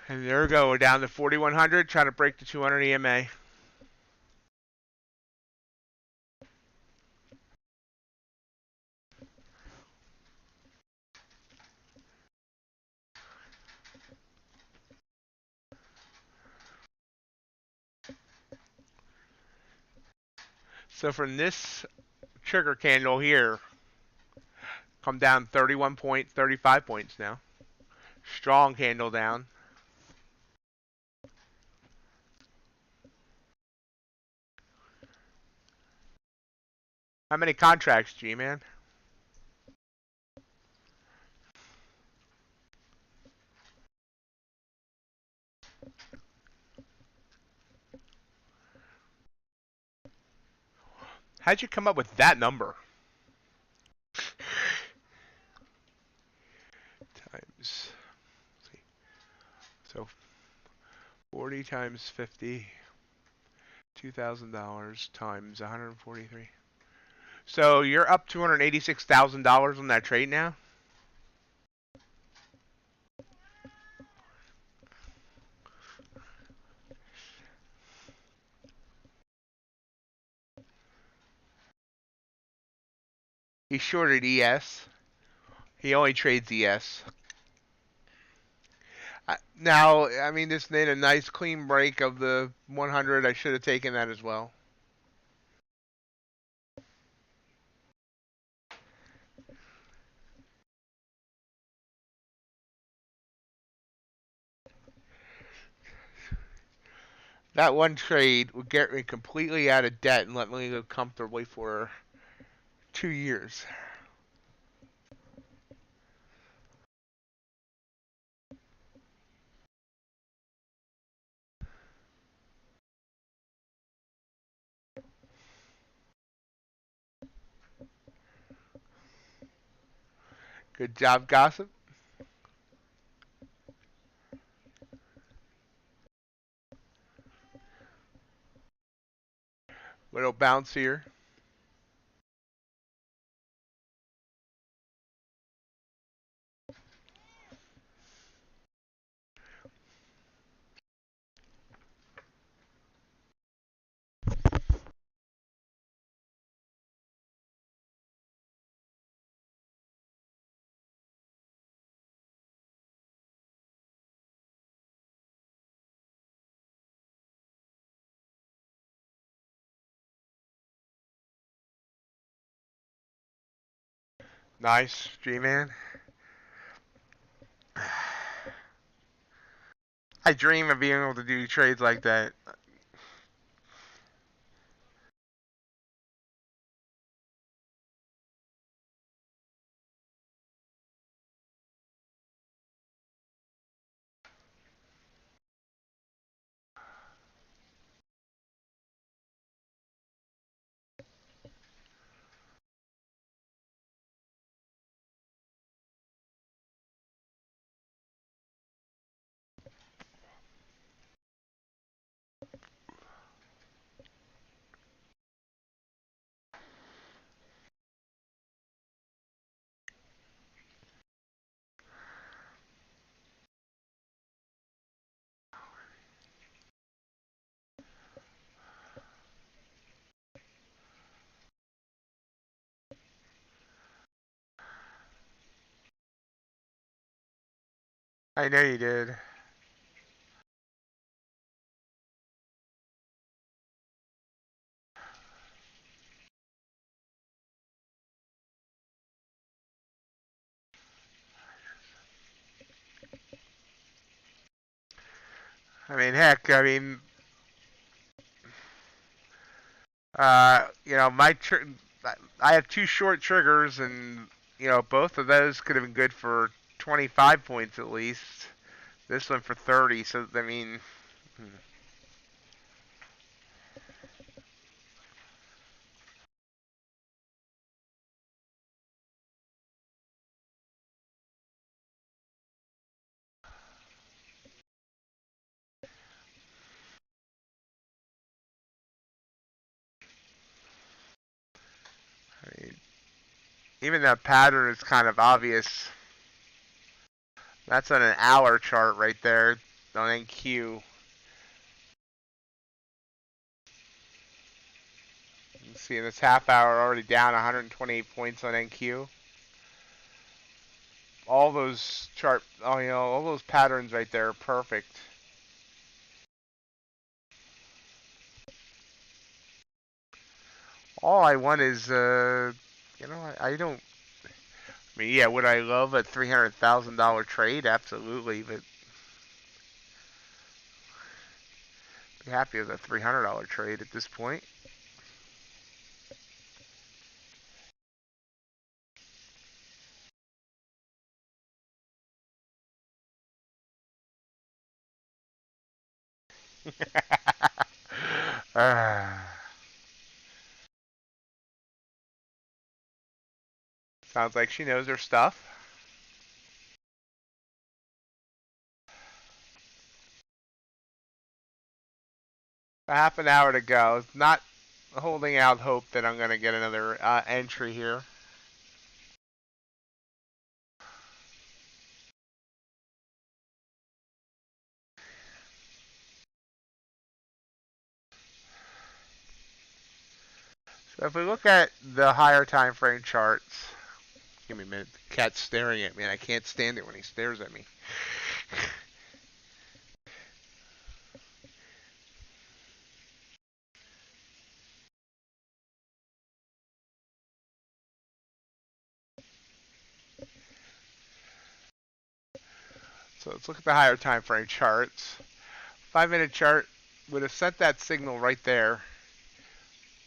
And there we go. We're down to 4100, trying to break the 200 EMA. So from this trigger candle here, come down 35 points now. Strong candle down. How many contracts, G-Man? How'd you come up with that number? Times, so 40 times 50, $2,000 times 143. So you're up $286,000 on that trade now? He shorted ES. He only trades ES. Now, I mean, this made a nice clean break of the 100. I should have taken that as well. That one trade would get me completely out of debt and let me live comfortably for 2 years. Good job, Gossip. Little bounce here. Nice, G-Man. I dream of being able to do trades like that. I know you did. I mean, heck, I mean, you know, I have two short triggers, and you know, both of those could have been good for 25 points at least. This one for 30. So I mean, I mean, even that pattern is kind of obvious. That's on an hour chart right there on NQ. You see in this half hour already down 128 points on NQ. All those you know, all those patterns right there are perfect. All I want is, you know, I don't. I mean, yeah, would I love a $300,000 trade? Absolutely, but be happy with a $300 trade at this point. Sounds like she knows her stuff. A half an hour to go. Not holding out hope that I'm going to get another entry here. So if we look at the higher time frame charts, give me a minute. The cat's staring at me, and I can't stand it when he stares at me. So let's look at the higher time frame charts. 5-minute chart would have sent that signal right there,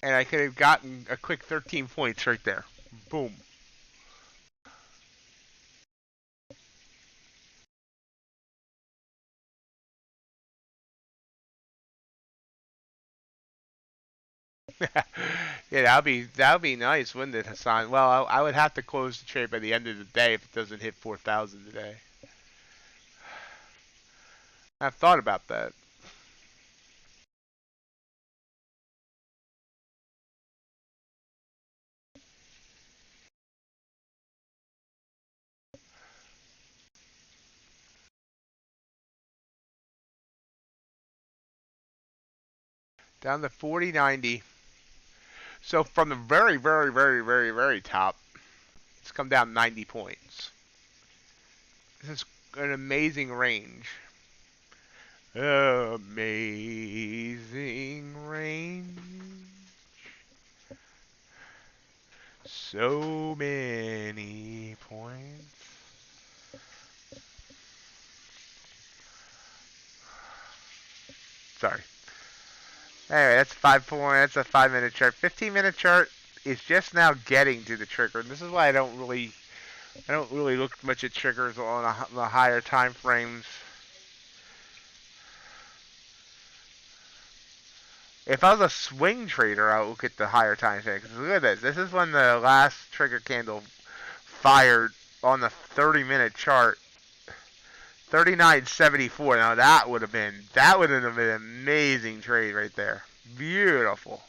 and I could have gotten a quick 13 points right there. Boom. Yeah, that'll be nice, wouldn't it, Hassan? Well, I would have to close the trade by the end of the day if it doesn't hit 4,000 today. I've thought about that. Down to 40.90. So from the very, very, very, very, very top, it's come down 90 points. This is an amazing range. Amazing range. So many points. Sorry. Anyway, that's 5 point. That's a 5-minute chart. 15-minute chart is just now getting to the trigger. And this is why I don't really look much at triggers on the higher time frames. If I was a swing trader, I would look at the higher time frames. Look at this. This is when the last trigger candle fired on the 30-minute chart. 39.74. Now that would have been an amazing trade right there. Beautiful.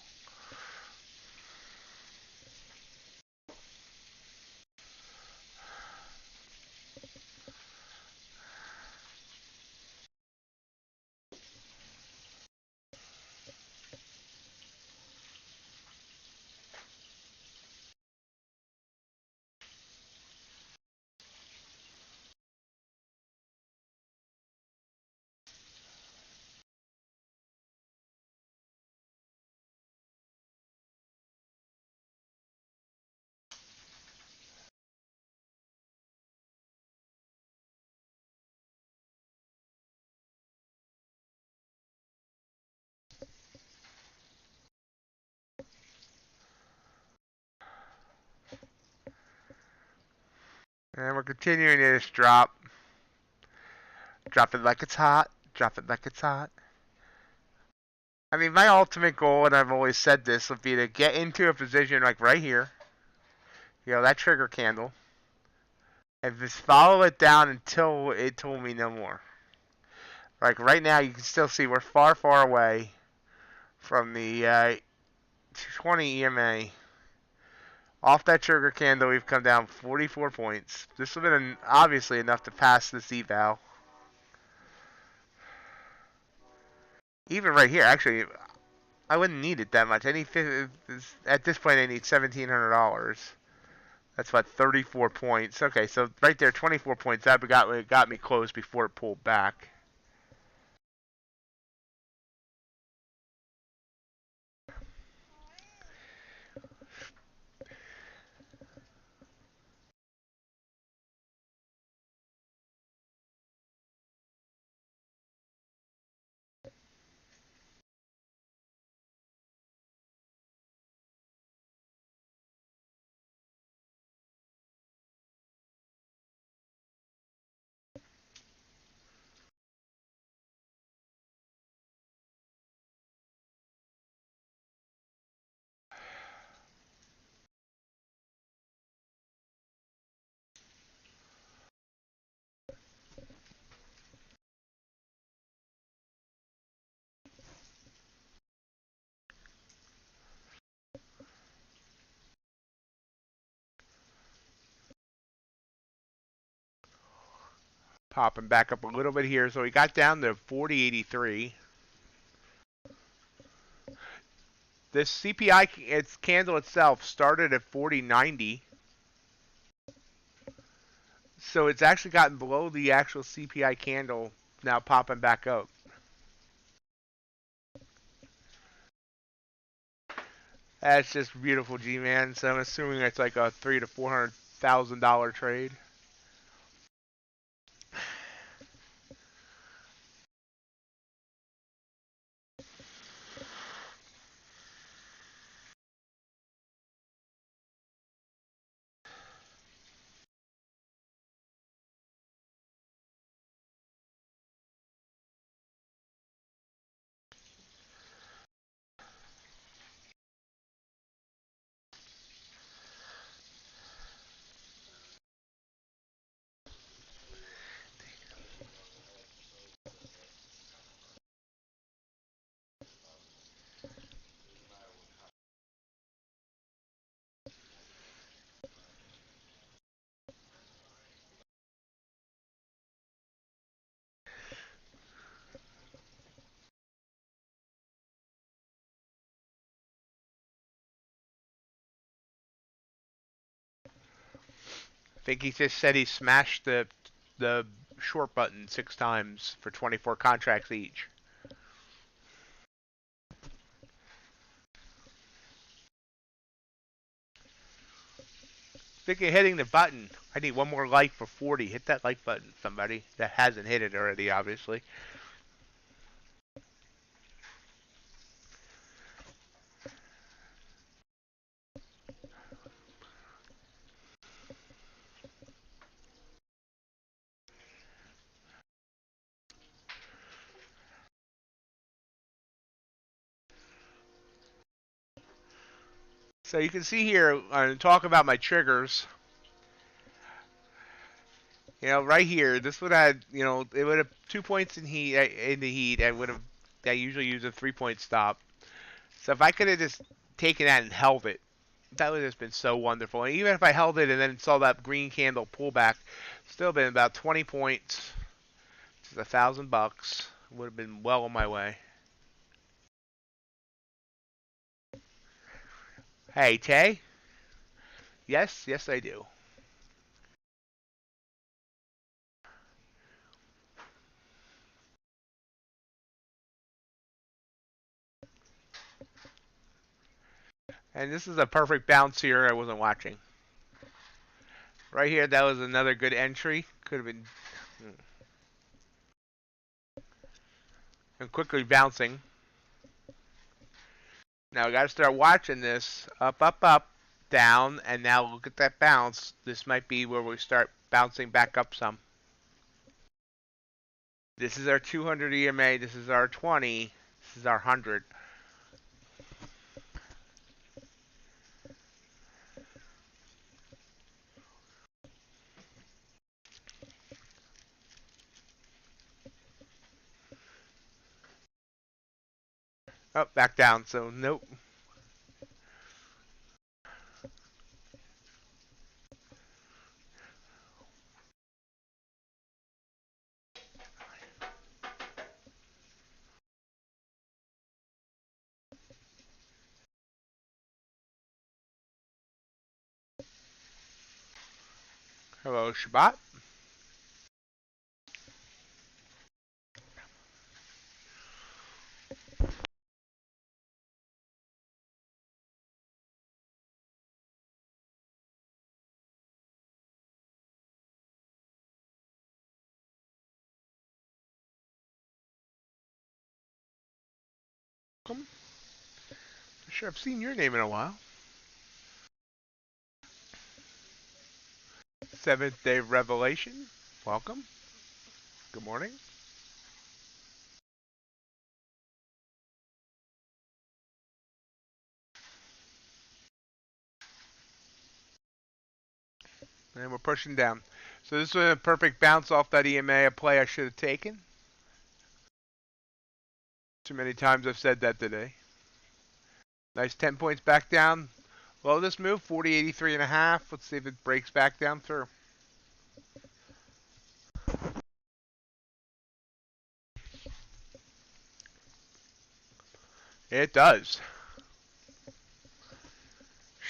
And we're continuing this drop. Drop it like it's hot. Drop it like it's hot. I mean, my ultimate goal, and I've always said this, would be to get into a position like right here. You know, that trigger candle. And just follow it down until it told me no more. Like right now, you can still see we're far, far away from the 20 EMA. Off that trigger candle, we've come down 44 points. This would have been obviously enough to pass this eval. Even right here, actually, I wouldn't need it that much. At this point, I need $1,700. That's what, 34 points. Okay, so right there, 24 points. That got me close before it pulled back. Popping back up a little bit here. So we got down to 40.83. This CPI, its candle itself, started at 40.90. So it's actually gotten below the actual CPI candle, now popping back up. That's just beautiful, G-Man. So I'm assuming it's like a $300,000 to $400,000 trade. think he just said he smashed the short button 6 times for 24 contracts each. Think of hitting the button. I need one more like for 40. Hit that like button, somebody that hasn't hit it already, obviously. So you can see here, talk about my triggers. You know, right here, this would have, you know, it would have 2 points in the heat. I usually use a 3-point stop. So if I could have just taken that and held it, that would have just been so wonderful. And even if I held it and then saw that green candle pullback, still been about 20 points, which is $1,000. Would have been well on my way. Hey, Tay? Yes, yes I do. And this is a perfect bounce here I wasn't watching. Right here, that was another good entry. Could have been... And quickly bouncing. Now I got to start watching this. Up, up, up, down, and now look at that bounce. This might be where we start bouncing back up some. This is our 200 EMA. This is our 20. This is our 100. Oh, back down. So nope. Hello, Shabbat. Welcome. Sure, I've seen your name in a while. Seventh Day Revelation. Welcome. Good morning. And we're pushing down. So this was a perfect bounce off that EMA, a play I should have taken. Too many times I've said that today. Nice 10 points back down. Well, this move, 40.83.5. Let's see if it breaks back down through. It does.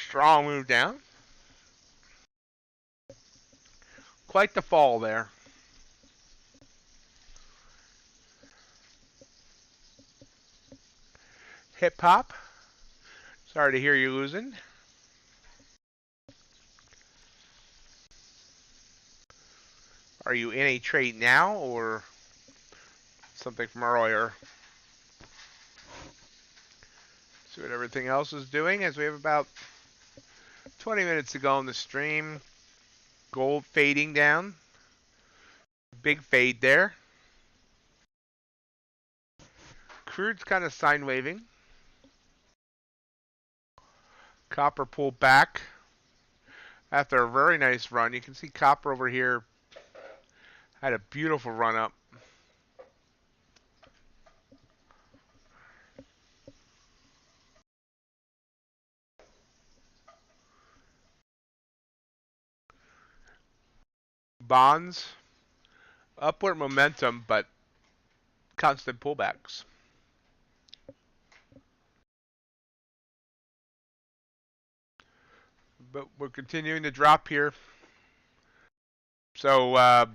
Strong move down. Quite the fall there. Hip hop. Sorry to hear you losing. Are you in a trade now or something from earlier? See what everything else is doing as we have about 20 minutes to go on the stream. Gold fading down. Big fade there. Crude's kind of sine waving. Copper pulled back after a very nice run. You can see copper over here had a beautiful run up. Bonds, upward momentum, but constant pullbacks. But we're continuing to drop here. So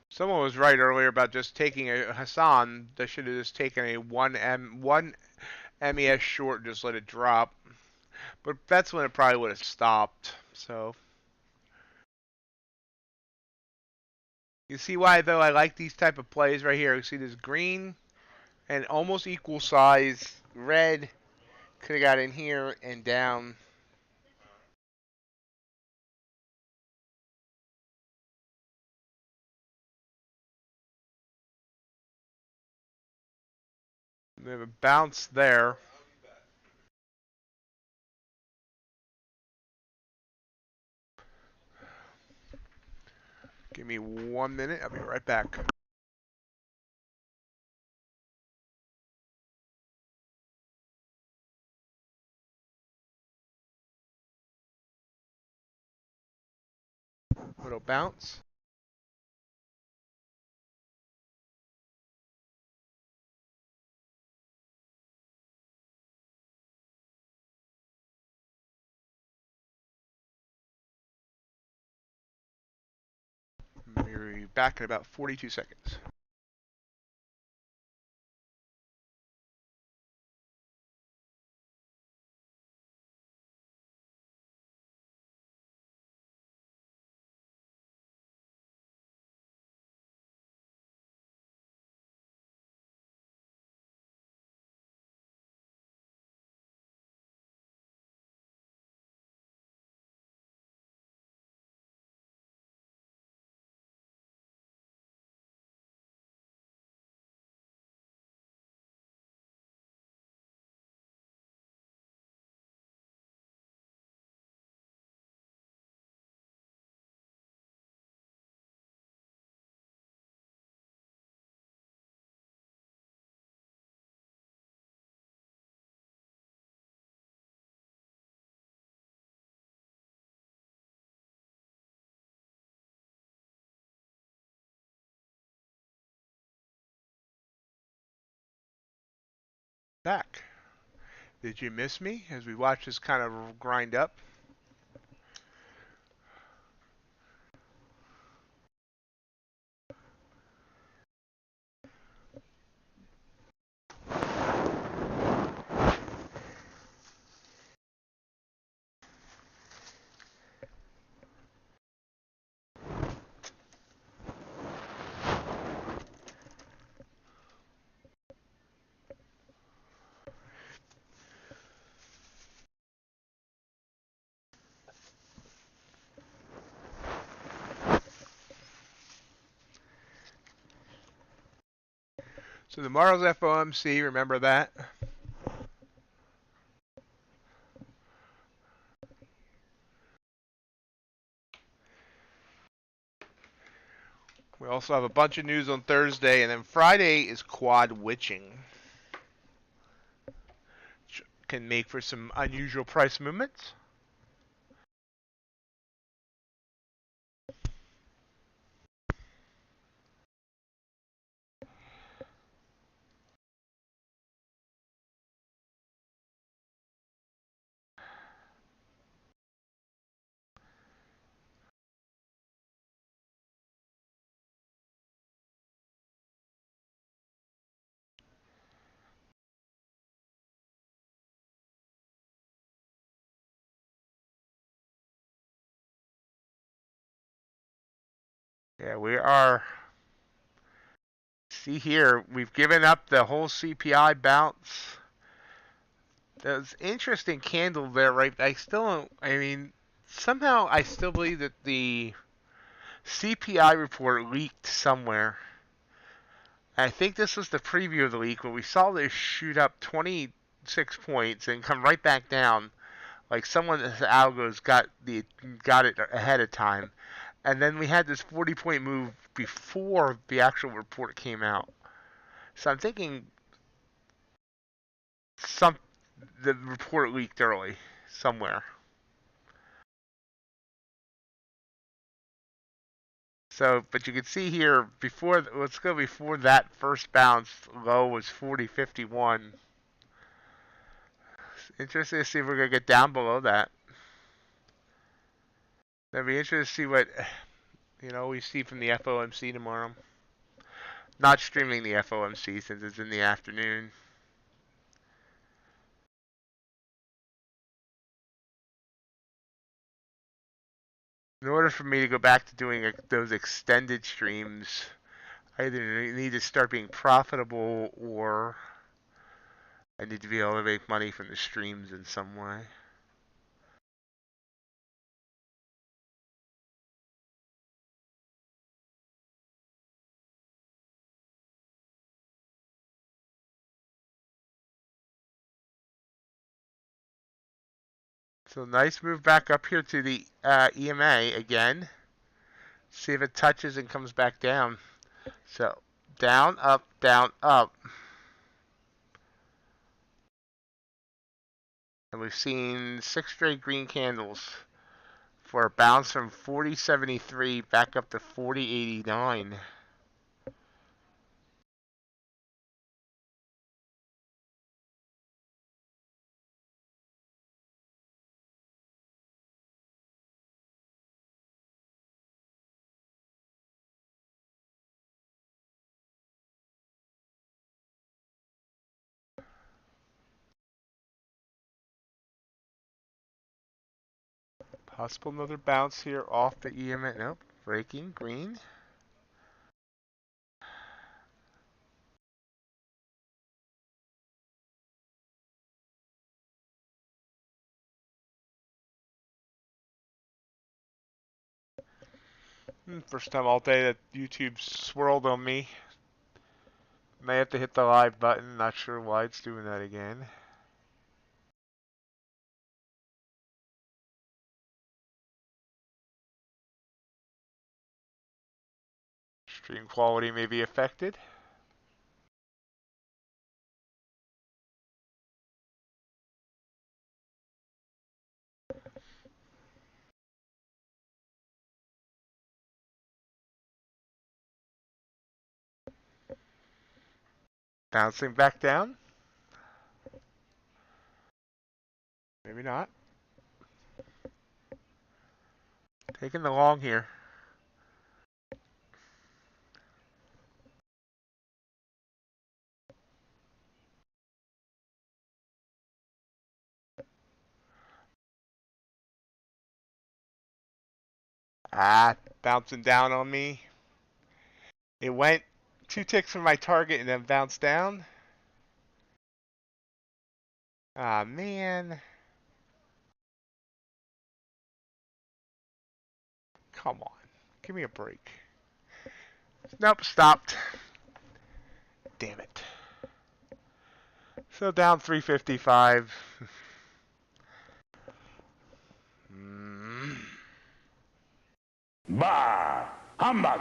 someone was right earlier about just taking a Hassan. They should have just taken a one MES short, and just let it drop. But that's when it probably would have stopped. So you see why though I like these type of plays right here. You see this green and almost equal size red. Could have got in here and down. We have a bounce there. Give me 1 minute. I'll be right back. Little bounce. We'll be back in about 42 seconds. Back. Did you miss me as we watch this kind of grind up? So tomorrow's FOMC, remember that? We also have a bunch of news on Thursday, and then Friday is quad witching. Which can make for some unusual price movements. Yeah, we are. See here, we've given up the whole CPI bounce. There's interesting candle there, right? I still don't. I mean, somehow I still believe that the CPI report leaked somewhere. I think this was the preview of the leak when we saw this shoot up 26 points and come right back down. Like someone's algos got it ahead of time. And then we had this 40-point move before the actual report came out. So I'm thinking the report leaked early somewhere. So, but you can see here let's go before that first bounce. Low was 40.51. Interesting to see if we're gonna get down below that. That'd be interesting to see what You know, we see from the FOMC tomorrow. Not streaming the FOMC since it's in the afternoon. In order for me to go back to doing those extended streams, I either need to start being profitable or I need to be able to make money from the streams in some way. So nice move back up here to the EMA again. See if it touches and comes back down. So down, up, down, up. And we've seen 6 straight green candles for a bounce from 40.73 back up to 40.89. Possible another bounce here off the EMA. Nope, breaking green. First time all day that YouTube swirled on me. May have to hit the live button. Not sure why it's doing that again. Stream quality may be affected. Bouncing back down. Maybe not. Taking the long here. Bouncing down on me. It went 2 ticks from my target and then bounced down. Ah, man. Come on. Give me a break. Nope, stopped. Damn it. So down 355. Bah! Humbug!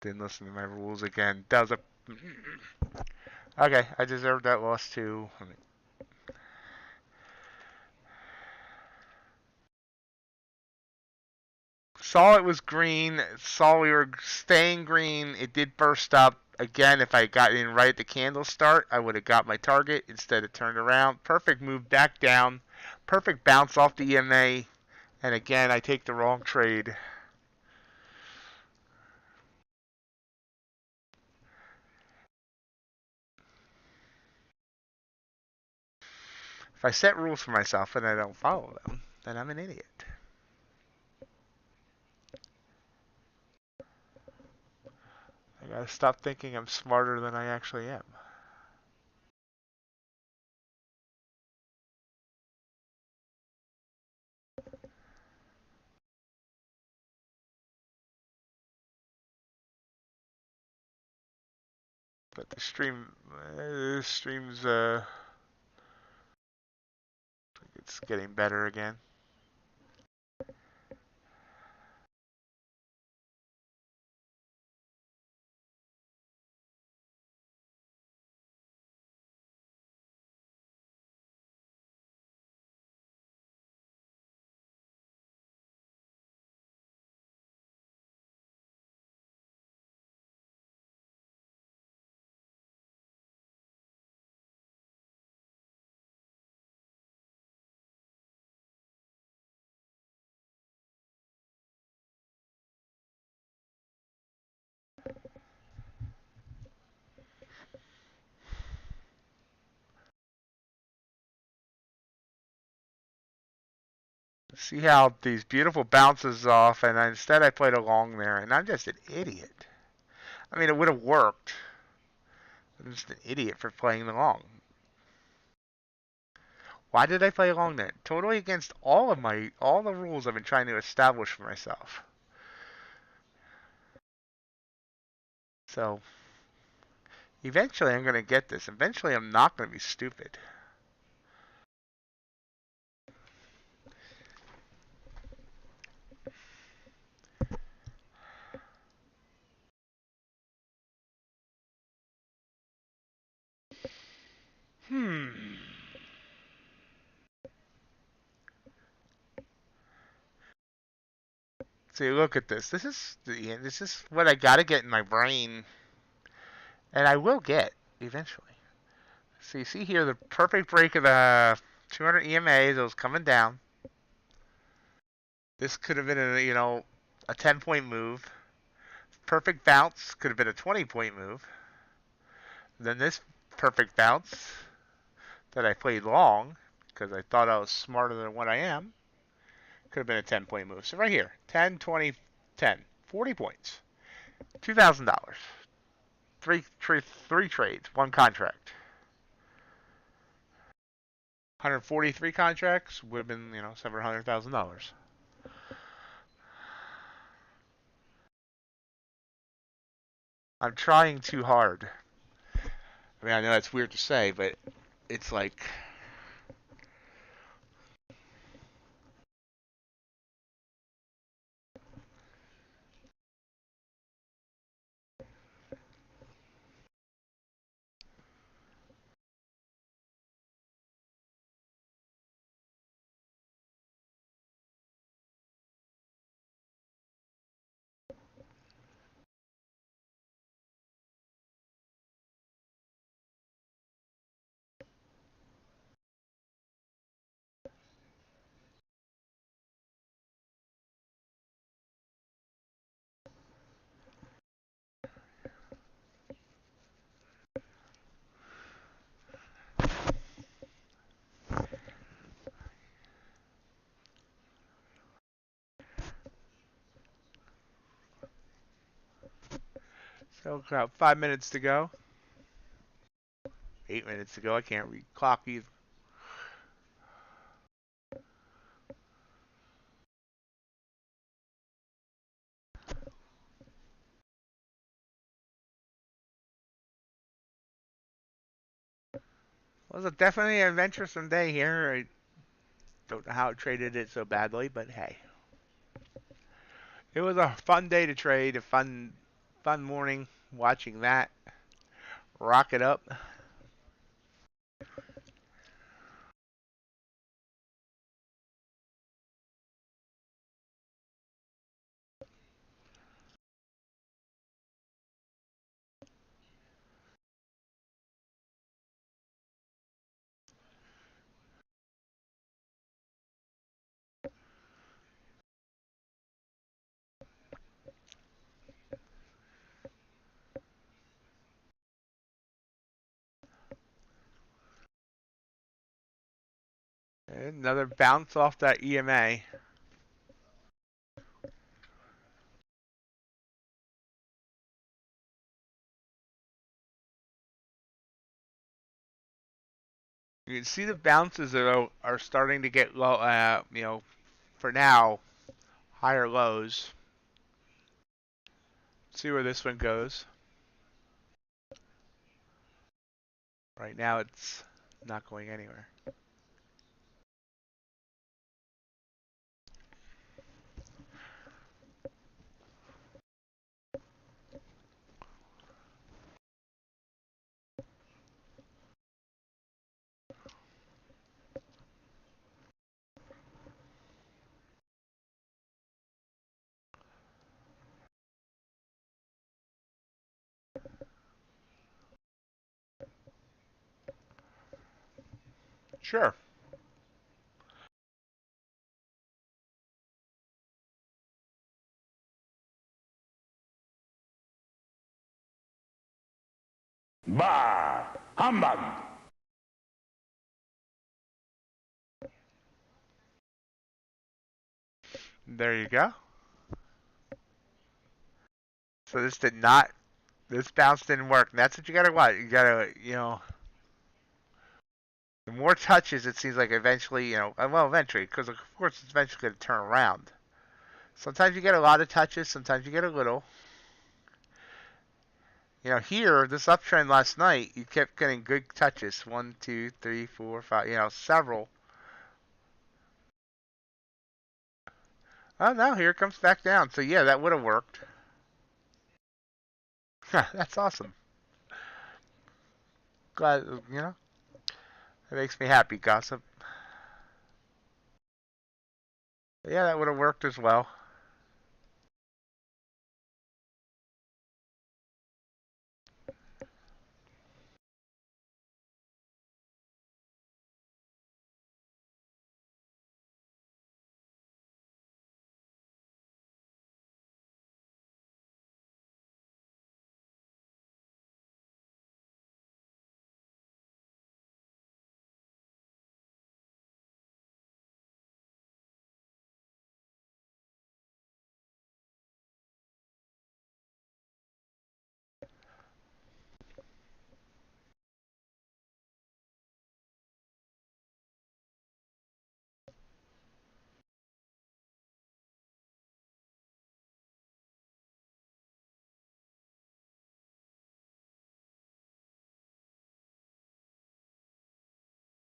Didn't listen to my rules again. That was a... Okay, I deserved that loss too. Saw it was green. Saw we were staying green. It did burst up. Again, if I got in right at the candle start, I would have got my target. Instead, it turned around. Perfect move back down. Perfect bounce off the EMA. And again, I take the wrong trade. If I set rules for myself and I don't follow them, then I'm an idiot. I gotta stop thinking I'm smarter than I actually am. But the stream's it's getting better again. See how these beautiful bounces off, and instead I played along there, and I'm just an idiot. I mean, it would have worked. I'm just an idiot for playing along. Why did I play along there? Totally against all the rules I've been trying to establish for myself. So, eventually I'm going to get this. Eventually I'm not going to be stupid. See, look at this. This is what I got to get in my brain, and I will get eventually. See here the perfect break of the 200 EMAs. It was coming down. This could have been a 10-point move. Perfect bounce could have been a 20-point move. Then this perfect bounce that I played long because I thought I was smarter than what I am could have been a 10-point move. So right here, 10, 20, 10, 40 points, $2,000, three trades, one contract. 143 contracts would have been several $100,000. I'm trying too hard. I mean, I know that's weird to say, but it's like so about 5 minutes to go. 8 minutes to go. I can't read clock either. Well, it's definitely an adventuresome day here. I don't know how I traded it so badly, but hey. It was a fun day to trade, a fun morning watching that rocket up. Another bounce off that EMA. You can see the bounces are starting to get low, for now, higher lows. See where this one goes. Right now it's not going anywhere. Sure. Bah! Humbug! There you go. So this did not, this bounce didn't work. And that's what you gotta watch. You gotta, the more touches, it seems like eventually, well, eventually, because of course it's eventually going to turn around. Sometimes you get a lot of touches, sometimes you get a little. Here, this uptrend last night, you kept getting good touches. 1, 2, 3, 4, 5, several. Oh, no, here it comes back down. So, yeah, that would have worked. That's awesome. Glad, it makes me happy, gossip. Yeah, that would have worked as well.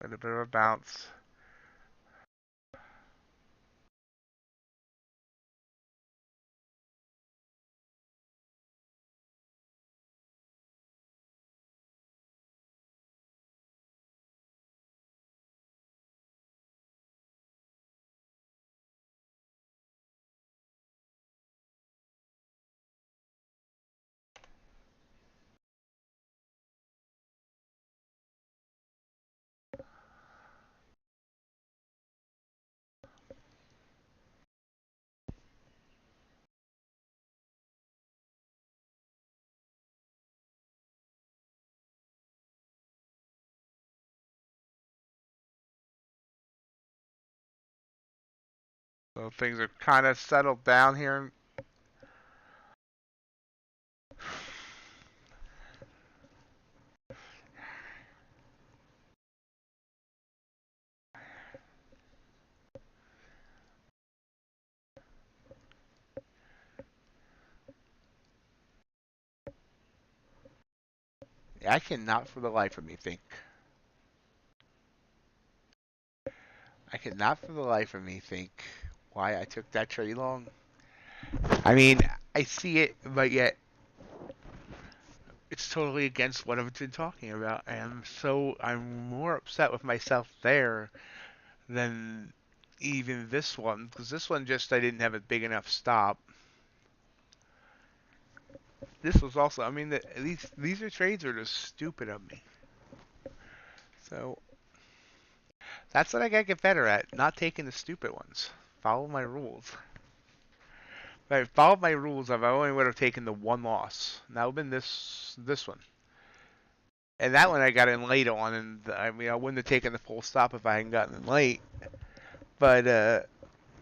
A little bit of a bounce. So things are kind of settled down here. I cannot for the life of me think. I cannot for the life of me think why I took that trade long. I mean, I see it, but yet it's totally against what I've been talking about. And so I'm more upset with myself there than even this one. Because this one just, I didn't have a big enough stop. This was also, I mean, these are trades are just stupid of me. So that's what I gotta get better at, not taking the stupid ones. Follow my rules. If I followed my rules, I only would have taken the one loss. And that would have been this one. And that one I got in late on, and I mean I wouldn't have taken the full stop if I hadn't gotten in late. But at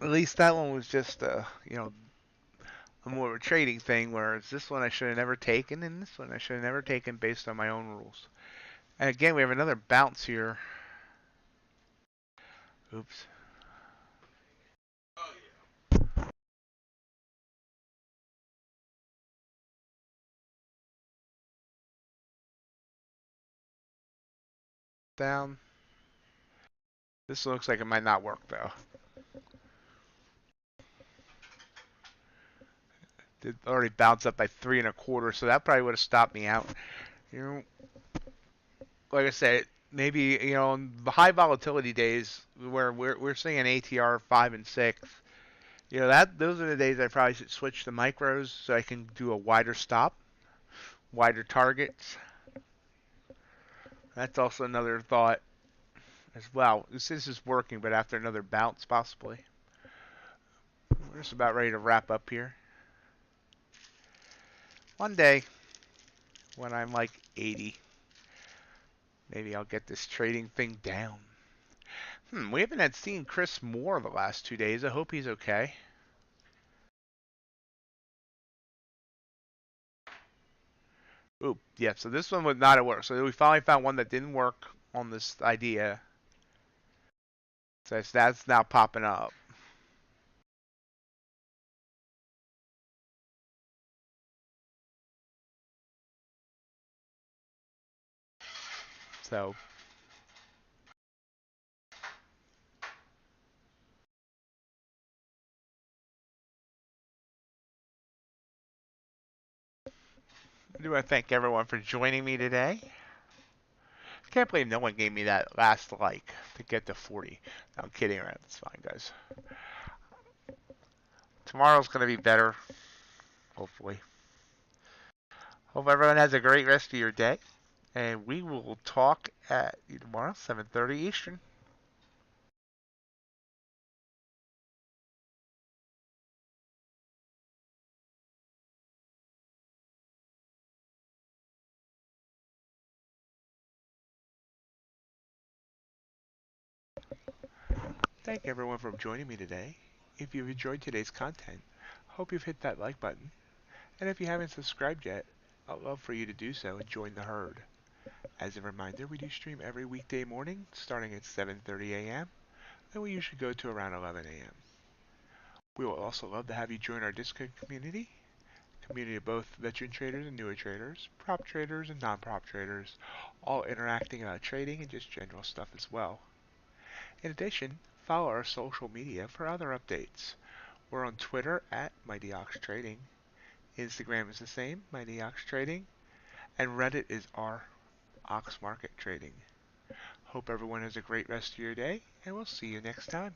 least that one was just a more of a trading thing, whereas this one I should have never taken, and this one I should have never taken based on my own rules. And again, we have another bounce here. Oops. Down. This looks like it might not work though. It already bounced up by 3 1/4, so that probably would have stopped me out. Like I said, maybe on the high volatility days where we're seeing an ATR 5 and 6. Those are the days I probably should switch to micros so I can do a wider stop, wider targets. That's also another thought as well. This is working, but after another bounce possibly. We're just about ready to wrap up here. One day, when I'm like 80, maybe I'll get this trading thing down. We haven't seen Chris Moore the last 2 days. I hope he's okay. Ooh, yeah, so this one would not have worked. So we finally found one that didn't work on this idea. So that's now popping up. So I do want to thank everyone for joining me today. I can't believe no one gave me that last like to get to 40. No, I'm kidding around. It's fine, guys. Tomorrow's going to be better, hopefully. Hope everyone has a great rest of your day. And we will talk at tomorrow, 7:30 Eastern. Thank everyone for joining me today. If you've enjoyed today's content, hope you've hit that like button. And if you haven't subscribed yet, I'd love for you to do so and join the herd. As a reminder, we do stream every weekday morning starting at 7:30 a.m. and we usually go to around 11 a.m. We will also love to have you join our Discord community of both veteran traders and newer traders, prop traders and non-prop traders, all interacting about trading and just general stuff as well. In addition, follow our social media for other updates. We're on Twitter at MightyOxTrading, Instagram is the same, MightyOxTrading, and Reddit is r Ox Market Trading. Hope everyone has a great rest of your day, and we'll see you next time.